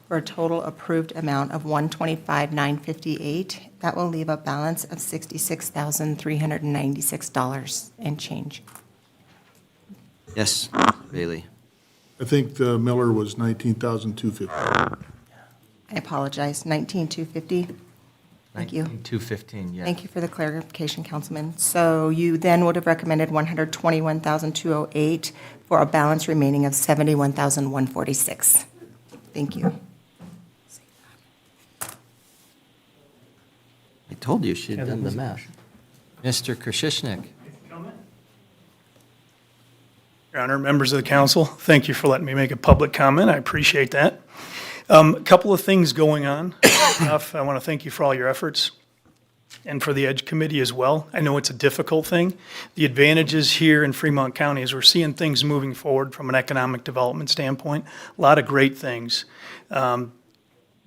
for a total approved amount of $125,958. That will leave a balance of $66,396 and change. Yes, Bailey. I think the Miller was 19,250. I apologize, $19,250. Thank you. 215, yeah. Thank you for the clarification, Councilman. So you then would have recommended $121,208 for a balance remaining of $71,146. Thank you. I told you she'd done the math. Mr. Krashishnik. Your Honor, members of the council, thank you for letting me make a public comment. I appreciate that. A couple of things going on. I want to thank you for all your efforts and for the EDGE committee as well. I know it's a difficult thing. The advantages here in Fremont County is we're seeing things moving forward from an economic development standpoint. A lot of great things.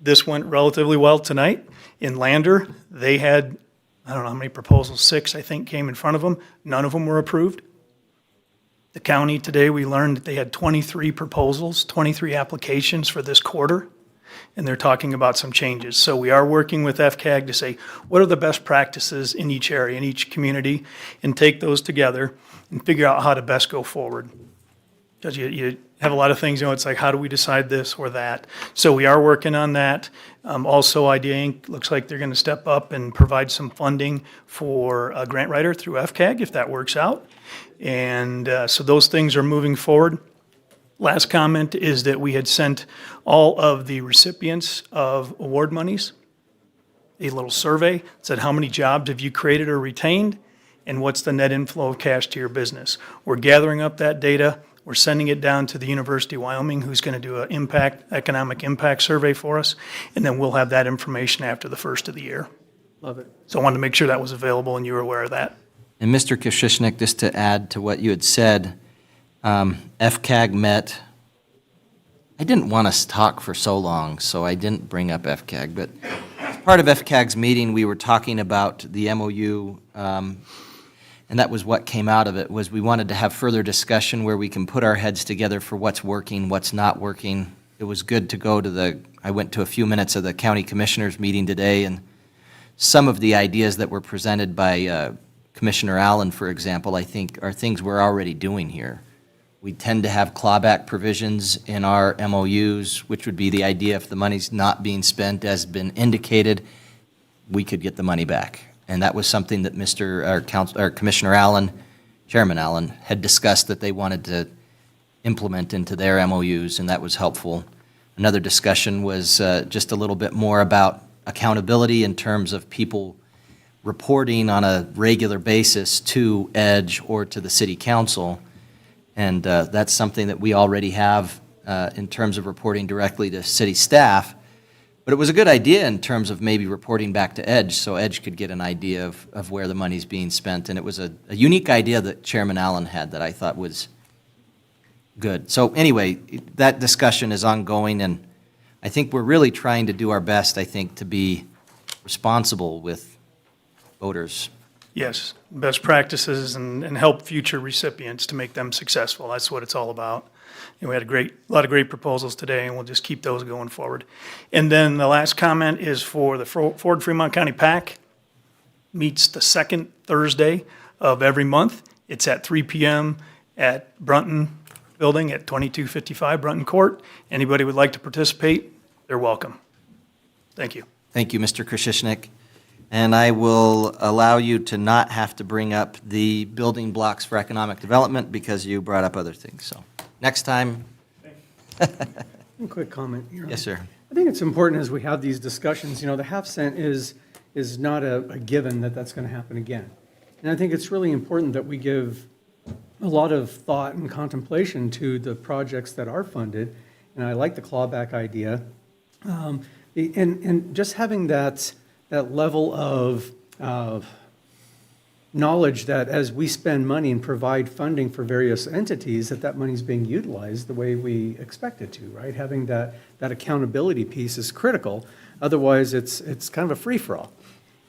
This went relatively well tonight. In Lander, they had, I don't know how many proposals, 6, I think, came in front of them. None of them were approved. The county today, we learned that they had 23 proposals, 23 applications for this quarter, and they're talking about some changes. So we are working with FCAG to say, what are the best practices in each area, in each community, and take those together and figure out how to best go forward. Because you have a lot of things, it's like, how do we decide this or that? So we are working on that. Also, Idea Inc. looks like they're going to step up and provide some funding for a grant writer through FCAG, if that works out. And so those things are moving forward. Last comment is that we had sent all of the recipients of award monies a little survey that said, how many jobs have you created or retained, and what's the net inflow of cash to your business? We're gathering up that data. We're sending it down to the University of Wyoming, who's going to do an economic impact survey for us, and then we'll have that information after the first of the year. Love it. So I wanted to make sure that was available and you were aware of that. And Mr. Krashishnik, just to add to what you had said, FCAG met. I didn't want to talk for so long, so I didn't bring up FCAG, but as part of FCAG's meeting, we were talking about the MOU, and that was what came out of it, was we wanted to have further discussion where we can put our heads together for what's working, what's not working. It was good to go to I went to a few minutes of the county commissioners meeting today, and some of the ideas that were presented by Commissioner Allen, for example, I think are things we're already doing here. We tend to have clawback provisions in our MOUs, which would be the idea if the money's not being spent as been indicated, we could get the money back. And that was something that Commissioner Allen, Chairman Allen, had discussed that they wanted to implement into their MOUs, and that was helpful. Another discussion was just a little bit more about accountability in terms of people reporting on a regular basis to EDGE or to the city council. And that's something that we already have in terms of reporting directly to city staff. But it was a good idea in terms of maybe reporting back to EDGE so EDGE could get an idea of where the money's being spent. And it was a unique idea that Chairman Allen had that I thought was good. So anyway, that discussion is ongoing, and I think we're really trying to do our best, I think, to be responsible with voters. Yes, best practices and help future recipients to make them successful. That's what it's all about. And we had a lot of great proposals today, and we'll just keep those going forward. And then the last comment is for the Ford Fremont County PAC. Meets the second Thursday of every month. It's at 3 p.m. at Brunton Building at 2255 Brunton Court. Anybody would like to participate, they're welcome. Thank you. Thank you, Mr. Krashishnik. And I will allow you to not have to bring up the building blocks for economic development because you brought up other things. So next time. One quick comment. Yes, sir. I think it's important as we have these discussions, the half cent is not a given that that's going to happen again. And I think it's really important that we give a lot of thought and contemplation to the projects that are funded. And I like the clawback idea. And just having that level of knowledge that as we spend money and provide funding for various entities, that money is being utilized the way we expect it to, right? Having that accountability piece is critical. Otherwise, it's kind of a free-for-all.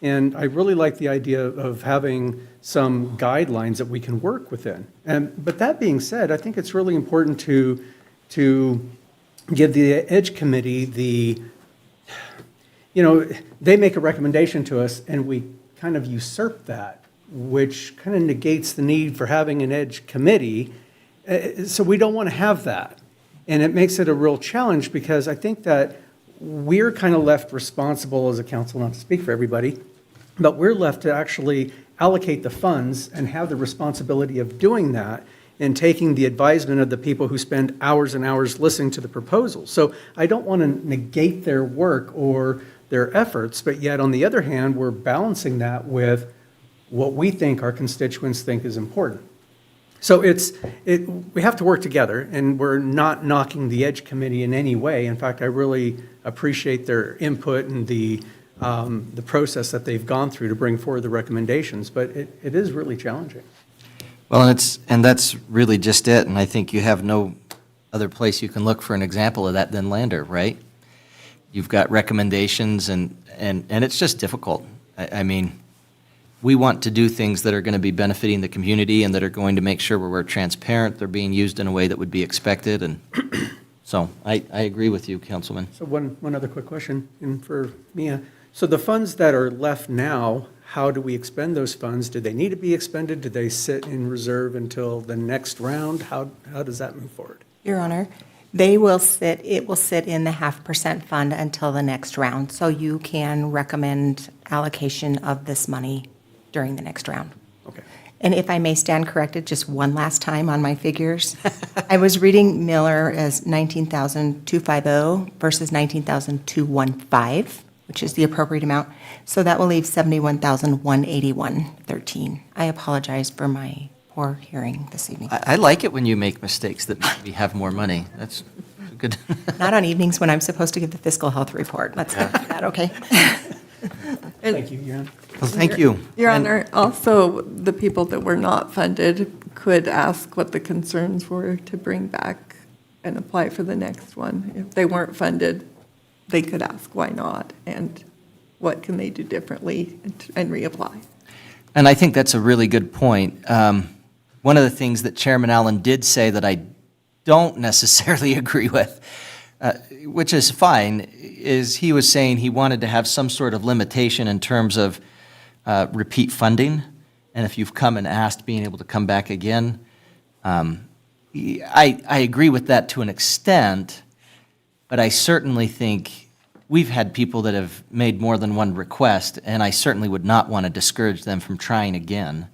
And I really like the idea of having some guidelines that we can work within. But that being said, I think it's really important to give the EDGE committee they make a recommendation to us and we kind of usurp that, which kind of negates the need for having an EDGE committee. So we don't want to have that. And it makes it a real challenge because I think that we're kind of left responsible as a council, not to speak for everybody, but we're left to actually allocate the funds and have the responsibility of doing that and taking the advisement of the people who spend hours and hours listening to the proposals. So I don't want to negate their work or their efforts, but yet on the other hand, we're balancing that with what we think our constituents think is important. So we have to work together, and we're not knocking the EDGE committee in any way. In fact, I really appreciate their input and the process that they've gone through to bring forward the recommendations, but it is really challenging. Well, and that's really just it, and I think you have no other place you can look for an example of that than Lander, right? You've got recommendations, and it's just difficult. I mean, we want to do things that are going to be benefiting the community and that are going to make sure we're transparent, they're being used in a way that would be expected, and so I agree with you, Councilman. So one other quick question, and for Mia. So the funds that are left now, how do we expend those funds? Do they need to be expended? Do they sit in reserve until the next round? How does that move forward? Your Honor, it will sit in the 0.5% fund until the next round, so you can recommend allocation of this money during the next round. Okay. And if I may stand corrected just one last time on my figures, I was reading Miller as 19,250 versus 19,215, which is the appropriate amount. So that will leave 71,181.13. I apologize for my poor hearing this evening. I like it when you make mistakes that maybe have more money. That's good. Not on evenings when I'm supposed to give the fiscal health report. Let's go with that, okay? Thank you, Your Honor. Well, thank you. Your Honor, also, the people that were not funded could ask what the concerns were to bring back and apply for the next one. If they weren't funded, they could ask why not, and what can they do differently and reapply. And I think that's a really good point. One of the things that Chairman Allen did say that I don't necessarily agree with, which is fine, is he was saying he wanted to have some sort of limitation in terms of repeat funding, and if you've come and asked, being able to come back again. I agree with that to an extent, but I certainly think we've had people that have made more than one request, and I certainly would not want to discourage them from trying again.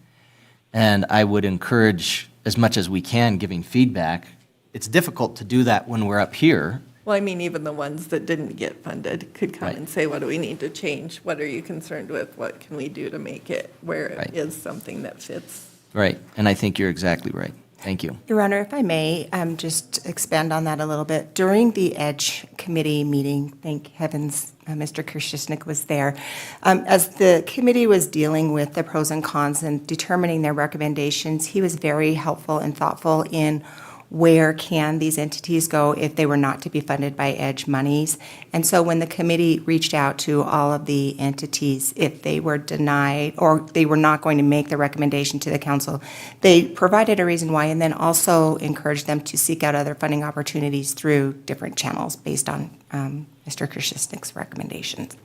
And I would encourage, as much as we can, giving feedback. It's difficult to do that when we're up here. Well, I mean, even the ones that didn't get funded could come and say, what do we need to change? What are you concerned with? What can we do to make it where it is something that fits? Right, and I think you're exactly right. Thank you. Your Honor, if I may, just expand on that a little bit. During the EDGE committee meeting, thank heavens Mr. Krzyznik was there, as the committee was dealing with the pros and cons and determining their recommendations, he was very helpful and thoughtful in where can these entities go if they were not to be funded by EDGE monies. And so when the committee reached out to all of the entities, if they were denied or they were not going to make the recommendation to the council, they provided a reason why and then also encouraged them to seek out other funding opportunities through different channels based on Mr. Krzyznik's recommendations.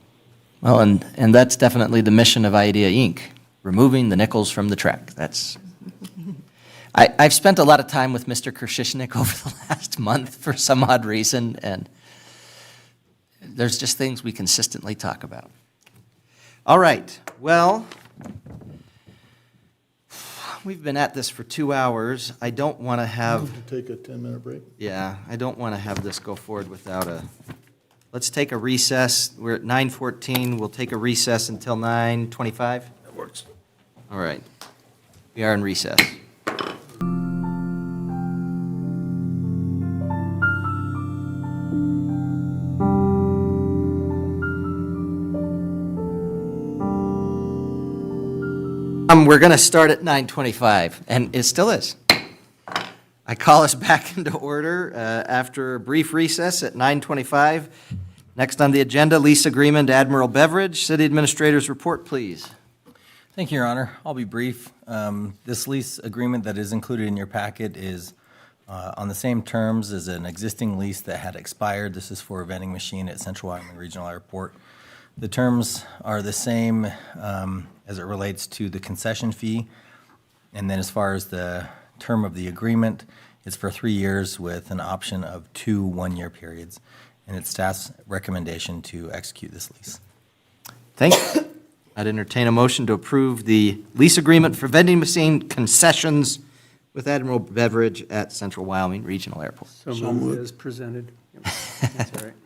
Well, and that's definitely the mission of IDEA Inc., removing the nickels from the track. That's... I've spent a lot of time with Mr. Krzyznik over the last month for some odd reason, and there's just things we consistently talk about. All right, well, we've been at this for 2 hours. I don't want to have, Take a 10-minute break. yeah, I don't want to have this go forward without a, let's take a recess. We're at 9:14. We'll take a recess until 9:25. That works. All right. We are in recess. We're going to start at 9:25, and it still is. I call us back into order after a brief recess at 9:25. Next on the agenda, lease agreement, Admiral Beverage. City Administrator's report, please. Thank you, Your Honor. I'll be brief. This lease agreement that is included in your packet is on the same terms as an existing lease that had expired. This is for a vending machine at Central Wyoming Regional Airport. The terms are the same as it relates to the concession fee. And then as far as the term of the agreement, it's for 3 years with an option of 2 one-year periods. And it's staff's recommendation to execute this lease. Thank you. I'd entertain a motion to approve the lease agreement for vending machine concessions with Admiral Beverage at Central Wyoming Regional Airport. So moved as presented. Yep, that's all right.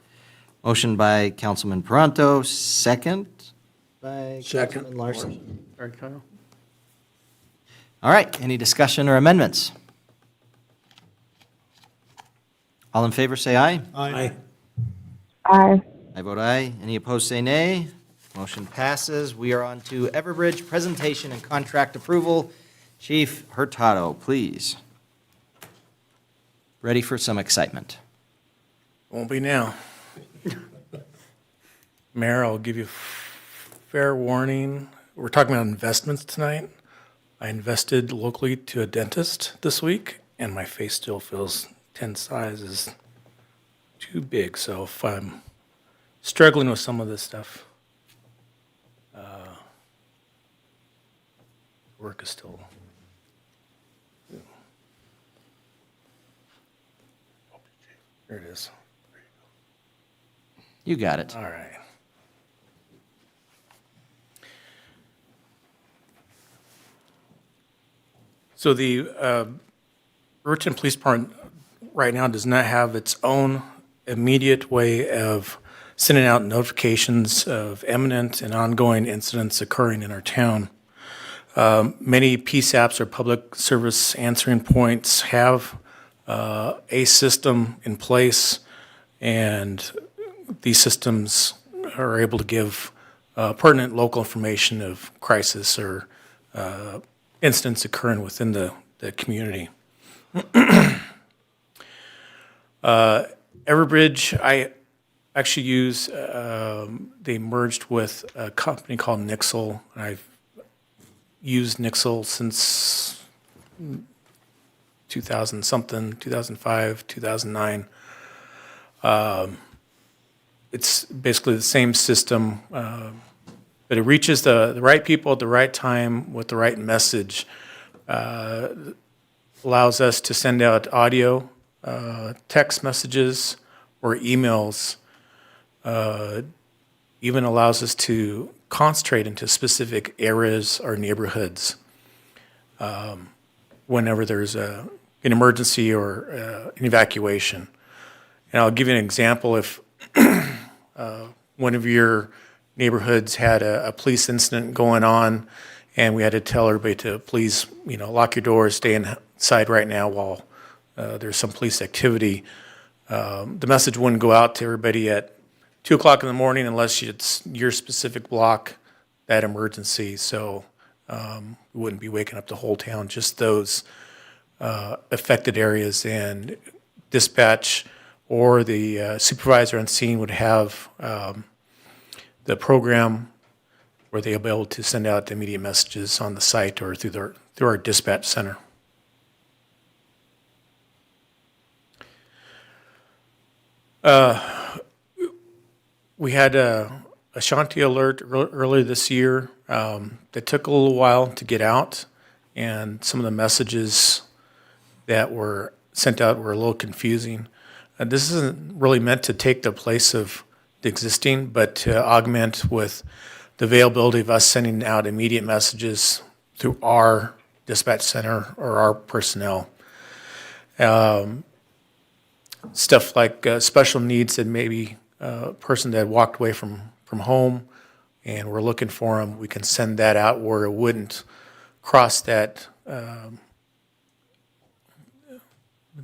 Motion by Councilman Paranto, second by Second. Councilman Larson. All right, Kyle. All right, any discussion or amendments? All in favor, say aye. Aye. Aye. I vote aye. Any opposed, say nay. Motion passes. We are on to Everbridge presentation and contract approval. Chief Hurtado, please. Ready for some excitement. Won't be now. Mayor, I'll give you fair warning. We're talking about investments tonight. I invested locally to a dentist this week, and my face still feels 10 sizes too big. So if I'm struggling with some of this stuff, work is still. There it is. You got it. All right. So the Riverton Police Department right now does not have its own immediate way of sending out notifications of imminent and ongoing incidents occurring in our town. Many PSAPs or public service answering points have a system in place, and these systems are able to give pertinent local information of crisis or incidents occurring within the community. EVERBRIDGE, I actually use, they merged with a company called Nixle. I've used Nixle since 2000-something, 2005, 2009. It's basically the same system, but it reaches the right people at the right time with the right message. Allows us to send out audio, text messages, or emails. Even allows us to concentrate into specific areas or neighborhoods whenever there's an emergency or an evacuation. And I'll give you an example. If one of your neighborhoods had a police incident going on, and we had to tell everybody to please, lock your doors, stay inside right now while there's some police activity, the message wouldn't go out to everybody at 2 o'clock in the morning unless it's your specific block, that emergency. So we wouldn't be waking up the whole town, just those affected areas. And dispatch or the supervisor on scene would have the program where they'll be able to send out immediate messages on the site or through our dispatch center. We had a Ashanti alert earlier this year that took a little while to get out, and some of the messages that were sent out were a little confusing. This isn't really meant to take the place of the existing, but to augment with the availability of us sending out immediate messages through our dispatch center or our personnel. Stuff like special needs that maybe a person that walked away from home and we're looking for them, we can send that out where it wouldn't cross that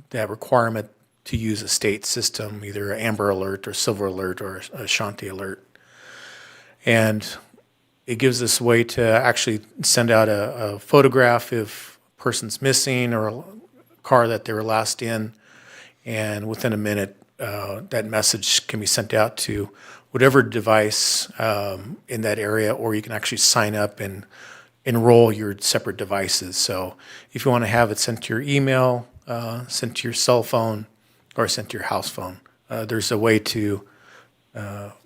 that requirement to use a state system, either Amber Alert or Silver Alert or Ashanti Alert. And it gives us a way to actually send out a photograph if a person's missing or a car that they were last in, and within a minute, that message can be sent out to whatever device in that area, or you can actually sign up and enroll your separate devices. So if you want to have it sent to your email, sent to your cell phone, or sent to your house phone, there's a way to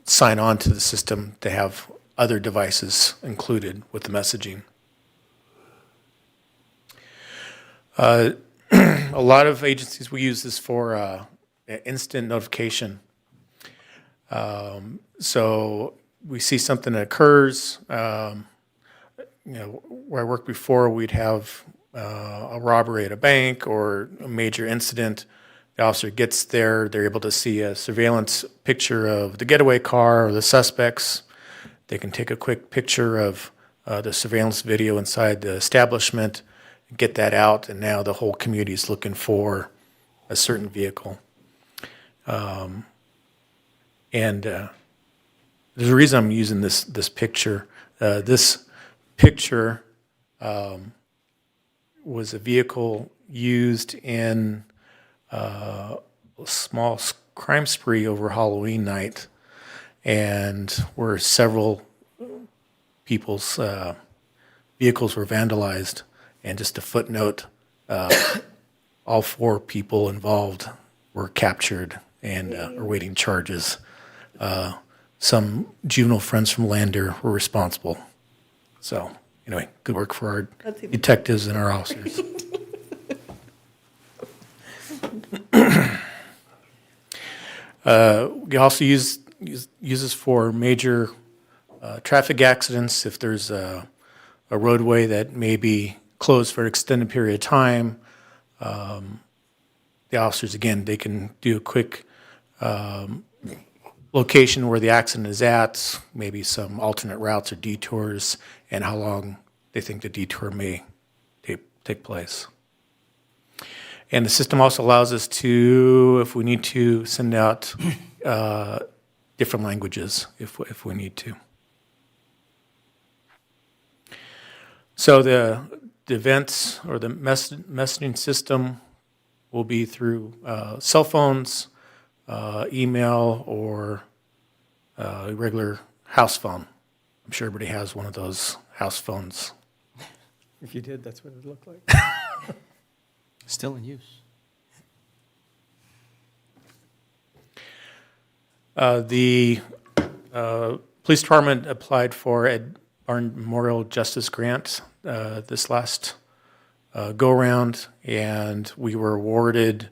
sign on to the system to have other devices included with the messaging. A lot of agencies, we use this for instant notification. So we see something that occurs, where I worked before, we'd have a robbery at a bank or a major incident. The officer gets there, they're able to see a surveillance picture of the getaway car or the suspects. They can take a quick picture of the surveillance video inside the establishment, get that out, and now the whole community is looking for a certain vehicle. There's a reason I'm using this picture. This picture was a vehicle used in a small crime spree over Halloween night, and where several people's vehicles were vandalized. And just a footnote, all 4 people involved were captured and are waiting charges. Some juvenile friends from Lander were responsible. So anyway, good work for our detectives and our officers. We also use this for major traffic accidents. If there's a roadway that may be closed for an extended period of time, the officers, again, they can do a quick location where the accident is at, maybe some alternate routes or detours, and how long they think the detour may take place. And the system also allows us to, if we need to, send out different languages if we need to. So the events or the messaging system will be through cell phones, email, or a regular house phone. I'm sure everybody has one of those house phones. If you did, that's what it would look like. Still in use. The police department applied for a Barn Memorial Justice Grant this last go-around, and we were awarded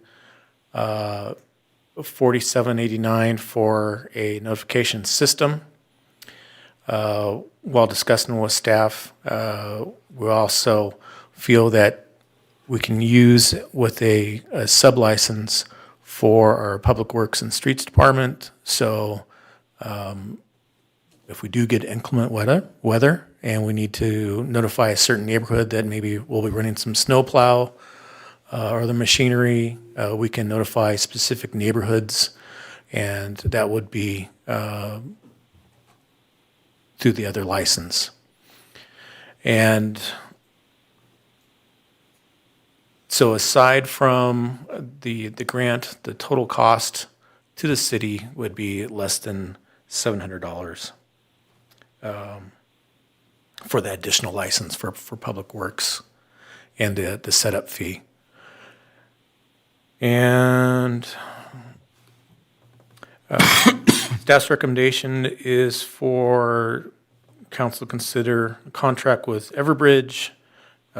$47.89 for a notification system. While discussing with staff, we also feel that we can use with a sub-license for our Public Works and Streets Department. So if we do get inclement weather and we need to notify a certain neighborhood that maybe we'll be running some snowplow or other machinery, we can notify specific neighborhoods, and that would be through the other license. And so aside from the grant, the total cost to the city would be less than $700 for the additional license for Public Works and the setup fee. And staff's recommendation is for council to consider a contract with EVERBRIDGE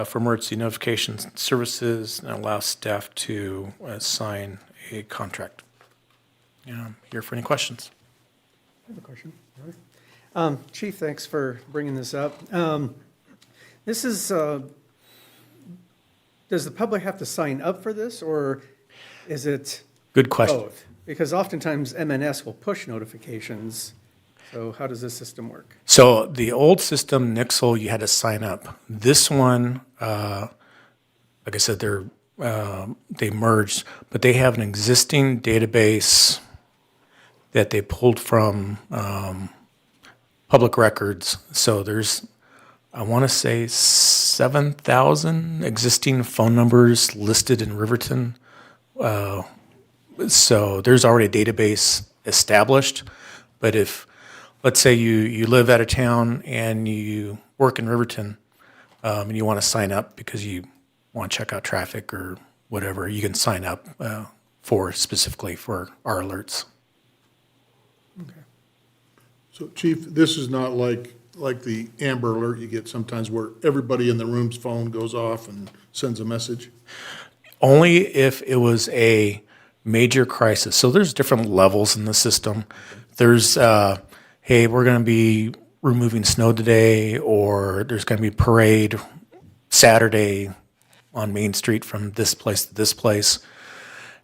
for emergency notification services and allow staff to sign a contract. I'm here for any questions. I have a question. Chief, thanks for bringing this up. This is does the public have to sign up for this, or is it Good question. both? Because oftentimes MNS will push notifications, so how does this system work? So the old system, Nixle, you had to sign up. This one, like I said, they merged, but they have an existing database that they pulled from public records. So there's, I want to say, 7,000 existing phone numbers listed in Riverton. So there's already a database established. But if, let's say you live out of town and you work in Riverton, and you want to sign up because you want to check out traffic or whatever, you can sign up specifically for our alerts. So Chief, this is not like the Amber Alert you get sometimes where everybody in the room's phone goes off and sends a message? Only if it was a major crisis. So there's different levels in the system. There's, hey, we're going to be removing snow today, or there's going to be a parade Saturday on Main Street from this place to this place.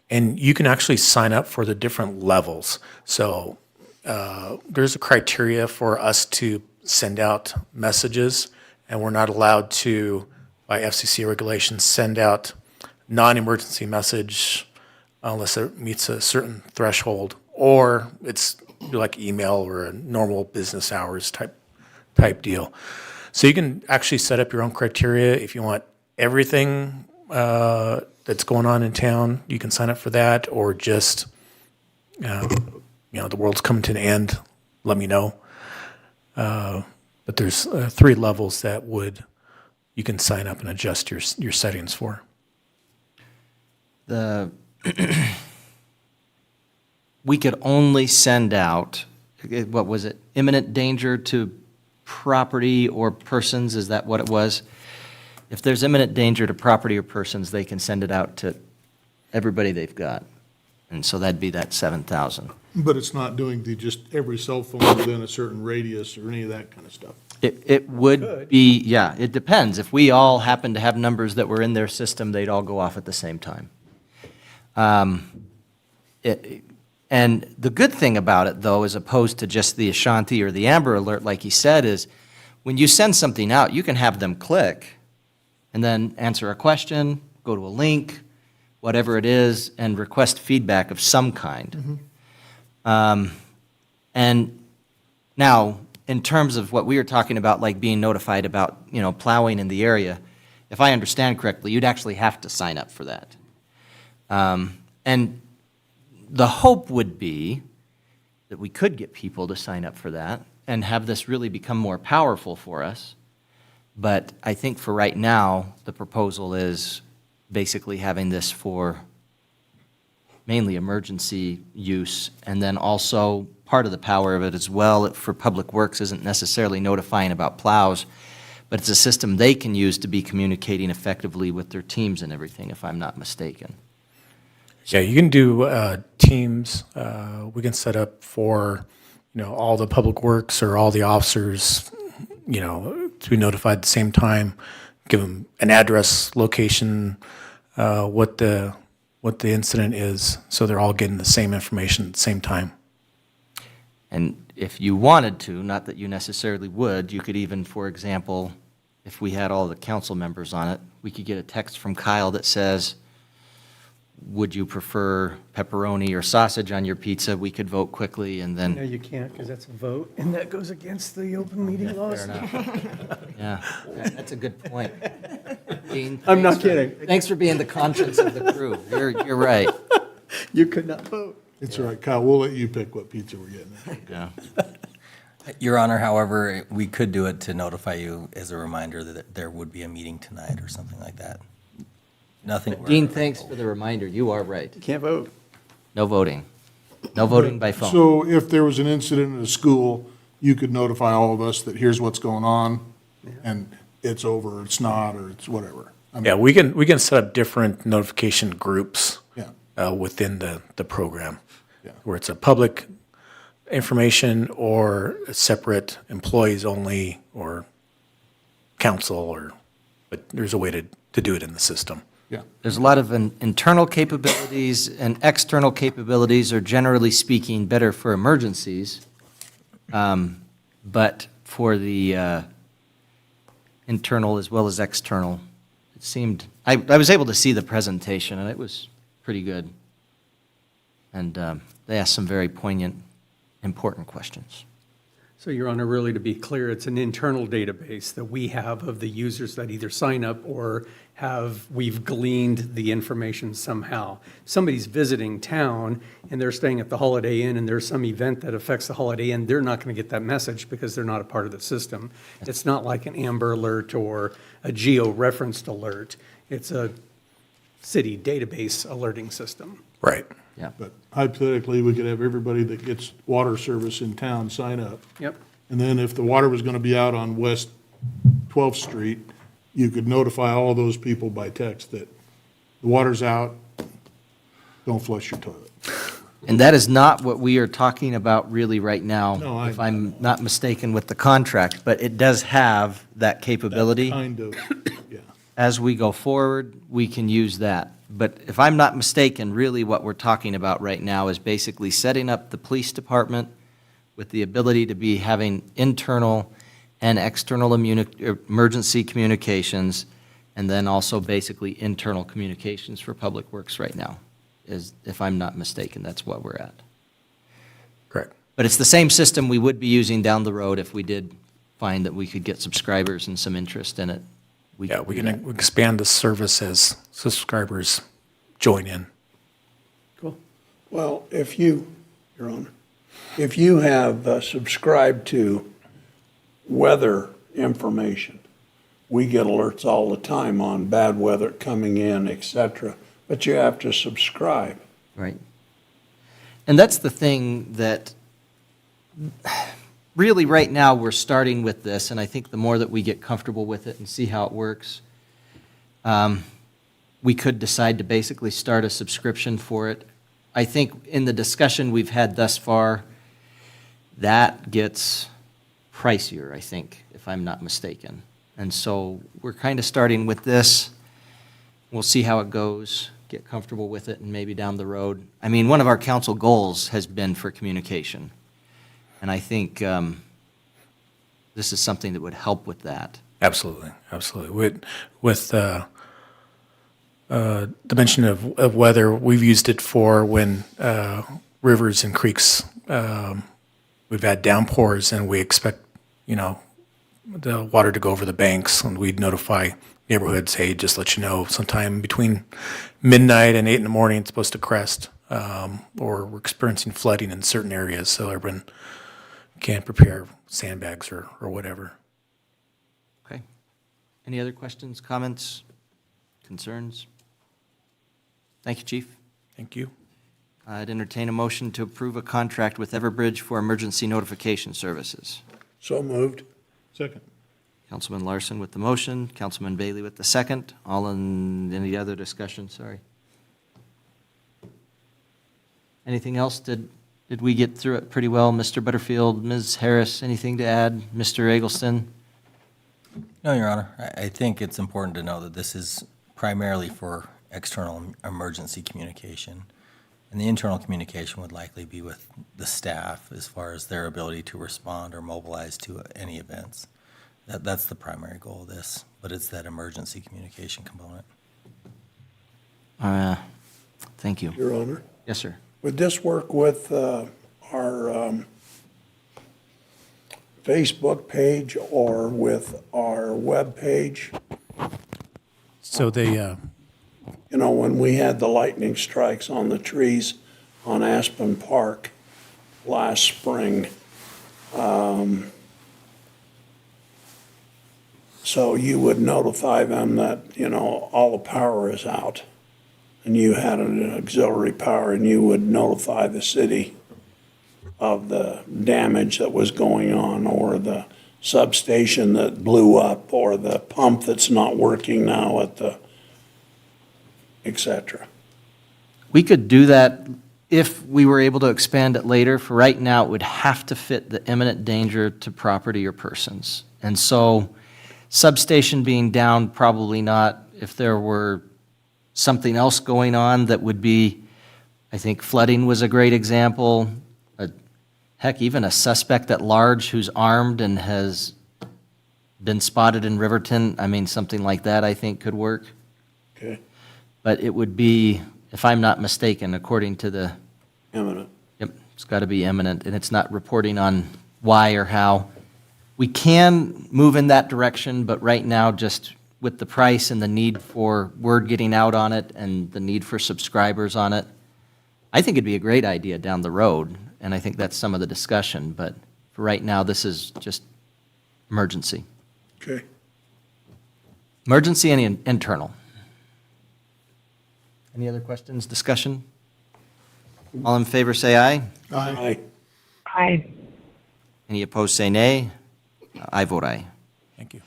And you can actually sign up for the different levels. So there's a criteria for us to send out messages, and we're not allowed to, by FCC regulations, send out non-emergency message unless it meets a certain threshold, or it's like email or a normal business hours type deal. So you can actually set up your own criteria. If you want everything that's going on in town, you can sign up for that, or just, the world's coming to an end, let me know. But there's 3 levels that you can sign up and adjust your settings for. We could only send out, what was it, imminent danger to property or persons, is that what it was? If there's imminent danger to property or persons, they can send it out to everybody they've got. And so that'd be that 7,000. But it's not doing just every cell phone within a certain radius or any of that kind of stuff. It would be, yeah, it depends. If we all happen to have numbers that were in their system, they'd all go off at the same time. And the good thing about it, though, as opposed to just the Ashanti or the Amber Alert, like he said, is when you send something out, you can have them click and then answer a question, go to a link, whatever it is, and request feedback of some kind. And now, in terms of what we were talking about, like being notified about, plowing in the area, if I understand correctly, you'd actually have to sign up for that. And the hope would be that we could get people to sign up for that and have this really become more powerful for us. But I think for right now, the proposal is basically having this for mainly emergency use, and then also part of the power of it as well for Public Works isn't necessarily notifying about plows, but it's a system they can use to be communicating effectively with their teams and everything, if I'm not mistaken. Yeah, you can do teams. We can set up for, all the Public Works or all the officers, to be notified at the same time, give them an address, location, what the incident is, so they're all getting the same information at the same time. And if you wanted to, not that you necessarily would, you could even, for example, if we had all the council members on it, we could get a text from Kyle that says, would you prefer pepperoni or sausage on your pizza? We could vote quickly, and then... No, you can't, because that's a vote, and that goes against the open meeting laws. Fair enough. Yeah, that's a good point. Dean, I'm not thanks kidding. Thanks for being the conscience of the crew. You're right. You could not vote. It's all right, Kyle, we'll let you pick what pizza we're getting. Yeah. Your Honor, however, we could do it to notify you as a reminder that there would be a meeting tonight or something like that. Nothing. Dean, thanks for the reminder. You are right. You can't vote. No voting. No voting by phone. So if there was an incident at a school, you could notify all of us that here's what's going on, and it's over, or it's not, or it's whatever. Yeah, we can set up different notification groups Yeah. within the program, where it's a public information or a separate employees only or council, but there's a way to do it in the system. Yeah. There's a lot of internal capabilities, and external capabilities are, generally speaking, better for emergencies. But for the internal as well as external, it seemed, I was able to see the presentation, and it was pretty good. And they asked some very poignant, important questions. So, Your Honor, really to be clear, it's an internal database that we have of the users that either sign up or we've gleaned the information somehow. Somebody's visiting town and they're staying at the Holiday Inn and there's some event that affects the Holiday Inn, they're not going to get that message because they're not a part of the system. It's not like an Amber Alert or a geo-referenced alert. It's a city database alerting system. Right. Yeah. But hypothetically, we could have everybody that gets water service in town sign up. Yep. And then if the water was going to be out on West 12th Street, you could notify all those people by text that the water's out, don't flush your toilet. And that is not what we are talking about really right now, No, if I'm not mistaken with the contract, but it does have that capability. Kind of, yeah. As we go forward, we can use that. But if I'm not mistaken, really what we're talking about right now is basically setting up the police department with the ability to be having internal and external emergency communications, and then also basically internal communications for Public Works right now, is, if I'm not mistaken, that's what we're at. Correct. But it's the same system we would be using down the road if we did find that we could get subscribers and some interest in it. We can expand the service as subscribers join in. Cool. Well, if you, Your Honor, if you have subscribed to weather information, we get alerts all the time on bad weather coming in, et cetera, but you have to subscribe. Right. And that's the thing that, really right now, we're starting with this, and I think the more that we get comfortable with it and see how it works, we could decide to basically start a subscription for it. I think in the discussion we've had thus far, that gets pricier, I think, if I'm not mistaken. And so we're kind of starting with this. We'll see how it goes, get comfortable with it, and maybe down the road. I mean, one of our council goals has been for communication. And I think this is something that would help with that. Absolutely, absolutely. With the mention of weather, we've used it for when rivers and creeks, we've had downpours and we expect, the water to go over the banks, and we'd notify neighborhoods, hey, just let you know, sometime between midnight and 8 in the morning, it's supposed to crest, or we're experiencing flooding in certain areas, so everyone can prepare sandbags or whatever. Okay. Any other questions, comments, concerns? Thank you, Chief. Thank you. I'd entertain a motion to approve a contract with EVERBRIDGE for emergency notification services. So moved. Second. Councilman Larson with the motion, Councilman Bailey with the second. All in, any other discussion, sorry? Anything else? Did we get through it pretty well? Mr. Butterfield, Ms. Harris, anything to add? Mr. Eggleston? No, Your Honor. I think it's important to know that this is primarily for external emergency communication. And the internal communication would likely be with the staff as far as their ability to respond or mobilize to any events. That's the primary goal of this, but it's that emergency communication component. Thank you. Your Honor? Yes, sir. Would this work with our Facebook page or with our web page? So they... when we had the lightning strikes on the trees on Aspen Park last spring, so you would notify them that, all the power is out, and you had an auxiliary power, and you would notify the city of the damage that was going on, or the substation that blew up, or the pump that's not working now at the, et cetera. We could do that if we were able to expand it later. For right now, it would have to fit the imminent danger to property or persons. And so substation being down, probably not. If there were something else going on that would be, I think flooding was a great example. Heck, even a suspect at large who's armed and has been spotted in Riverton, I mean, something like that I think could work. Okay. But it would be, if I'm not mistaken, according to the... Imminent. Yep, it's got to be imminent, and it's not reporting on why or how. We can move in that direction, but right now, just with the price and the need for word getting out on it and the need for subscribers on it, I think it'd be a great idea down the road, and I think that's some of the discussion, but for right now, this is just emergency. Okay. Emergency and internal. Any other questions, discussion? All in favor, say aye. Aye. Aye. Any opposed, say nay. I vote aye. Thank you.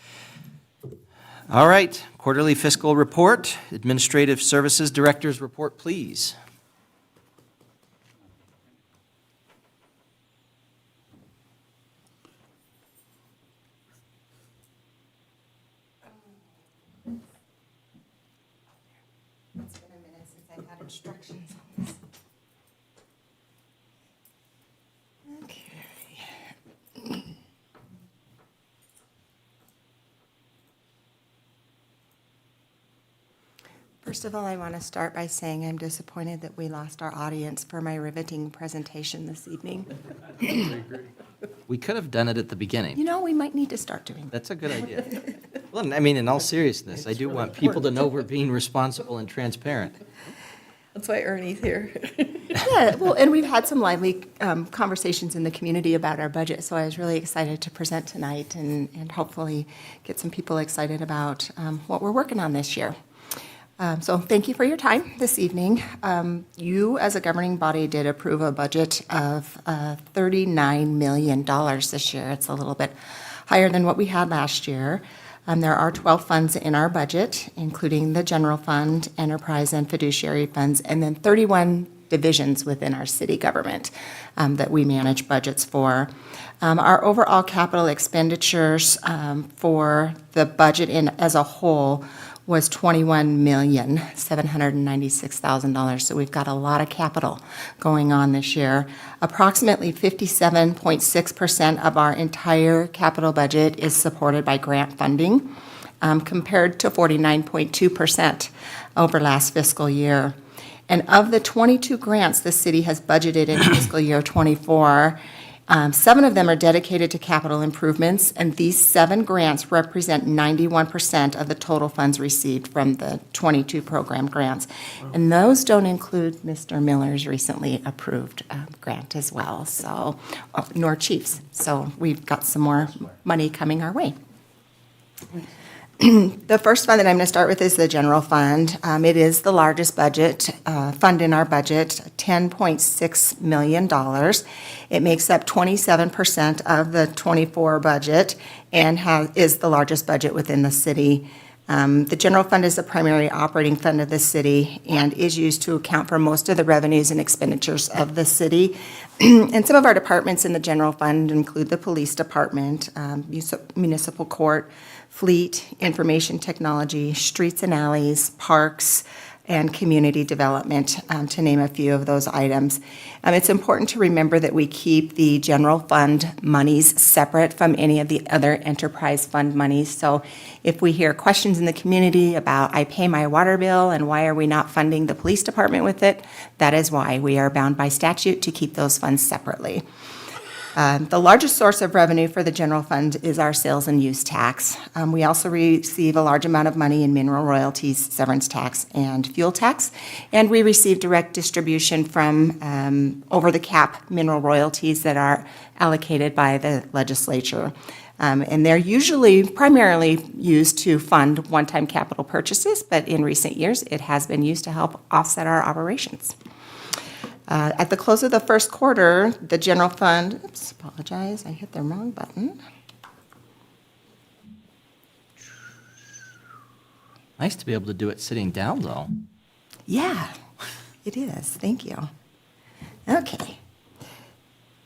All right, quarterly fiscal report, Administrative Services Director's report, please. It's been a minute since I've had instructions on this. Okay. First of all, I want to start by saying I'm disappointed that we lost our audience for my riveting presentation this evening. We could have done it at the beginning. You know, we might need to start doing that. That's a good idea. Well, I mean, in all seriousness, I do want people to know we're being responsible and transparent. That's why Ernie's here. Yeah, well, and we've had some lively conversations in the community about our budget, so I was really excited to present tonight and hopefully get some people excited about what we're working on this year. So thank you for your time this evening. You, as a governing body, did approve a budget of $39 million this year. It's a little bit higher than what we had last year. There are 12 funds in our budget, including the general fund, enterprise, and fiduciary funds, and then 31 divisions within our city government that we manage budgets for. Our overall capital expenditures for the budget as a whole was $21,796,000. So we've got a lot of capital going on this year. Approximately 57.6% of our entire capital budget is supported by grant funding, compared to 49.2% over last fiscal year. And of the 22 grants the city has budgeted in fiscal year '24, 7 of them are dedicated to capital improvements, and these 7 grants represent 91% of the total funds received from the 22 program grants. And those don't include Mr. Miller's recently approved grant as well, so, nor Chief's. So we've got some more money coming our way. The first fund that I'm going to start with is the general fund. It is the largest budget fund in our budget, $10.6 million. It makes up 27% of the '24 budget and is the largest budget within the city. The general fund is the primary operating fund of the city and is used to account for most of the revenues and expenditures of the city. And some of our departments in the general fund include the police department, municipal court, fleet, information technology, streets and alleys, parks, and community development, to name a few of those items. It's important to remember that we keep the general fund monies separate from any of the other enterprise fund monies. So if we hear questions in the community about, I pay my water bill and why are we not funding the police department with it, that is why we are bound by statute to keep those funds separately. The largest source of revenue for the general fund is our sales and use tax. We also receive a large amount of money in mineral royalties, severance tax, and fuel tax. And we receive direct distribution from over-the-cap mineral royalties that are allocated by the legislature. And they're usually primarily used to fund one-time capital purchases, but in recent years, it has been used to help offset our operations. At the close of the first quarter, the general fund, I hit the wrong button. Nice to be able to do it sitting down, though. Yeah, it is. Thank you. Okay.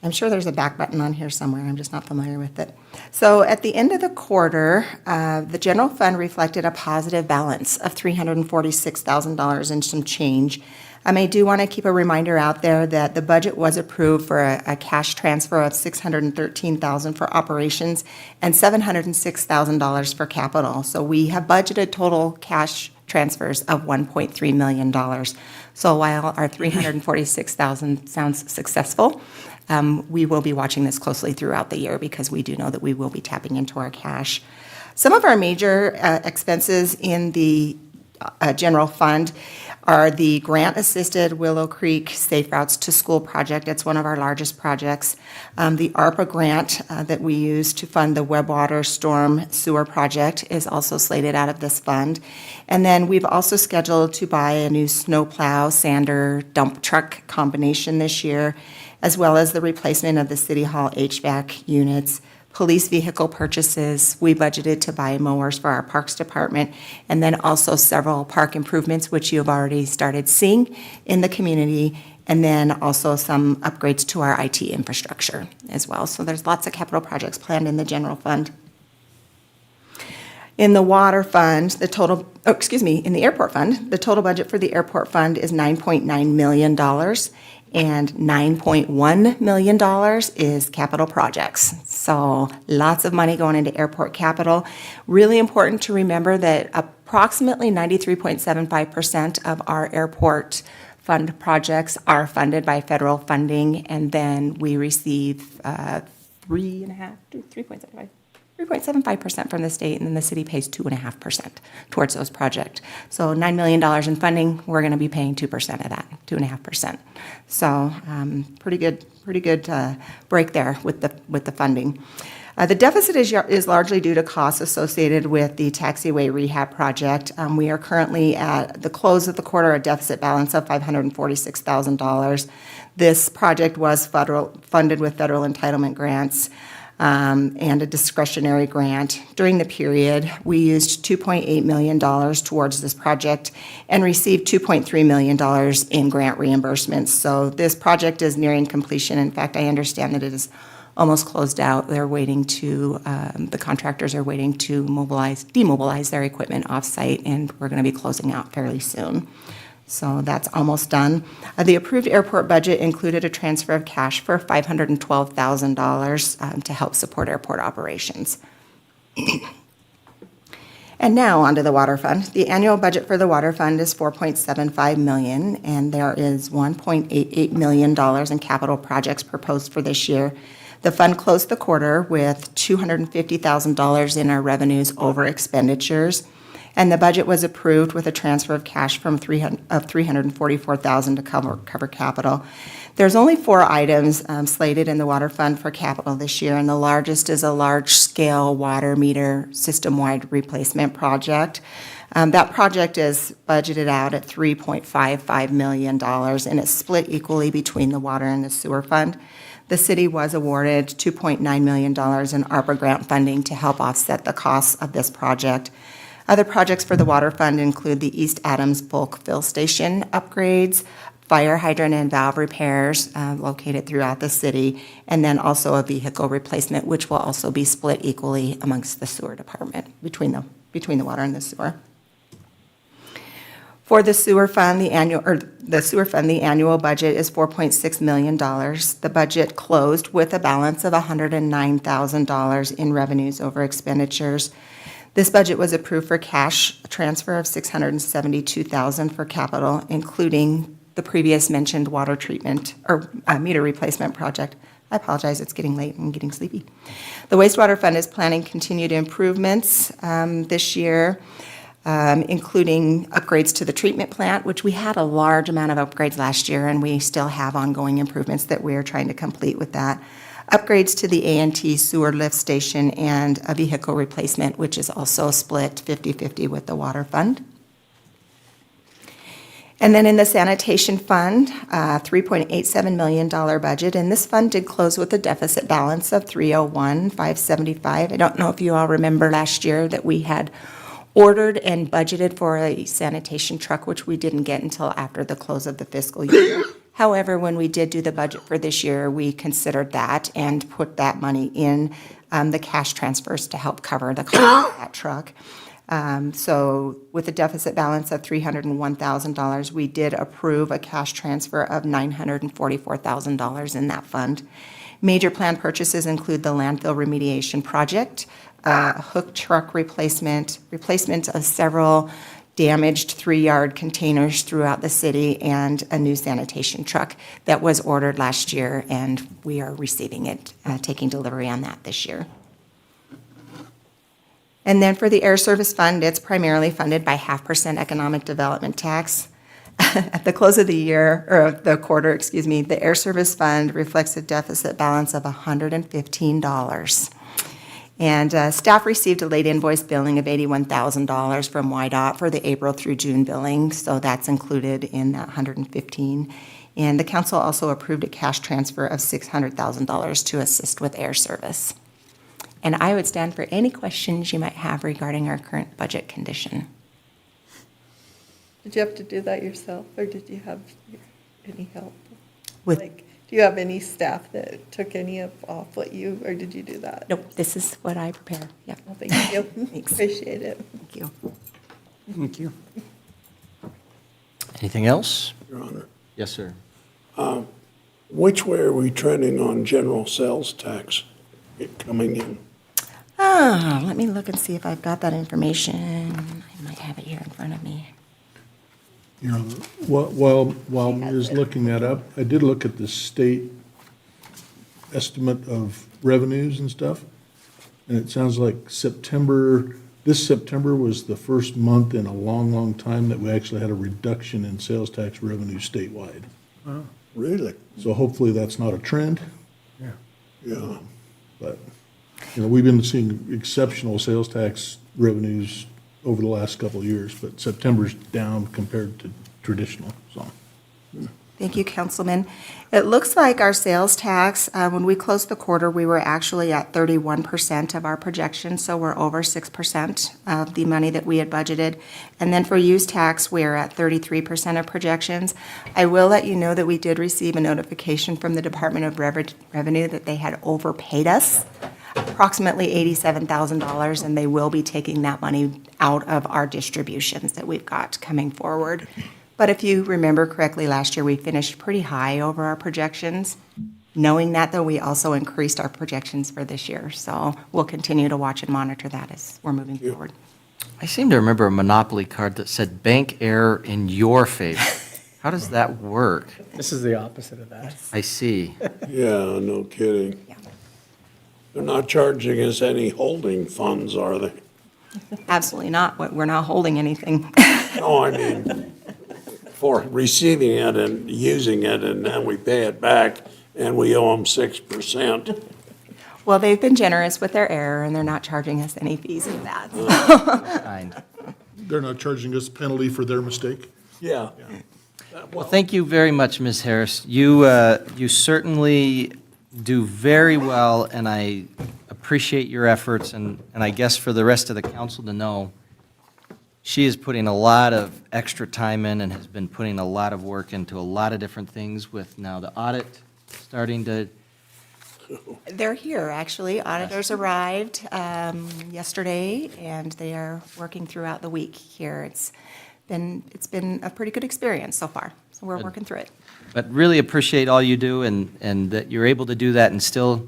I'm sure there's a back button on here somewhere, I'm just not familiar with it. So at the end of the quarter, the general fund reflected a positive balance of $346,000 and some change. I do want to keep a reminder out there that the budget was approved for a cash transfer of $613,000 for operations and $706,000 for capital. So we have budgeted total cash transfers of $1.3 million. So while our $346,000 sounds successful, we will be watching this closely throughout the year because we do know that we will be tapping into our cash. Some of our major expenses in the general fund are the grant-assisted Willow Creek Safe Routes to School project. It's one of our largest projects. The ARPA grant that we use to fund the Webwater Storm Sewer project is also slated out of this fund. And then we've also scheduled to buy a new snowplow, sander, dump truck combination this year, as well as the replacement of the City Hall HVAC units. Police vehicle purchases, we budgeted to buy mowers for our Parks Department, and then also several park improvements, which you have already started seeing in the community, and then also some upgrades to our IT infrastructure as well. So there's lots of capital projects planned in the general fund. In the water fund, in the airport fund, the total budget for the airport fund is $9.9 million. And $9.1 million is capital projects. So lots of money going into airport capital. Really important to remember that approximately 93.75% of our airport fund projects are funded by federal funding, and then we receive 3.75% from the state, and then the city pays 2.5% towards those projects. So $9 million in funding, we're going to be paying 2% of that, 2.5%. So pretty good break there with the funding. The deficit is largely due to costs associated with the taxiway rehab project. We are currently at the close of the quarter a deficit balance of $546,000. This project was funded with federal entitlement grants. And a discretionary grant. During the period, we used $2.8 million towards this project and received $2.3 million in grant reimbursements. So this project is nearing completion. In fact, I understand that it is almost closed out. They're waiting to, the contractors are waiting to demobilize their equipment off-site, and we're going to be closing out fairly soon. So that's almost done. The approved airport budget included a transfer of cash for $512,000 to help support airport operations. And now onto the water fund. The annual budget for the water fund is $4.75 million, and there is $1.88 million in capital projects proposed for this year. The fund closed the quarter with $250,000 in our revenues over expenditures. And the budget was approved with a transfer of cash of $344,000 to cover capital. There's only 4 items slated in the water fund for capital this year, and the largest is a large-scale water meter system-wide replacement project. That project is budgeted out at $3.55 million, and it's split equally between the water and the sewer fund. The city was awarded $2.9 million in ARPA grant funding to help offset the costs of this project. Other projects for the water fund include the East Adams bulk fill station upgrades, fire hydrant and valve repairs located throughout the city, and then also a vehicle replacement, which will also be split equally amongst the sewer department, between the water and the sewer. For the sewer fund, the annual budget is $4.6 million. The budget closed with a balance of $109,000 in revenues over expenditures. This budget was approved for cash transfer of $672,000 for capital, including the previous mentioned water treatment or meter replacement project. I apologize, it's getting late and getting sleepy. The wastewater fund is planning continued improvements this year, including upgrades to the treatment plant, which we had a large amount of upgrades last year, and we still have ongoing improvements that we are trying to complete with that. Upgrades to the A&T sewer lift station, and a vehicle replacement, which is also split 50-50 with the water fund. And then in the sanitation fund, $3.87 million budget, and this fund did close with a deficit balance of $301,575. I don't know if you all remember last year that we had ordered and budgeted for a sanitation truck, which we didn't get until after the close of the fiscal year. However, when we did do the budget for this year, we considered that and put that money in the cash transfers to help cover the cost of that truck. So with a deficit balance of $301,000, we did approve a cash transfer of $944,000 in that fund. Major planned purchases include the landfill remediation project, hook truck replacement of several damaged 3-yard containers throughout the city, and a new sanitation truck that was ordered last year, and we are receiving it, taking delivery on that this year. And then for the Air Service Fund, it's primarily funded by 0.5% economic development tax. At the close of the year, or the quarter, excuse me, the Air Service Fund reflects a deficit balance of $115. And staff received a late invoice billing of $81,000 from YDOT for the April through June billing, so that's included in that $115. And the council also approved a cash transfer of $600,000 to assist with air service. And I would stand for any questions you might have regarding our current budget condition. Did you have to do that yourself, or did you have any help? With- Like, do you have any staff that took any of off what you, or did you do that? Nope, this is what I prepare. Yep. Well, thank you. Thanks. Appreciate it. Thank you. Thank you. Anything else? Your Honor. Yes, sir. Which way are we trending on general sales tax coming in? Let me look and see if I've got that information. I might have it here in front of me. You know, while Ms. looking that up, I did look at the state estimate of revenues and stuff, and it sounds like this September was the first month in a long, long time that we actually had a reduction in sales tax revenue statewide. Oh, really? So hopefully that's not a trend. Yeah. Yeah. But, you know, we've been seeing exceptional sales tax revenues over the last couple of years, but September's down compared to traditional, so. Thank you, Councilman. It looks like our sales tax, when we closed the quarter, we were actually at 31% of our projection, so we're over 6% of the money that we had budgeted. And then for use tax, we're at 33% of projections. I will let you know that we did receive a notification from the Department of Revenue that they had overpaid us approximately $87,000, and they will be taking that money out of our distributions that we've got coming forward. But if you remember correctly, last year we finished pretty high over our projections. Knowing that, though, we also increased our projections for this year. So we'll continue to watch and monitor that as we're moving forward. I seem to remember a Monopoly card that said bank error in your favor. How does that work? This is the opposite of that. I see. Yeah, no kidding. Yeah. They're not charging us any holding funds, are they? Absolutely not. We're not holding anything. No, I mean, for receiving it and using it, and then we pay it back, and we owe them 6%. Well, they've been generous with their error, and they're not charging us any fees for that. Kind. They're not charging us penalty for their mistake? Yeah. Well, thank you very much, Ms. Harris. You certainly do very well, and I appreciate your efforts, and I guess for the rest of the council to know, she is putting a lot of extra time in and has been putting a lot of work into a lot of different things with now the audit starting to. They're here, actually. Auditors arrived yesterday, and they are working throughout the week here. It's been a pretty good experience so far, so we're working through it. But really appreciate all you do and that you're able to do that and still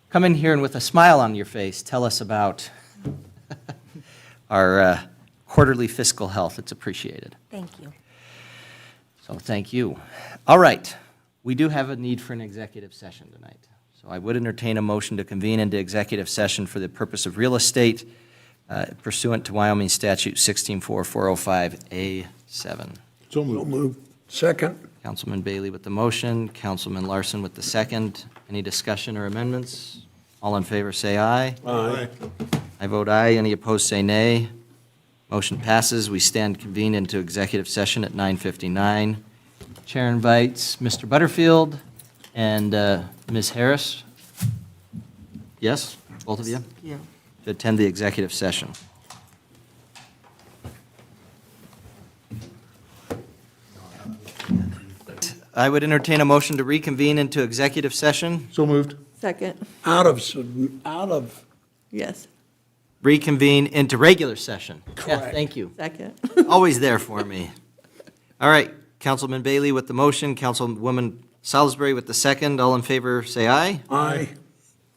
come in here and with a smile on your face, tell us about our quarterly fiscal health. It's appreciated. Thank you. So thank you. All right. We do have a need for an executive session tonight. So I would entertain a motion to convene into executive session for the purpose of real estate pursuant to Wyoming Statute 164405A7. So moved. Move. Second. Councilman Bailey with the motion, Councilman Larson with the second. Any discussion or amendments? All in favor, say aye. Aye. I vote aye. Any opposed, say nay. Motion passes. We stand convened into executive session at 9:59. Chair invites Mr. Butterfield and Ms. Harris. Yes, both of you? Yeah. To attend the executive session. I would entertain a motion to reconvene into executive session. So moved. Second, Out of, yes, Reconvene into regular session. Yeah, Correct. thank you. second. Always there for me. All right, Councilman Bailey with the motion, Councilwoman Salisbury with the second. All in favor, say aye. aye.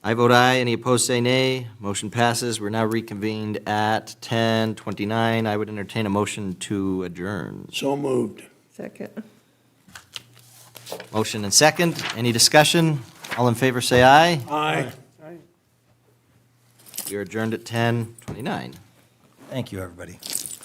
I vote aye. Any opposed, say nay. Motion passes. We're now reconvened at 10:29. I would entertain a motion to adjourn. So moved. Second. Motion and second. Any discussion? All in favor, say aye. Aye. We are adjourned at 10:29. Thank you, everybody.